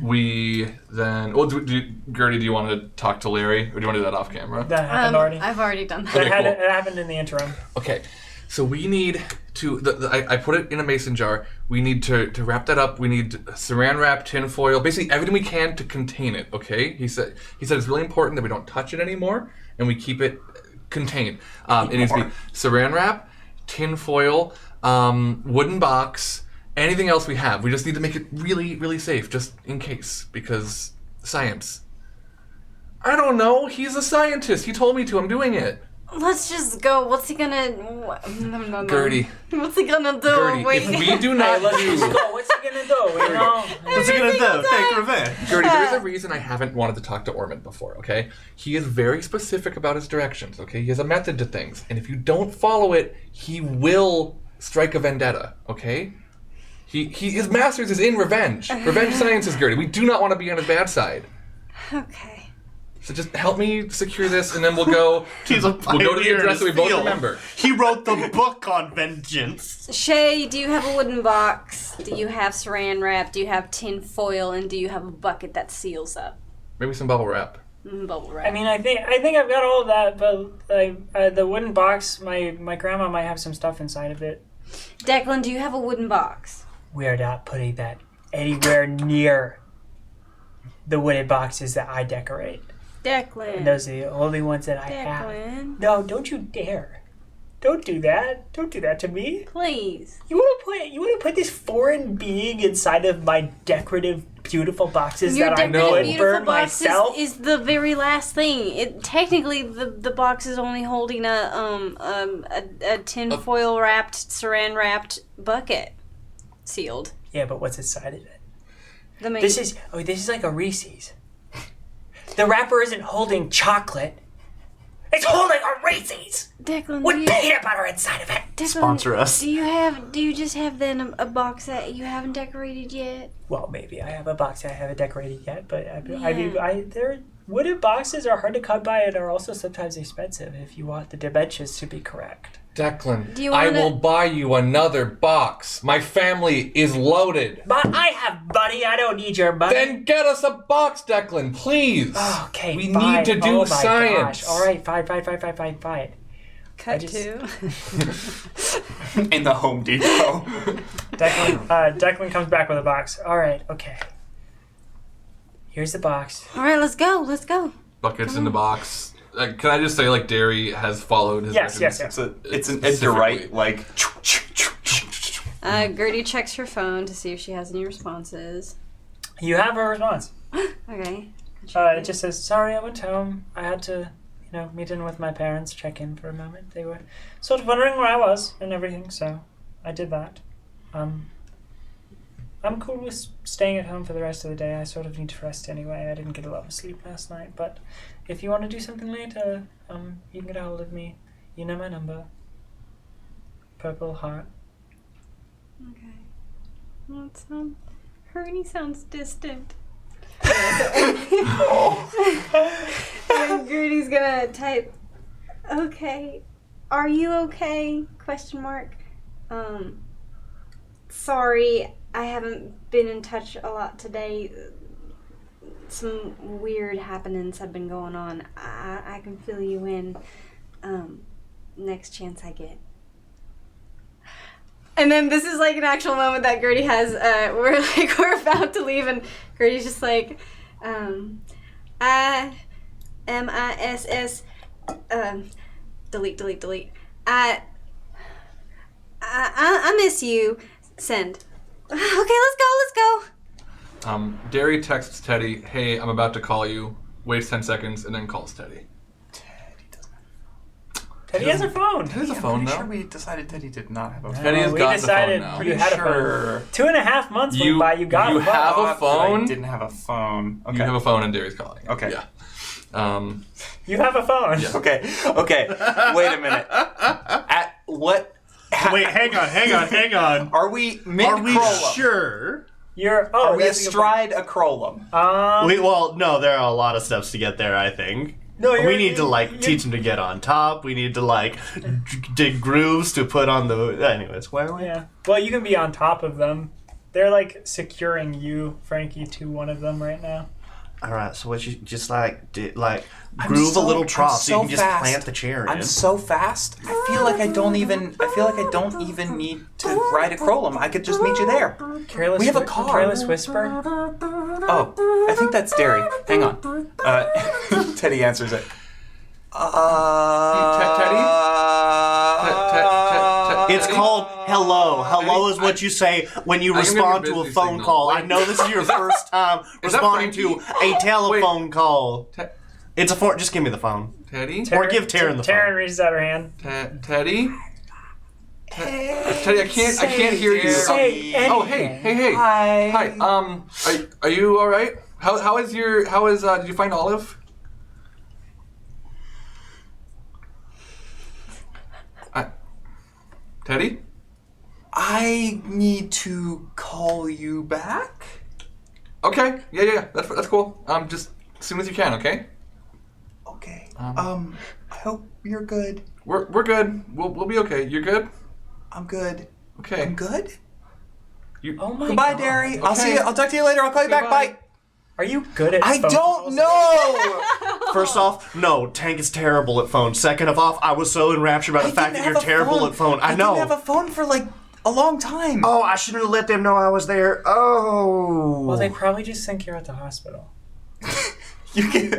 We then. Well, Gertie, do you want to talk to Larry, or do you want to do that off camera? That happened already. I've already done that. Okay, cool. It happened in the interim. Okay, so we need to. I put it in a mason jar. We need to wrap that up. We need saran wrap, tin foil, basically everything we can to contain it. Okay, he said it's really important that we don't touch it anymore and we keep it contained. It needs to be saran wrap, tin foil, wooden box. Anything else we have, we just need to make it really, really safe, just in case, because science. I don't know. He's a scientist. He told me to. I'm doing it. Let's just go. What's he gonna? Gertie. What's he gonna do? Gertie, Wait. if we do not Let's do... just go. What's he gonna do? You know? What's he gonna do? Take revenge. Gertie, there's a reason I haven't wanted to talk to Ormond before, okay? He is very specific about his directions, okay? He has a method to things, and if you don't follow it, he will strike a vendetta, okay? His master's is in revenge. Revenge science is Gertie. We do not want to be on his bad side. Okay. So just help me secure this, and then we'll go. He's a We'll go to the pioneer in address that we his both field. remember. He wrote the book on vengeance. Shay, do you have a wooden box? Do you have saran wrap? Do you have tin foil? And do you have a bucket that seals up? Maybe some bubble wrap. Bubble wrap. I mean, I think I've got all of that, but the wooden box, my grandma might have some stuff inside of it. Declan, do you have a wooden box? We are not putting that anywhere near the wooden boxes that I decorate. Declan. And those are the only ones that I have. Declan. No, don't you dare. Don't do that. Don't do that to me. Please. You want to put this foreign being inside of my decorative, beautiful boxes Your that I decorative would beautiful burn box myself? is the very last thing. Technically the box is only holding a tin foil wrapped, saran wrapped bucket, sealed. Yeah, but what's inside of it? The main. This is like a Reese's. The wrapper isn't holding chocolate. It's holding a Reese's Declan, with peanut butter inside of it. Declan, Sponsor us. Do you just have then a box that you haven't decorated yet? Well, maybe I have a box that I haven't decorated yet, but wooden boxes are hard to come by and are also sometimes expensive if you want the dimensions to be correct. Declan, Do you I wanna- will buy you another box. My family is loaded. But I have money. I don't need your money. Then get us a box, Declan, please. Okay, we fine. need to do Oh my science. Gosh. All right, fine. Cut just- to. In the Home Depot. Declan comes back with a box. All right, okay. Here's the box. All right, let's go. Let's go. Buckets in the box. Can I just say, like, Derry has followed his Yes, directions? yes. It's an Edgar Wright, like. Gertie checks her phone to see if she has any responses. You have a response. Okay. It just says, "Sorry, I went home. I had to, meet in with my parents, check in for a moment. They were sort of wondering where I was and everything, so I did that. I'm cool with staying at home for the rest of the day. I sort of need to rest anyway. I didn't get a lot of sleep last night, but if you want to do something later, you can get a hold of me. You know my number. Purple heart." Okay. Well, Ernie sounds distant. And Gertie's gonna type, "Okay, are you okay?" ? Sorry, I haven't been in touch a lot today. Some weird happenings have been going on. I can fill you in next chance I get. And then this is like an actual moment that Gertie has. We're about to leave, and Gertie's just like, IMISS. Delete. I miss you. Send. Okay, let's go. Derry texts Teddy, "Hey, I'm about to call you." Waits 10 seconds and then calls Teddy. Teddy has a phone. Teddy has a I'm phone pretty now. sure we decided Teddy did not have a phone. Teddy has we got the decided phone now. you had a Sure. phone. 2.5 months went by. You got you a phone. have a Oh, phone? I didn't have a phone. Okay. You have a phone and Derry's calling. Okay. Yeah. You have a phone. Yeah. Okay. Wait a minute. At what? Wait, hang on. Are we mid Are we Crolum? sure? You're. Are we that's a good astride a Crolum? point. Well, no, there are a lot of steps to get there, I think. No, We need to, teach them to get on top. We need to, dig grooves to put on the... Anyways, where are we? Yeah. Well, you can be on top of them. They're securing you, Frankie, to one of them right now. Alright, so what you just, groove a little trough so you can just plant the chair in. I'm so fast. I feel like I don't even need to ride a Crolum. I could just meet you there. Careless. We have a car. Careless whisper. Oh, I think that's Derry. Hang on. Teddy answers it. It's called hello. Hello is what you say when you I can respond give to you a a phone signal. call. Wait, I know this is your first time is that responding to a telephone call. Te- It's a phone. Just give me the phone. Teddy? Or give Taryn the phone. Taryn reaches out her hand. Teddy? Teddy, I can't hear you. Say Oh, anything. hey. Hi. Are you all right? How is did you find Olive? Teddy? I need to call you back. Okay. Yeah. That's cool. Just as soon as you can, okay? Okay. I hope you're good. We're good. We'll be okay. You're good? I'm good. Okay. I'm good. Oh my Goodbye, God. Derry. I'll Okay. see you. I'll talk to you later. I'll call you back. Goodbye. Bye. Are you good at I phone don't calls? know. First off, no, Tank is terrible at phone. Second of all, I was so enraptured by the fact that you're terrible at phone. I know. didn't have a phone for a long time. Oh, I shouldn't have let them know I was there. Oh. Well, they probably just think you're at the hospital. You can.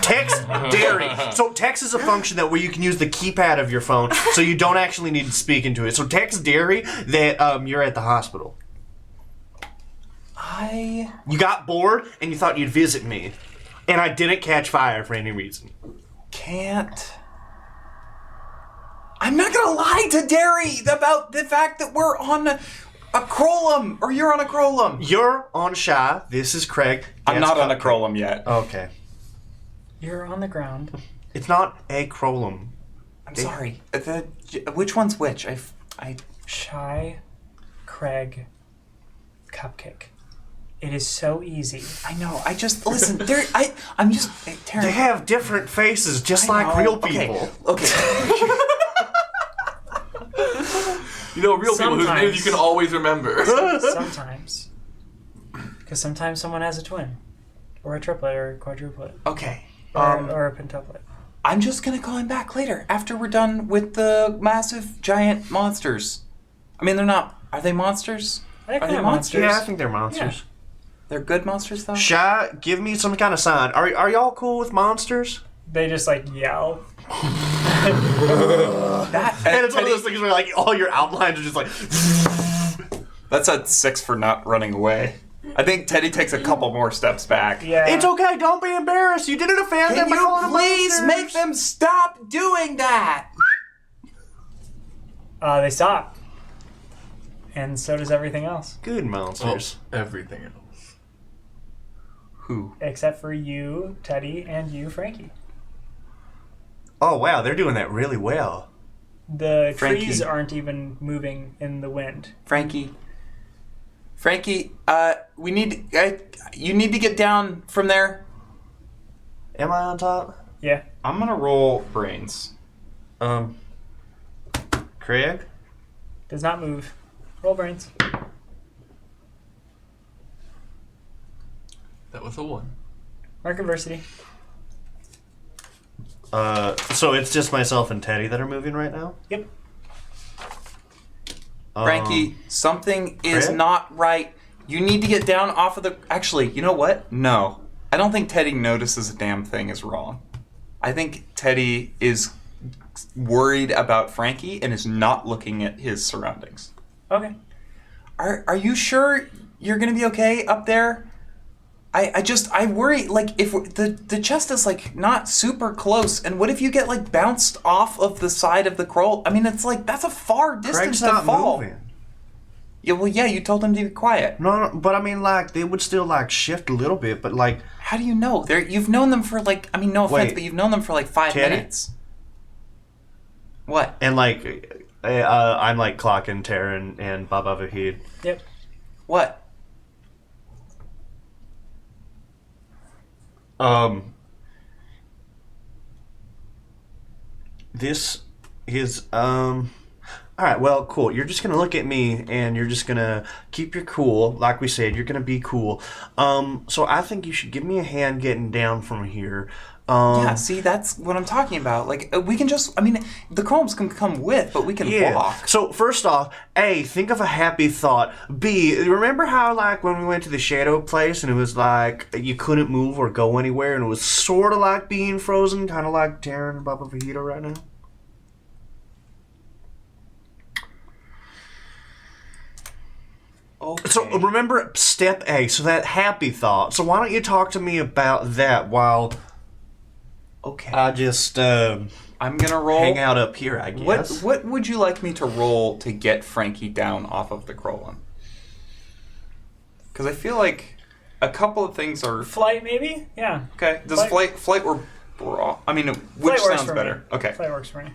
Text Derry. So text is a function where you can use the keypad of your phone, so you don't actually need to speak into it. So text Derry that you're at the hospital. You got bored and you thought you'd visit me, and I didn't catch fire for any reason. Can't. I'm not gonna lie to Derry about the fact that we're on a Crolum, or you're on a Crolum. You're on Shy. This is Craig. I'm That's not on a Crolum yet. Okay. You're on the ground. It's not a Crolum. I'm sorry. Which one's which? I. Shy, Craig, Cupcake. It is so easy. I know. I just listen. I'm just. Taryn, They have different faces, just I like know. real people. Okay. Real people whose Sometimes. names you can always remember. Sometimes. Because sometimes someone has a twin. Or a triplet or a quadruplet. Okay. Or a pentuplet. I'm just gonna call him back later after we're done with the massive giant monsters. I mean, they're not. Are they monsters? I think Are they they're monsters? Yeah, I think they're monsters. They're good monsters though. Shy, give me some kind of sign. Are y'all cool with monsters? They just yell. That And it's one of those things where all your outlines are just like. That's a 6 for not running away. I think Teddy takes a couple more steps back. Yeah. It's okay. Don't be embarrassed. You didn't offend them Can by you calling them please monsters. make them stop doing that? They stop. And so does everything else. Good monsters. Everything else. Who? Except for you, Teddy, and you, Frankie. Oh wow, they're doing that really well. The Frankie. trees aren't even moving in the wind. Frankie, we need. You need to get down from there. Am I on top? Yeah. I'm gonna roll brains. Craig? Does not move. Roll brains. That was a 1. Mark adversity. So it's just myself and Teddy that are moving right now? Yep. Frankie, something is Craig? not right. You need to get down off of the. Actually, you know what? No. I don't think Teddy notices a damn thing is wrong. I think Teddy is worried about Frankie and is not looking at his surroundings. Okay. Are you sure you're gonna be okay up there? I worry, like, if the chest is, like, not super close, and what if you get, like, bounced off of the side of the scroll? I mean, it's like, that's a far distance Craig's to not fall. moving. Yeah, well, yeah, you told him to be quiet. No, but I mean, like, they would still, like, shift a little bit, but, like... How do you know? You've known them for, like, I mean, no offense, Wait. but you've known them for, like, 5 Teddy? minutes. What? And, like, I'm, like, clocking Taryn and Baba Vahid. Yep. What? This is, Alright, well, cool. You're just gonna look at me, and you're just gonna keep your cool. Like we said, you're gonna be cool. So I think you should give me a hand getting down from here. Yeah, see, that's what I'm talking about. Like, we can just, I mean, the chromes can come with, but we can walk. So first off, A, think of a happy thought. B, remember how, like, when we went to the shadow place and it was like you couldn't move or go anywhere, and it was sort of like being frozen, kind of like Taryn and Baba Vahito right now? Okay. So remember step A, so that happy thought. So why don't you talk to me about that while Okay. I just I'm gonna roll. hang out up here, I guess. What would you like me to roll to get Frankie down off of the Krolin? Because I feel like a couple of things are... Flight, maybe? Yeah. Okay. Does flight or brawl? I mean, which Flight works sounds for better? me. Okay. Flight works for me.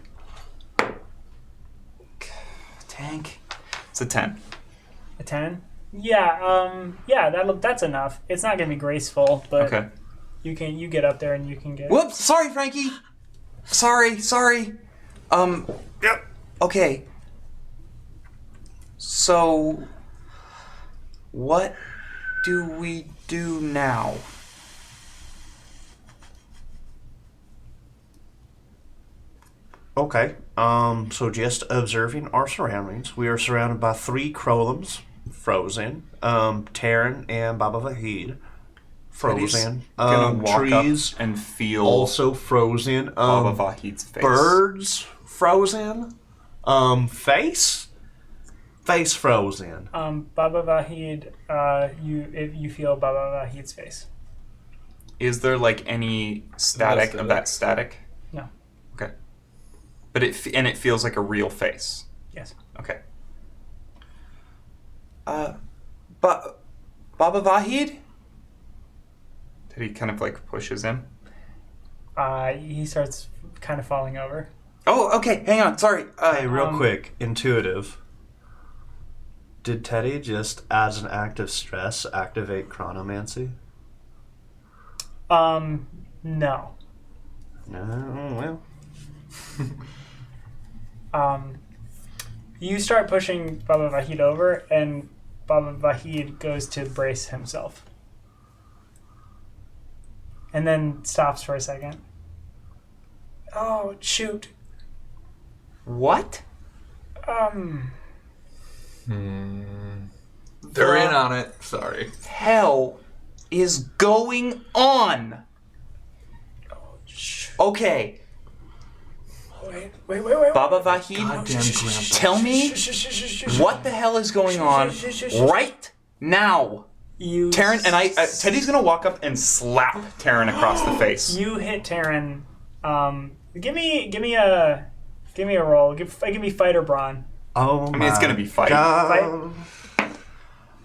Tank. It's a 10. A 10? Yeah, that's enough. It's not gonna be graceful, but Okay. you get up there and you can get... Whoops! Sorry, Frankie! Sorry. Yep. Okay. So... what do we do now? Okay. So just observing our surroundings. We are surrounded by 3 Krolums, frozen. Taryn and Baba Vahid, frozen. Gonna walk Trees, up and feel also frozen. Baba Vahid's face. Birds, frozen. Face frozen. Baba Vahid, if you feel Baba Vahid's face. Is there like any static of that static? No. Okay. But it feels like a real face. Yes. Okay. But Baba Vahid? Did he kind of like pushes him? He starts kind of falling over. Oh, okay. Hang on. Sorry. Hey, real quick, intuitive. Did Teddy just, as an act of stress, activate chronomancy? No. No, well. You start pushing Baba Vahid over, and Baba Vahid goes to brace himself. And then stops for a second. Oh, shoot. What? They're in on it. Sorry. Hell is going on? Okay. Wait. Baba Vahid, Goddamn grandpa. tell me what the hell is going on right now. Taryn and Teddy's gonna walk up and slap Taryn across the face. You hit Taryn. Give me a roll. Give me fight or brawn. Oh, I mean, it's gonna be fight. God.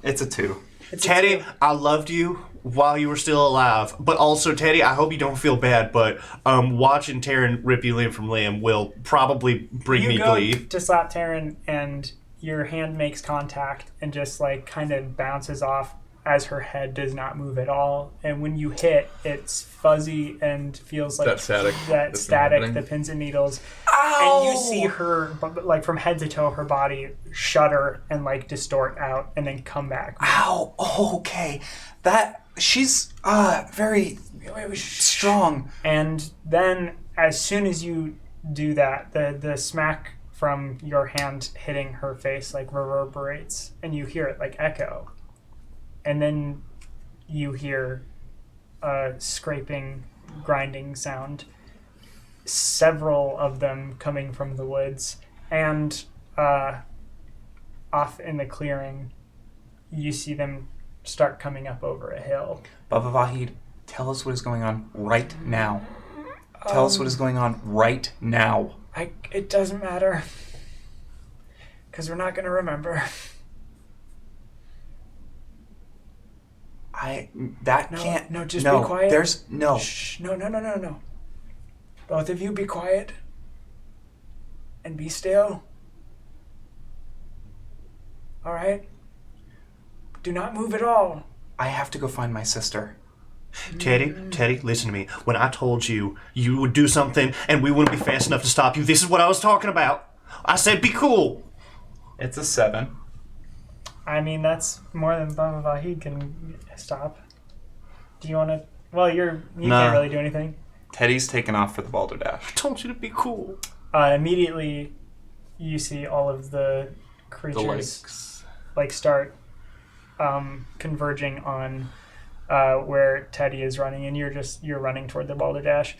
It's a 2. It's a Teddy, 2. I loved you while you were still alive. But also, Teddy, I hope you don't feel bad, but watching Taryn rip you limb from limb will probably bring me You go glee. to slap Taryn, and your hand makes contact and just like kind of bounces off as her head does not move at all. And when you hit, it's fuzzy and feels like That static that that's been static, happening. the pins and needles. Ow! And you see her, like from head to toe, her body shudder and like distort out and then come back. Ow! Okay, she's very strong. And then as soon as you do that, the smack from your hand hitting her face like reverberates, and you hear it like echo. And then you hear a scraping, grinding sound. Several of them coming from the woods, and off in the clearing, you see them start coming up over a hill. Baba Vahid, tell us what is going on right now. Tell us what is going on right now. It doesn't matter. Because we're not going to remember. Just be quiet. There's no. Shh, no. Both of you be quiet. And be still. All right? Do not move at all. I have to go find my sister. Teddy, listen to me. When I told you you would do something and we wouldn't be fast enough to stop you, this is what I was talking about. I said be cool. It's a 7. I mean, that's more than Baba Vahid can stop. Do you want to... Well, you can't really do anything. Teddy's taken off for the balderdash. I told you to be cool. Immediately, you see all of the creatures start converging on where Teddy is running, and you're running toward the balderdash.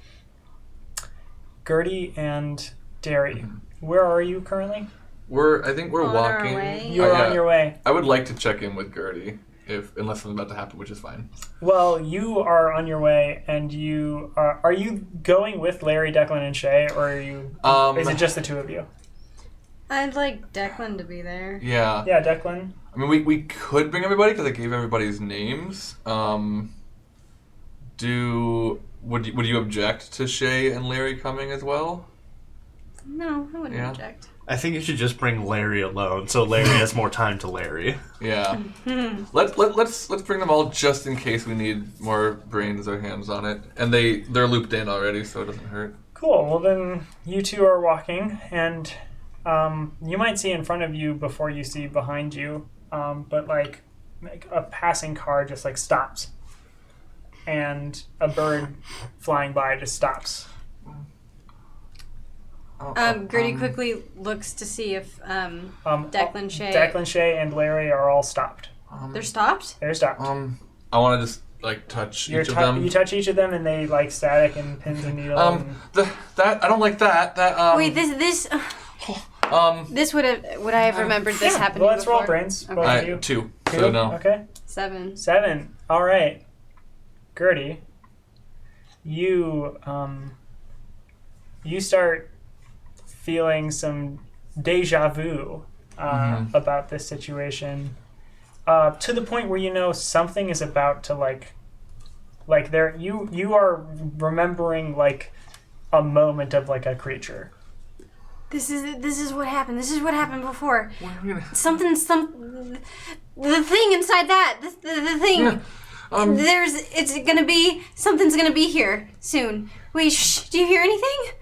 Gertie and Derry, where are you currently? I think we're On walking. our way. You're on your way. I would like to check in with Gertie, unless something's about to happen, which is fine. Well, you are on your way, and you are you going with Larry, Declan, and Shay, or are you? Is it just the two of you? I'd like Declan to be there. Yeah. Yeah, Declan. I mean, we could bring everybody because I gave everybody's names. Would you object to Shay and Larry coming as well? No, I wouldn't object. I think you should just bring Larry alone, so Larry has more time to Larry. Yeah. let's bring them all just in case we need more brains or hands on it. And they're looped in already, so it doesn't hurt. Cool. Well, then you two are walking, and you might see in front of you before you see behind you, but like a passing car just like stops, and a bird flying by just stops. Gertie quickly looks to see if Declan, Shay, and Larry are all stopped. They're stopped? They're stopped. I want to just touch each of them. You touch each of them, and they like static and pins and needles. That I don't like that. Wait, this would I have remembered this happening Well, let's before? roll brains. Both of you. 2. 2? So no. Okay. 7. 7. All right. Gertie, you start feeling some deja vu about this situation, to the point where you know something is about to like there you are remembering like a moment of like a creature. This is what happened. This is what happened before. The thing inside that. The thing. Something's gonna be here soon. Wait, shh, do you hear anything?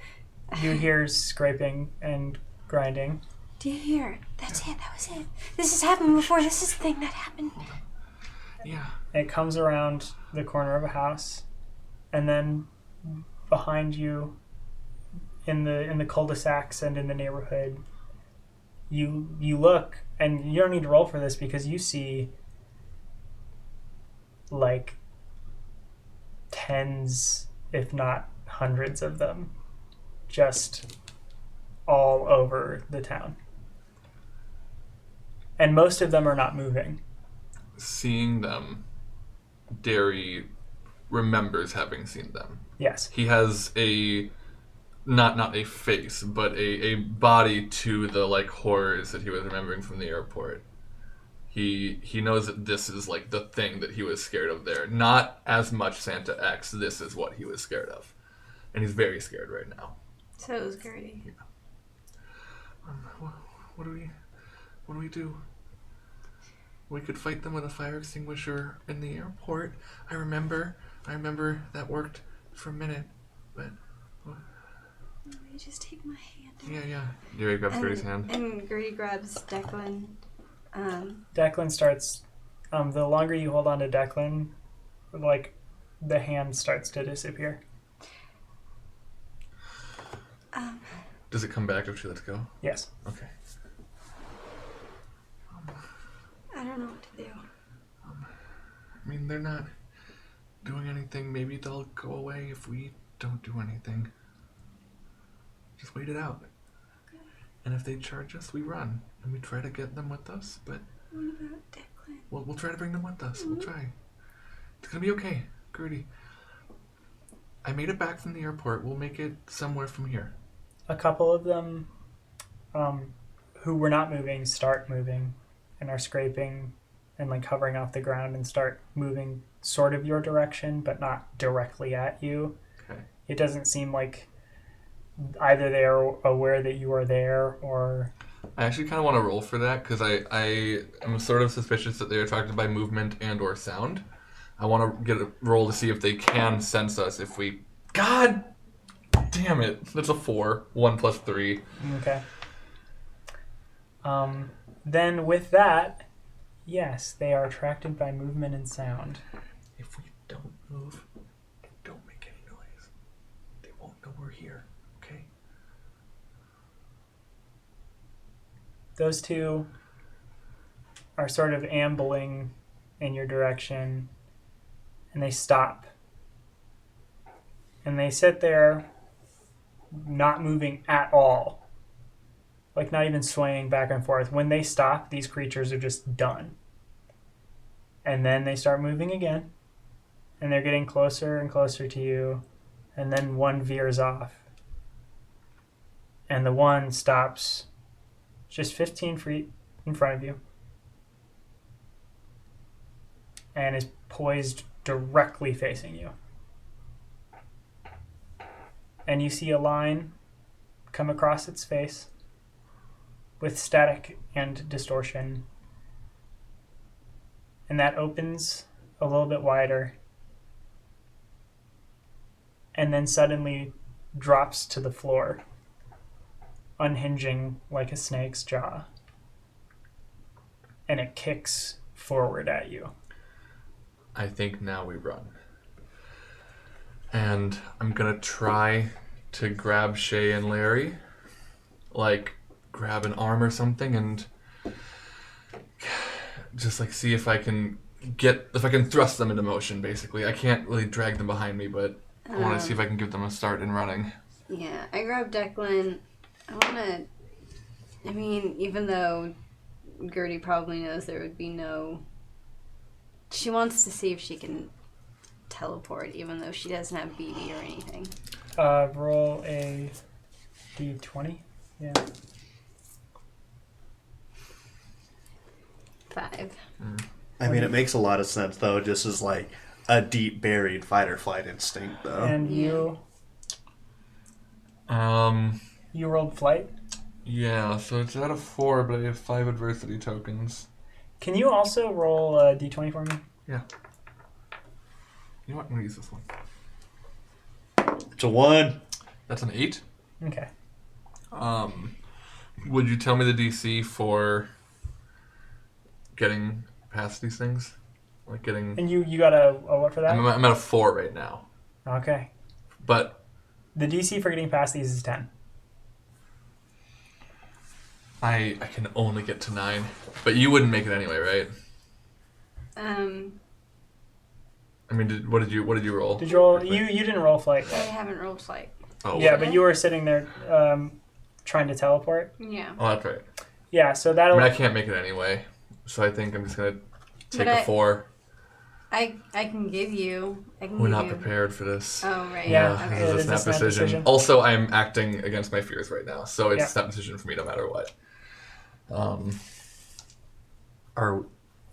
You hear scraping and grinding. Do you hear? That's it. That was it. This has happened before. This is the thing that happened. Yeah. It comes around the corner of a house, and then behind you, in the cul-de-sacs and in the neighborhood, you look, and you don't need to roll for this because you see like tens, if not hundreds of them, just all over the town. And most of them are not moving. Seeing them, Derry remembers having seen them. Yes. He has not a face, but a body to the like horrors that he was remembering from the airport. He knows that this is like the thing that he was scared of there. Not as much Santa X. This is what he was scared of. And he's very scared right now. So is Gertie. Yeah. What do we do? We could fight them with a fire extinguisher in the airport. I remember that worked for a minute, but... Let me just take my hand. Yeah. Derry grabs Gertie's hand. And Gertie grabs Declan. Declan starts... the longer you hold on to Declan, like, the hand starts to disappear. Does it come back if she lets go? Yes. Okay. I don't know what to do. I mean, they're doing anything, maybe they'll go away if we don't do anything. Just wait it out. And if they charge us, we run. And we try to get them with us, but... What about Declan? We'll try to bring them with us. We'll try. It's gonna be okay, Gertie. I made it back from the airport. We'll make it somewhere from here. A couple of them who were not moving start moving and are scraping and like hovering off the ground and start moving sort of your direction, but not directly at you. Okay. It doesn't seem like either they are aware that you are there or... I actually kind of want to roll for that because I am sort of suspicious that they are attracted by movement and or sound. I want to get a roll to see if they can sense us if we... God damn it. That's a 4. 1 plus 3. Okay. Then with that, yes, they are attracted by movement and sound. If we don't move, don't make any noise. They won't know we're here, okay? Those two are sort of ambling in your direction, and they stop. And they sit there, not moving at all. Like, not even swaying back and forth. When they stop, these creatures are just done. And then they start moving again. And they're getting closer and closer to you. And then one veers off. And the one stops just 15 feet in front of you. And is poised directly facing you. And you see a line come across its face with static and distortion. And that opens a little bit wider and then suddenly drops to the floor, unhinging like a snake's jaw. And it kicks forward at you. I think now we run. And I'm gonna try to grab Shay and Larry, like grab an arm or something, and just like see if I can thrust them into motion. Basically, I can't really drag them behind me, but I want to see if I can give them a start in running. Yeah, I grabbed Declan. I mean, even though Gertie probably knows there would be no... She wants to see if she can teleport, even though she doesn't have BD or anything. Roll a d20. Yeah. 5. I mean, it makes a lot of sense, though, just as like a deep buried fight or flight instinct, though. And you rolled flight. Yeah, so it's out of 4, but I have 5 adversity tokens. Can you also roll a d20 for me? Yeah. You know what? I'm gonna use this one. It's a 1. That's an 8. Okay. Would you tell me the DC for getting past these things? Like getting... And you got a what for that? I'm at a 4 right now. Okay. But... The DC for getting past these is 10. I can only get to 9. But you wouldn't make it anyway, right? I mean, what did you roll? Did you roll? You didn't roll flight I yet. haven't rolled flight. Oh, Yeah, but you were sitting there trying to teleport. Yeah. Oh, that's right. Yeah, so I that'll... mean, I can't make it anyway. So I think I'm just gonna take But a 4. I can give you... We're not prepared for this. Oh, right. Yeah, Okay. This is a snap decision. Also, I'm acting against my fears right now, so it's a snap decision for me no matter what.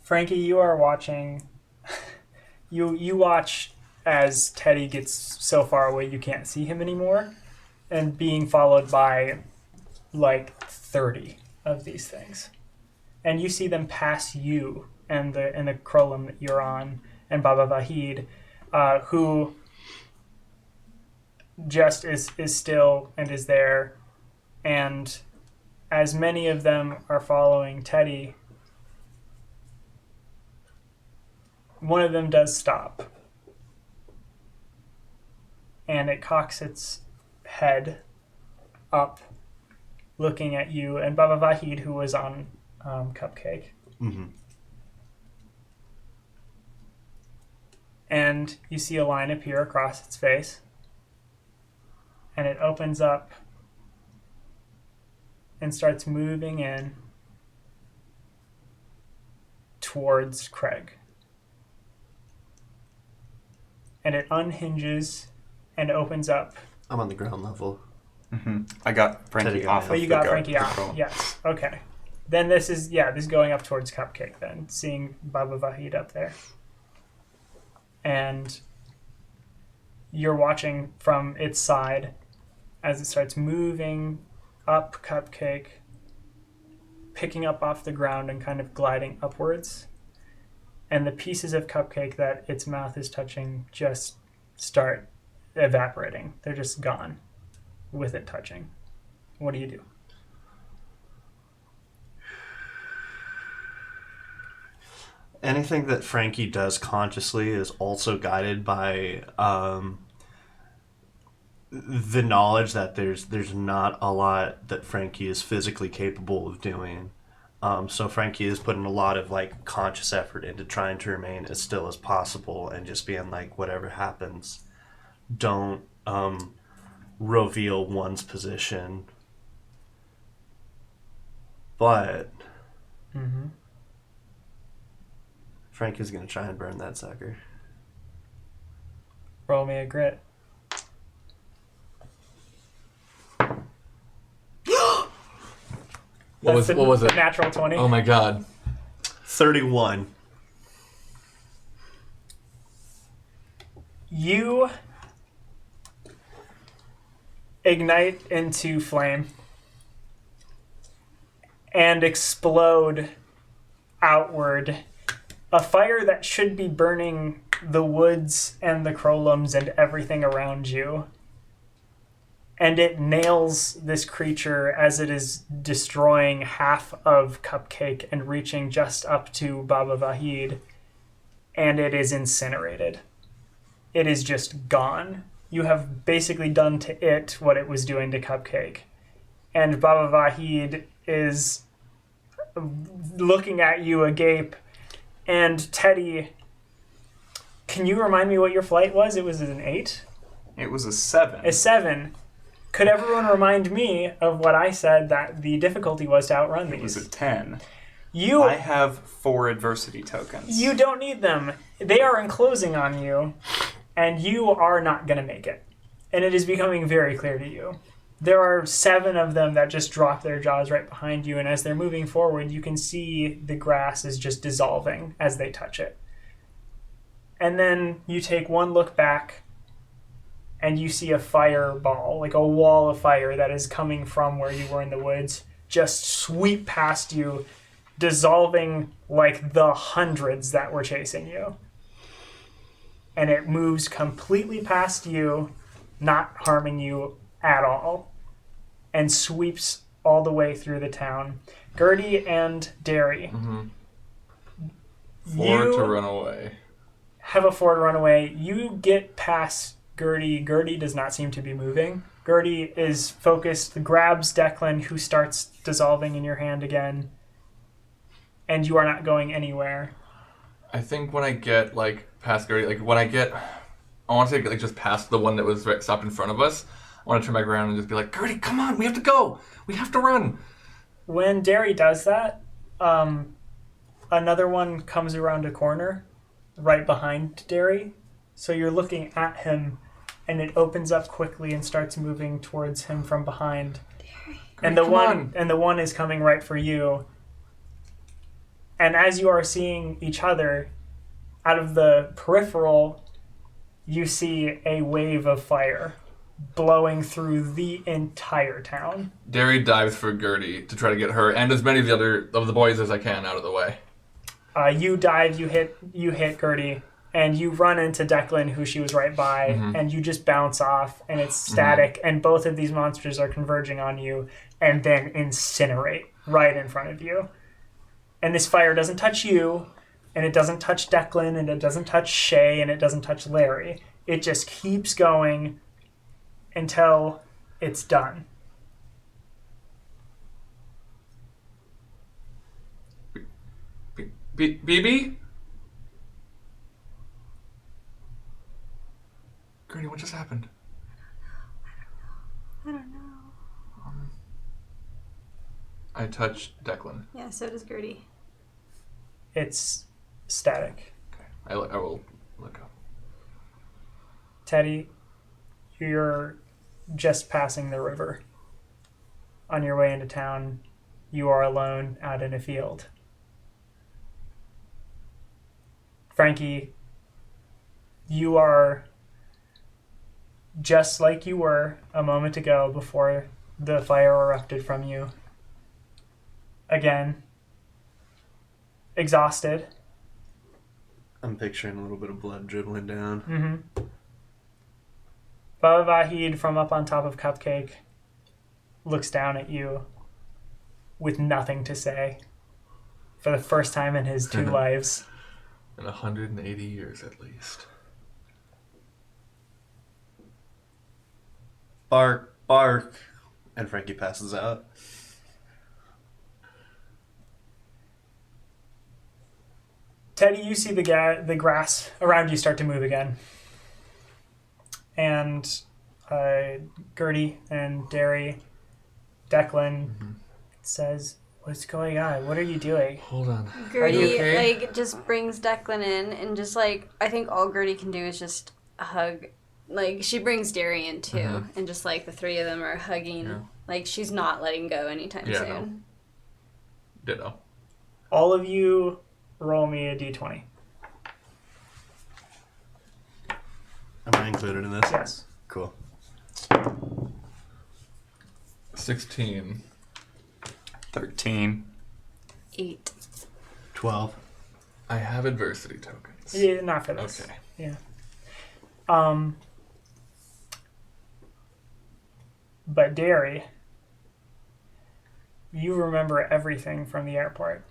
Frankie, you are watching... You watch as Teddy gets so far away you can't see him anymore, and being followed by like 30 of these things. And you see them pass you and the Krolim that you're on, and Baba Vahid, who just is still and is there. And as many of them are following Teddy, one of them does stop. And it cocks its head up, looking at you, and Baba Vahid, who was on Cupcake. Mm-hmm. And and you see a line appear across its face, and it opens up and starts moving in towards Craig. And it unhinges and opens up. I'm on the ground level. I got Frankie Teddy off guy. of Oh, you the got guard Frankie out. patrol. Yes. Okay. Then this is going up towards Cupcake then, seeing Baba Vahid up there. And you're watching from its side as it starts moving up Cupcake, picking up off the ground and kind of gliding upwards. And the pieces of Cupcake that its mouth is touching just start evaporating. They're just gone with it touching. What do you do? Anything that Frankie does consciously is also guided by the knowledge that there's not a lot that Frankie is physically capable of doing. So Frankie is putting a lot of like conscious effort into trying to remain as still as possible and just being like, whatever happens, don't reveal one's position. But Frankie's gonna try and burn that sucker. Roll me a grit. What was it? Natural 20. Oh my god. 31. You ignite into flame and explode outward. A fire that should be burning the woods and the krolums and everything around you. And it nails this creature as it is destroying half of Cupcake and reaching just up to Baba Vahid. And it is incinerated. It is just gone. You have basically done to it what it was doing to Cupcake. And Baba Vahid is looking at you agape. And Teddy, can you remind me what your flight was? It was an 8? It was a 7. A 7. Could everyone remind me of what I said that the difficulty was to outrun It was these? a 10. You I have 4 adversity tokens. you don't need them. They are enclosing on you, and you are not going to make it. And it is becoming very clear to you. There are 7 of them that just drop their jaws right behind you, and as they're moving forward, you can see the grass is just dissolving as they touch it. And then you take one look back, and you see a fireball, like a wall of fire that is coming from where you were in the woods, just sweep past you, dissolving like the hundreds that were chasing you. And it moves completely past you, not harming you at all, and sweeps all the way through the town. Gertie and Derry, 4 to run away. have a 4 to run away. You get past Gertie. Gertie does not seem to be moving. Gertie is focused, grabs Declan, who starts dissolving in your hand again, and you are not going anywhere. I think when I get like past Gertie, like when I want to say like just past the one that was right, stopped in front of us. I want to turn back around and just be like, Gertie, come on, we have to go. We have to run. When Derry does that, another one comes around a corner right behind Derry. So you're looking at him, and it opens up quickly and starts moving towards him from behind. And the one is coming right for you. And as you are seeing each other, out of the peripheral, you see a wave of fire blowing through the entire town. Derry dives for Gertie to try to get her and as many of the boys as I can out of the way. You dive, you hit Gertie, and you run into Declan, who she was right by, and you just bounce off, and it's static, and both of these monsters are converging on you, and then incinerate right in front of you. And this fire doesn't touch you, and it doesn't touch Declan, and it doesn't touch Shay, and it doesn't touch Larry. It just keeps going until it's done. BB? Gertie, what just happened? I don't know. I touch Declan. Yeah, so does Gertie. It's static. Okay. I will look up. Teddy, you're just passing the river. On your way into town, you are alone out in a field. Frankie, you are just like you were a moment ago before the fire erupted from you. Again, exhausted. I'm picturing a little bit of blood dribbling down. Mm-hmm. Baba Vahid from up on top of Cupcake looks down at you with nothing to say for the first time in his 2 lives. In 180 years at least. Bark, bark. And Frankie passes out. Teddy, you see the grass around you start to move again. And Gertie and Derry, Declan says, "What's going on? What are you doing?" Hold on. Gertie, okay? like, just brings Declan in and just, like, I think all Gertie can do is just hug. Like, she brings Derry in, too. And just, like, the three of them are hugging. Yeah. Like, she's not letting go anytime Yeah, soon. no. Ditto. All of you roll me a d20. Am I included in this? Yes. Cool. 16. 13. 8. 12. I have adversity tokens. Yeah, not for this. Okay. Yeah. But Derry, you remember everything from the airport.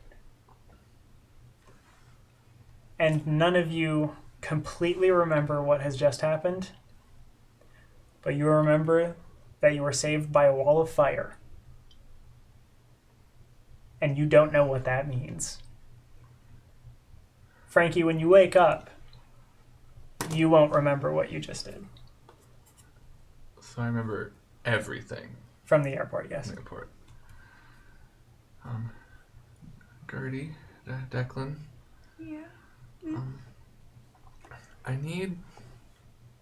And none of you completely remember what has just happened, but you remember that you were saved by a wall of fire. And you don't know what that means. Frankie, when you wake up, you won't remember what you just did. So I remember everything From the airport, yes. in the airport. Gertie, Declan. Yeah. I need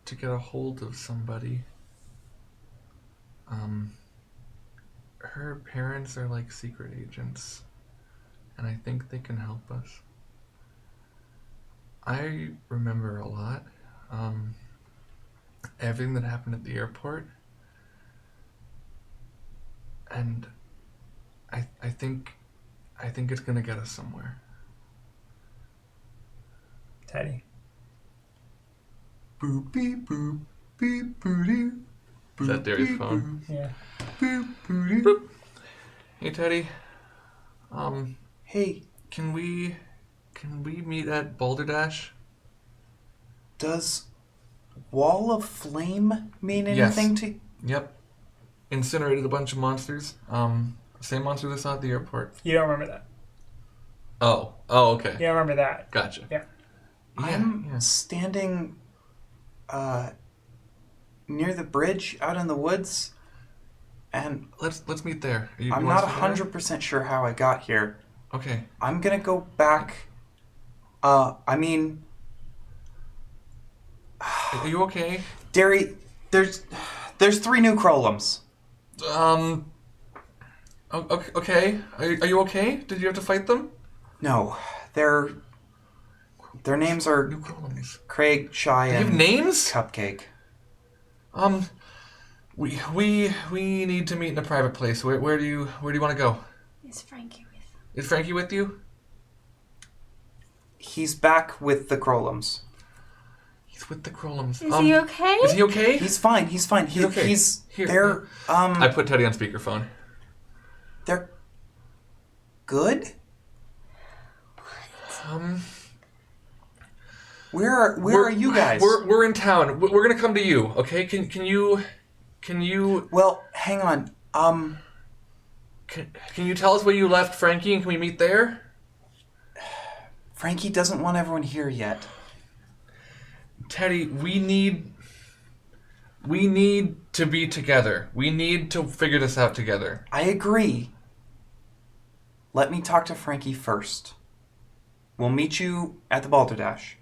to get a hold of somebody. Her parents are like secret agents, and I think they can help us. I remember a lot. Everything that happened at the airport. And I think it's gonna get us somewhere. Teddy. Boop beep boop beep boop. Is that Derry's phone? Yeah. Boop. Hey Teddy. Hey, Can we meet at Balderdash? does Wall of Flame mean Yes. anything to... Yep. Incinerated a bunch of monsters. Same monsters I saw at the airport. You don't remember that. Oh, okay. You don't remember that. Gotcha. Yeah. I'm standing near the bridge out in the woods, and Let's meet there. You I'm wanna not sit there? 100% sure how I got here. Okay. I'm gonna go back. I mean, Are you okay? Derry, there's 3 new Crolums. Okay. Are you okay? Did you have to fight them? No, their names are New colonies. Craig, Shy, Do you have and names? Cupcake. We need to meet in a private place. Where do you want to go? Is Frankie with? Is Frankie with you? He's back with the Crolums. He's with the Crolums. Is he okay? Is he okay? He's fine. He's fine. He's okay. Here. They're I put Teddy on speakerphone. they're good. Where are you guys? We're in town. We're gonna come to you. Okay? Can you Well, hang on. can you tell us where you left Frankie and can we meet there? Frankie doesn't want everyone here yet. Teddy, we need We need to be together. We need to figure this out together. I agree. Let me talk to Frankie first. We'll meet you at the Balderdash.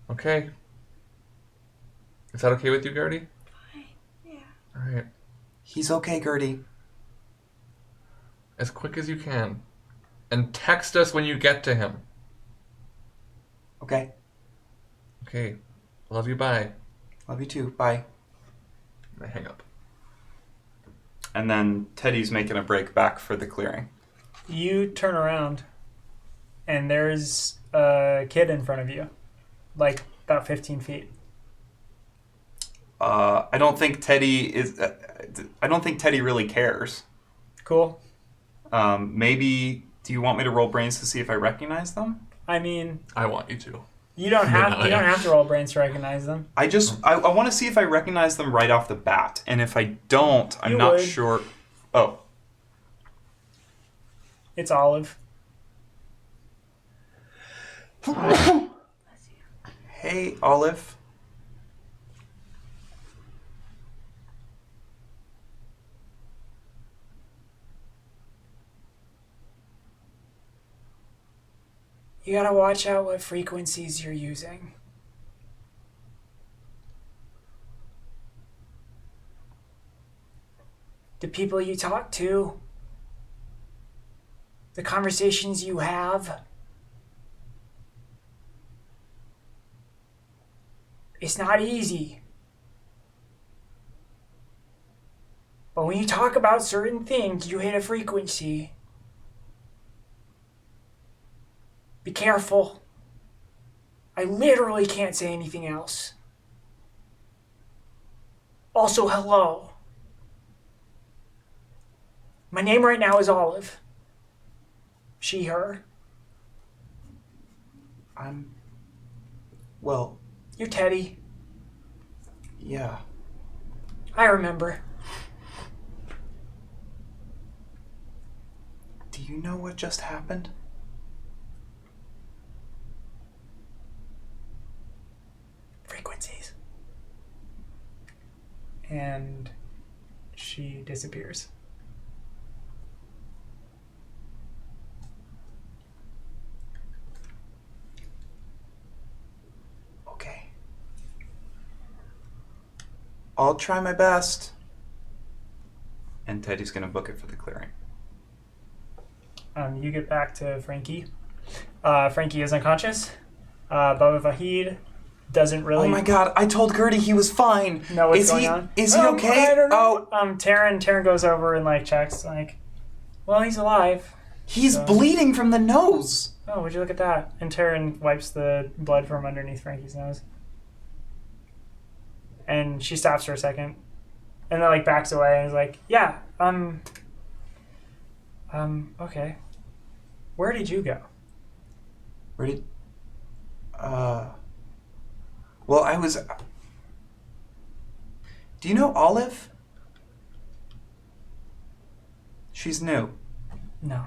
Okay. Is that okay with you, Gertie? Fine. Yeah. All right. He's okay, Gertie. As quick as you can. And text us when you get to him. Okay. Okay. Love you, bye. Love you too. Bye. I hang up. And then Teddy's making a break back for the clearing. You turn around, and there's a kid in front of you, like about 15 feet. I don't think Teddy is. I don't think Teddy really cares. Cool. Maybe. Do you want me to roll brains to see if I recognize them? I mean, I want you to. you don't have No, you don't have to roll brains to recognize them. I want to see if I recognize them right off the bat, and if I don't, I'm You not would. sure. Oh, It's Olive. hey, Olive. You gotta watch out what frequencies you're using. The people you talk to, the conversations you have. It's not easy. But when you talk about certain things, you hit a frequency. Be careful. I literally can't say anything else. Also, hello. My name right now is Olive. She, her. Well, You're Teddy. yeah. I remember. Do you know what just happened? Frequencies. And she disappears. Okay. I'll try my best. And Teddy's gonna book it for the clearing. You get back to Frankie. Frankie is unconscious. Baba Vahid doesn't really Oh my god, I told Gertie he was fine. know what's is going he on. is he okay? I don't know. Oh, Taryn goes over and like checks, like, well, he's alive. he's So- bleeding from the nose. Oh, would you look at that? And Taryn wipes the blood from underneath Frankie's nose. And she stops for a second. And then like backs away and is like, yeah, okay. Where did you go? Where did well, I was Do you know Olive? She's new. No.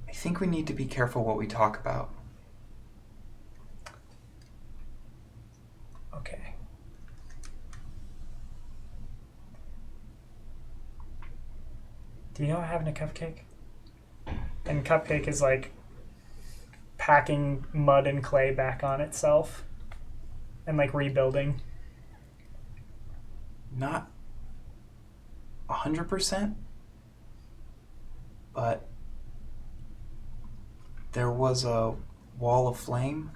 I think we need to be careful what we talk about. Okay. Do you know what happened to Cupcake? And Cupcake is like packing mud and clay back on itself and like rebuilding. Not 100%, but there was a wall of flame.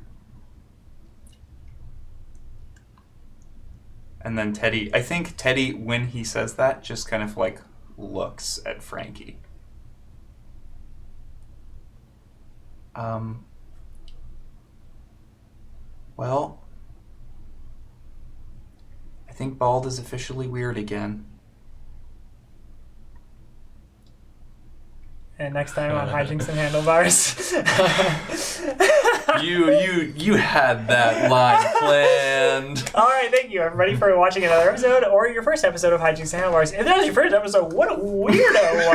And then Teddy, I think Teddy, when he says that, just kind of like looks at Frankie. Well, I think Bald is officially weird again. And next time on Hijinks and Handlebars. You had that line planned. All right, thank you everybody for watching another episode or your first episode of Hijinks and Handlebars. If that was your first episode, what a weirdo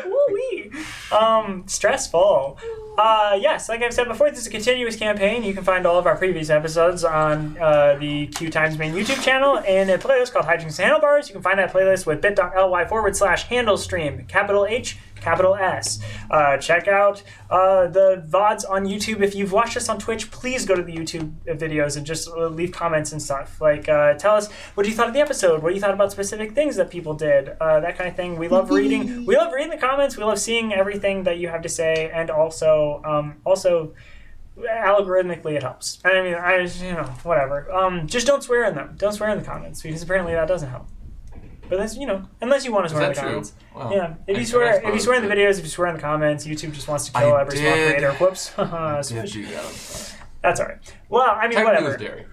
one. Woo-wee. Stressful. Yes, like I've said before, this is a continuous campaign. You can find all of our previous episodes on the QueueTimes main YouTube channel in a playlist called Hijinks Handlebars. You can find that playlist with bit.ly/handlestream, capital H, capital S. Check out the VODs on YouTube. If you've watched us on Twitch, please go to the YouTube videos and just leave comments and stuff. Like, tell us what you thought of the episode, what you thought about specific things that people did, that kind of thing. We love reading. We love reading the comments. We love seeing everything that you have to say, and also algorithmically it helps. I mean, whatever. Just don't swear in them. Don't swear in the comments, because apparently that doesn't help. But that's, unless you want to swear in the comments. Well, yeah, if you swear in the videos, if you swear in the comments, YouTube just wants to kill every small creator. Whoops. That's all right. Well, I mean, whatever. Dairy.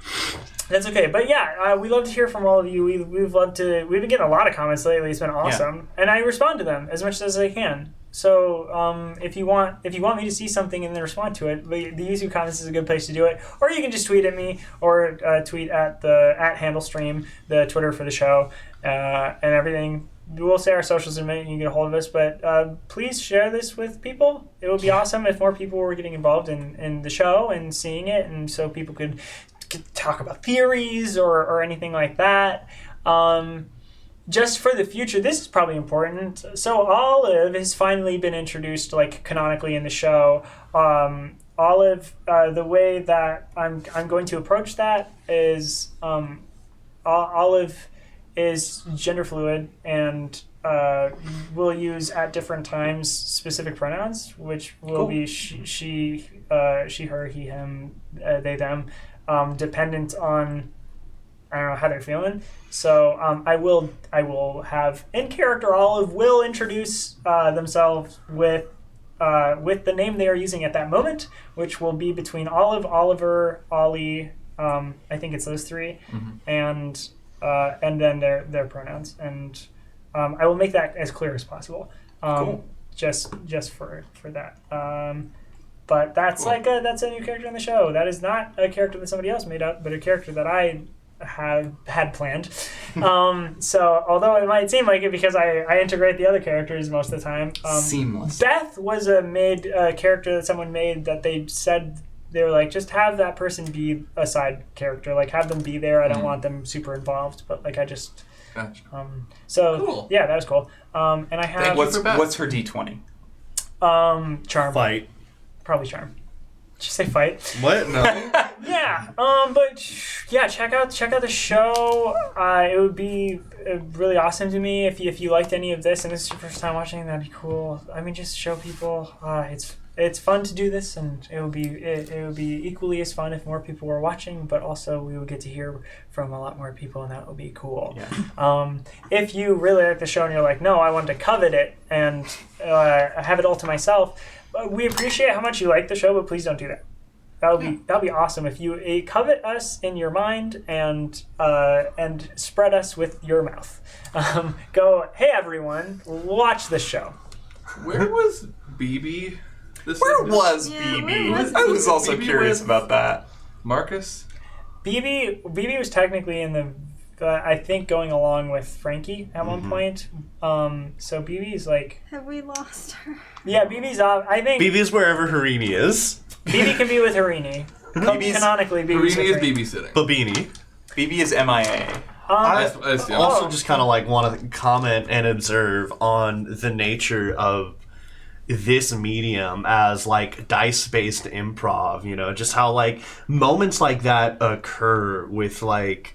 That's okay. But yeah, we love to hear from all of you. We've been getting a lot of comments lately. It's been awesome, and I respond to them as much as I can. So if you want me to see something and then respond to it, the YouTube comments is a good place to do it. Or you can just tweet at me, or tweet at @HandleStream, the Twitter for the show, and everything. We'll say our socials in a minute and you can get a hold of us, but please share this with people. It would be awesome if more people were getting involved in the show and seeing it, and so people could talk about theories or anything like that. Just for the future, this is probably important. So Olive has finally been introduced, like, canonically in the show. Olive, the way that I'm going to approach that is Olive is gender fluid and will use at different times specific pronouns, which will be she, her, he, him, they, them, dependent on, I don't know, how they're feeling. So I will have in character. Olive will introduce themselves with the name they are using at that moment, which will be between Olive, Oliver, Ollie. I think it's those three, and then their pronouns. And I will make that as clear as possible. Just for that. But that's that's a new character in the show. That is not a character that somebody else made up, but a character that I had planned. So although it might seem like it because I integrate the other characters most of the time, seamless. Beth was a character that someone made that they said they were like, just have that person be a side character, like have them be there. I don't want them super involved, but like I just gotcha. So cool. Yeah, that was cool. And I have what's her D20? Charm. Fight. Probably charm. Did you say fight? What? No. Yeah. But yeah, check out the show. It would be really awesome to me if you liked any of this and this is your first time watching. That'd be cool. I mean, just show people. It's fun to do this, and it would be equally as fun if more people were watching. But also, we would get to hear from a lot more people, and that would be cool. Yeah. If you really like the show and you're like, no, I want to covet it and have it all to myself. We appreciate how much you like the show, but please don't do that. That'll be awesome if you covet us in your mind and spread us with your mouth. Go, hey everyone, watch this show. Where was BB? Where was Yeah, BB? where was I was also BB curious with about that. Marcus? BB was technically in the I think going along with Frankie at one point. So BB's like... Have we lost her? Yeah, BB's off. I think... BB's wherever Harini is. BB can be with Harini. Canonically, BB's Harini is with Harini. babysitting. BB is MIA. I Also just kind of like want to comment and observe on the nature of this medium as like dice-based improv, just how like moments like that occur with like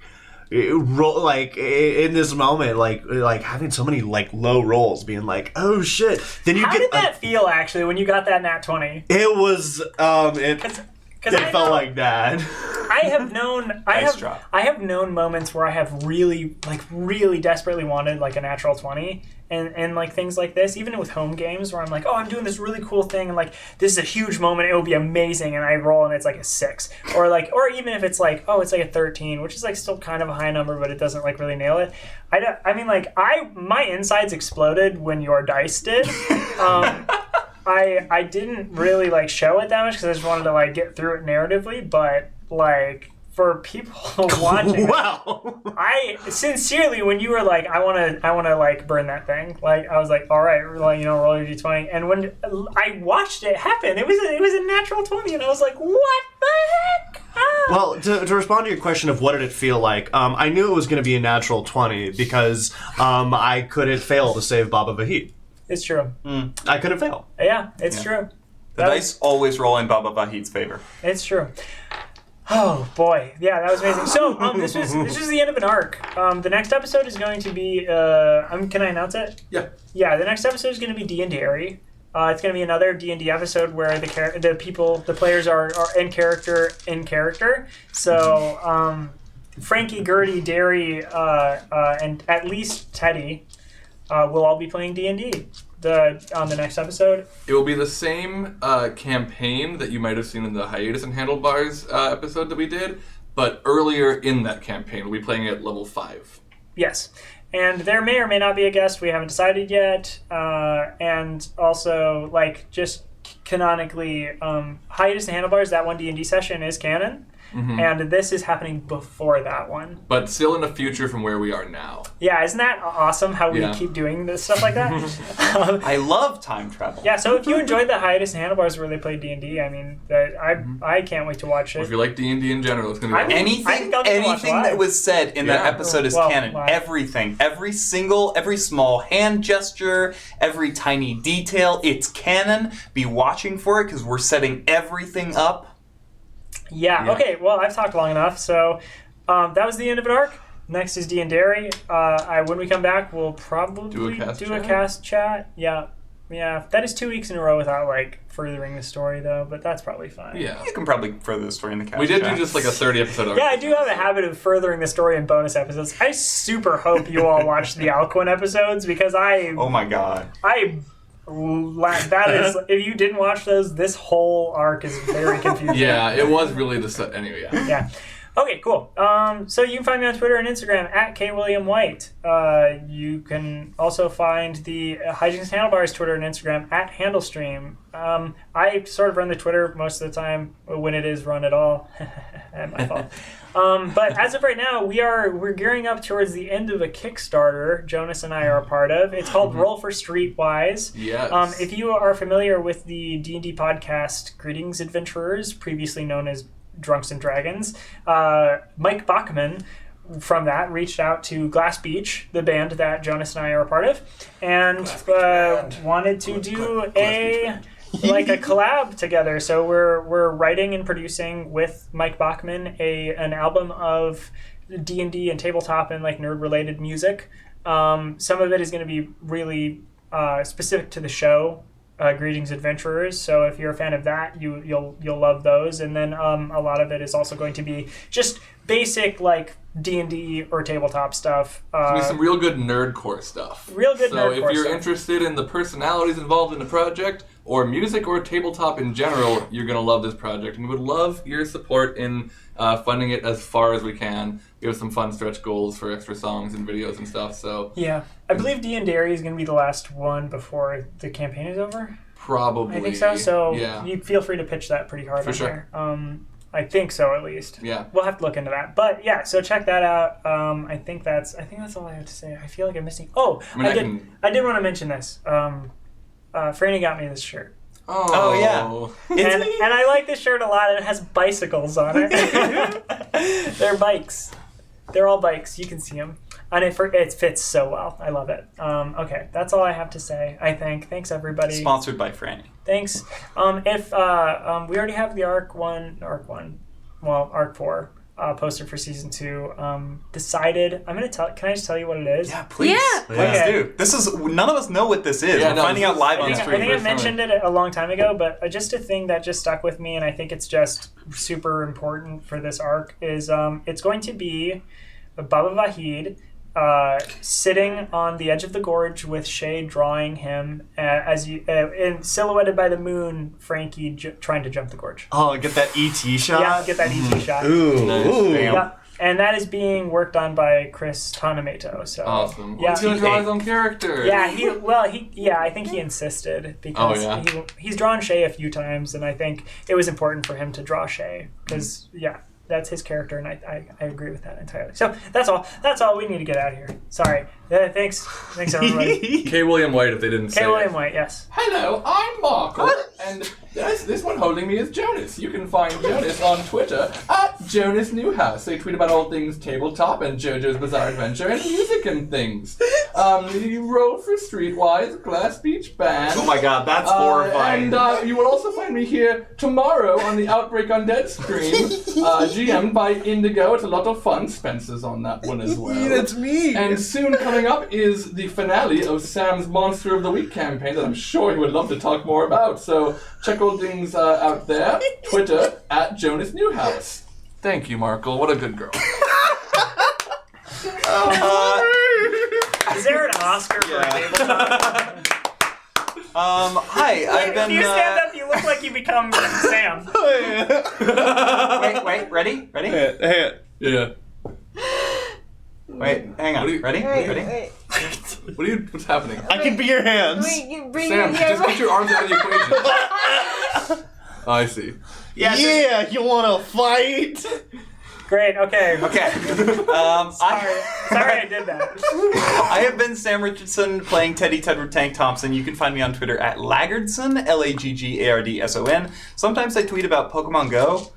in this moment, like having so many like low rolls, being like, oh shit. Then you How did that feel actually when you got that nat 20? It was it felt like that. I have known moments where I have really desperately wanted like a natural 20 and like things like this, even with home games where I'm like, oh, I'm doing this really cool thing and like this is a huge moment, it will be amazing, and I roll and it's like a 6 or even if it's like, oh, it's like a 13, which is like still kind of a high number, but it doesn't like really nail it. My insides exploded when your dice did. I didn't really like show it that much because I just wanted to like get through it narratively, but like for people watching. Wow. I sincerely, when you were like, I wanna like burn that thing. Like I was like, all right, like, you know, roll your d20. And when I watched it happen, it was a natural 20, and I was like, what the heck? Ah. Well, to respond to your question of what did it feel like, I knew it was going to be a natural 20 because I couldn't fail to save Baba Vahid. It's true. I couldn't fail. Yeah, it's true. The dice always roll in Baba Vahid's favor. It's true. Oh boy, yeah, that was amazing. So this was the end of an arc. The next episode is going to be. Can I announce it? Yeah. Yeah, the next episode is going to be D&D. It's going to be another D&D episode where the players are in character. So Frankie, Gertie, Derry, and at least Teddy will all be playing D&D. On the next episode. It will be the same campaign that you might have seen in the Hiatus and Handlebars episode that we did, but earlier in that campaign. We'll be playing at level 5. Yes. And there may or may not be a guest. We haven't decided yet. And also, like, just canonically, Hiatus and Handlebars, that one D&D session is canon. Mm-hmm. And this is happening before that one. But still in the future from where we are now. Yeah, isn't that awesome how we keep doing this stuff like that? I love time travel. Yeah, so if you enjoyed the Hiatus and Handlebars where they played D&D, I mean, I can't wait to watch it. Or if you like D&D in general, it's going to be anything that was said in that episode is canon. Live. Everything. Every small hand gesture, every tiny detail, it's canon. Be watching for it because we're setting everything up. Yeah, okay, well, I've talked long enough, so that was the end of an arc. Next is D&D. When we come back, we'll probably do a cast chat. Yeah, that is 2 weeks in a row without, like, furthering the story, though, but that's probably fine. Yeah. You can probably further the story in the cast We did chat. do just like a 30-episode arc. Yeah, I do have a habit of furthering the story in bonus episodes. I super hope you all watch the Alcuin episodes, because Oh my god. That is, if you didn't watch those, this whole arc is very confusing. Yeah, it was really anyway, yeah. Yeah. Okay, cool. So you can find me on Twitter and Instagram at KWilliamWhite. You can also find the Hijinks Handlebars Twitter and Instagram at HandleStream. I sort of run the Twitter most of the time when it is run at all. My fault. But as of right now, we're gearing up towards the end of a Kickstarter Jonas and I are a part of. It's called Roll for Streetwise. Yes. If you are familiar with the D&D podcast Greetings Adventurers, previously known as Drunks and Dragons, Mike Bachman from that reached out to Glass Beach, the band that Jonas and I are a part of, and wanted to do a collab together. So we're writing and producing with Mike Bachman an album of D&D and tabletop and like nerd related music. Some of it is going to be really specific to the show. Greetings Adventurers. So if you're a fan of that, you'll love those. And then a lot of it is also going to be just basic like D&D or tabletop stuff. It's going to be some real good nerdcore stuff. So if you're interested in the personalities involved in the project, or music or tabletop in general, you're going to love this project. And we would love your support in funding it as far as we can. We have some fun stretch goals for extra songs and videos and stuff. So yeah, I believe D&D is going to be the last one before the campaign is over. Probably. I think so. So yeah. You feel free to pitch that pretty hard. For sure. There. I think so, at least. Yeah. We'll have to look into that. But yeah, so check that out. I think that's all I have to say. I feel like I'm missing. Oh, I did want to mention this. Franny got me this shirt. Oh yeah. And I like this shirt a lot, and it has bicycles on it. They're bikes. They're all bikes. You can see them. And it fits so well. I love it. Okay, that's all I have to say, I think. Thanks, everybody. Sponsored by Franny. Thanks. If we already have the Arc 4 posted for Season 2, decided. Can I just tell you what it is? Yeah, please. Yeah. Please do. This is, none of us know what this is. Yeah, We're finding out live on I stream. think I mentioned it a long time ago, but just a thing that just stuck with me, and I think it's just super important for this arc, is it's going to be Baba Vahid sitting on the edge of the gorge with Shay drawing him and silhouetted by the moon, Frankie trying to jump the gorge. Oh, get that ET shot? Yeah, get that ET shot. Ooh. Nice. Ooh. Damn. Yeah. And that is being worked on by Chris Tanamato. So Awesome. Yeah, He's going to draw his own character. Yeah, I think he insisted because he's drawn Shay a few times, and I think it was important for him to draw Shay because that's his character, and I agree with that entirely. So that's all we need to get out of here. Sorry. Thanks everybody. K. William White, if they didn't say K. it. William White, yes. Hello, I'm Markle, and this one holding me is Jonas. You can find Jonas on Twitter at Jonas Newhouse. They tweet about all things tabletop and JoJo's Bizarre Adventure and music and things. You roll for Streetwise, Glass Beach Band. Oh my god, that's horrifying. And you will also find me here tomorrow on the Outbreak Undead stream, GM'd by Indigo. It's a lot of fun. Spencer's on that one as well. That's me. And soon coming up is the finale of Sam's Monster of the Week campaign that I'm sure he would love to talk more about. So check all things out there. Twitter at Jonas Newhouse. Thank you, Markle. What a good girl. Is there an Oscar for a tabletop? Hi, I've been. If you stand up, you look like you become Sam. Wait, ready? Yeah. Wait, hang on. Ready? Wait. What's happening? I can be your hands. Wait, you bring Sam, your just put your arms out of the equation. Oh, I see. Yeah, you want to fight? Great, okay. Okay. Sorry I did that. I have been Sam Richardson playing Teddy Tedward Tank Thompson. You can find me on Twitter at Laggardson, Laggardson. Sometimes I tweet about Pokemon Go.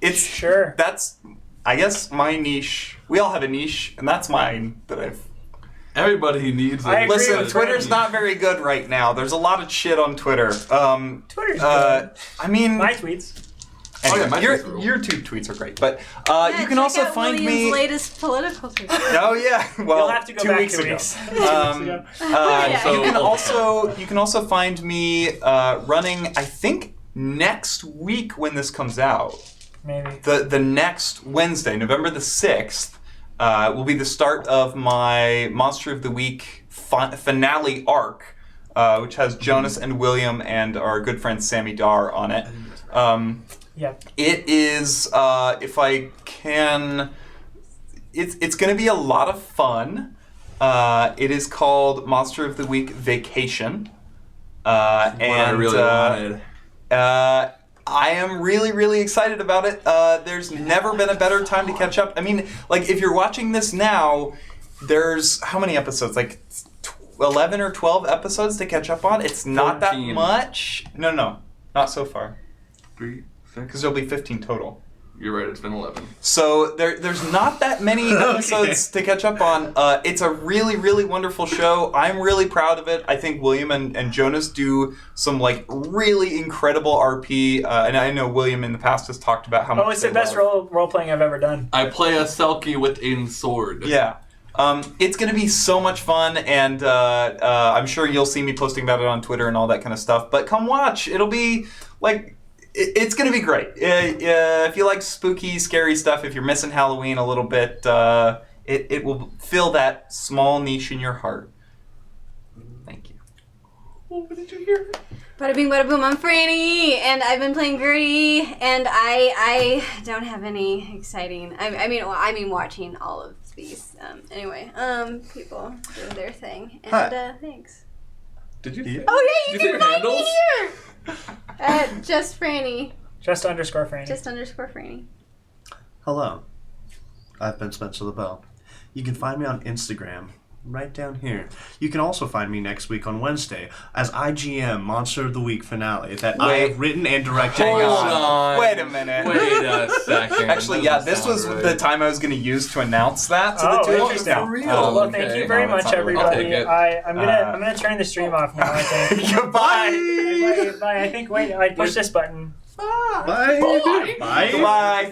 It's Sure. That's, I guess, my niche. We all have a niche, and that's mine that I've. Everybody needs I a agree Listen, with Twitter's Randy. not very good right now. There's a lot of shit on Twitter. Twitter's good. I mean, My tweets. anyway, Oh, yeah, my tweets are cool. your two tweets are great, but Yeah, you can check also out find William's me. latest political tweet. Oh yeah, well, You'll have to go 2 back weeks 2 ago. weeks. 2 weeks ago. Yeah. You can also find me running. I think next week when this comes out, Maybe. the next Wednesday, November the 6th, will be the start of my Monster of the Week finale arc, which has Jonas and William and our good friend Sammy Dar on it. Yep. It is, if I can, it's going to be a lot of fun. It is called Monster of the Week Vacation. And I really wanted. I am really, really excited about it. There's never been a better time to catch up. I mean, like, if you're watching this now, there's how many episodes? Like 11 or 12 episodes to catch up on. It's not 14. that much. No, not so far. 3, 6. Because there'll be 15 total. You're right. It's been 11. So there's not that many episodes to catch up on. It's a really, really wonderful show. I'm really proud of it. I think William and Jonas do some like really incredible RP. And I know William in the past has talked about how much. Oh, it's the they best love. role playing I've ever done. I play a Selkie with a sword. Yeah. It's going to be so much fun, and I'm sure you'll see me posting about it on Twitter and all that kind of stuff. But come watch. It'll be like. It's going to be great. If you like spooky, scary stuff, if you're missing Halloween a little bit, it will fill that small niche in your heart. Thank you. Oh, what did you hear? Bada bing, bada boom. I'm Franny, and I've been playing Gertie, and I don't have any exciting. I mean, watching all of these. Anyway, people doing their thing, and Hi. thanks. Did you? Oh yeah, you Did you can say your find me handles? here. Just Franny. Just underscore Franny. Just underscore Franny. Hello, I've been Spencer LaBelle. You can find me on Instagram, right down here. You can also find me next week on Wednesday as IGM Monster of the Week finale that I have written and directed. Hold on. Wait a minute. Wait a second. Actually, yeah, this was the time I was going to use to announce that to the Oh, two of you interesting. now. For real? Well, thank you very No, it's much, not real. I'll everybody. take it. I'm gonna turn the stream off now. I think. Goodbye. Bye. I think. Wait. I push this button. Bye. Bye. Goodbye.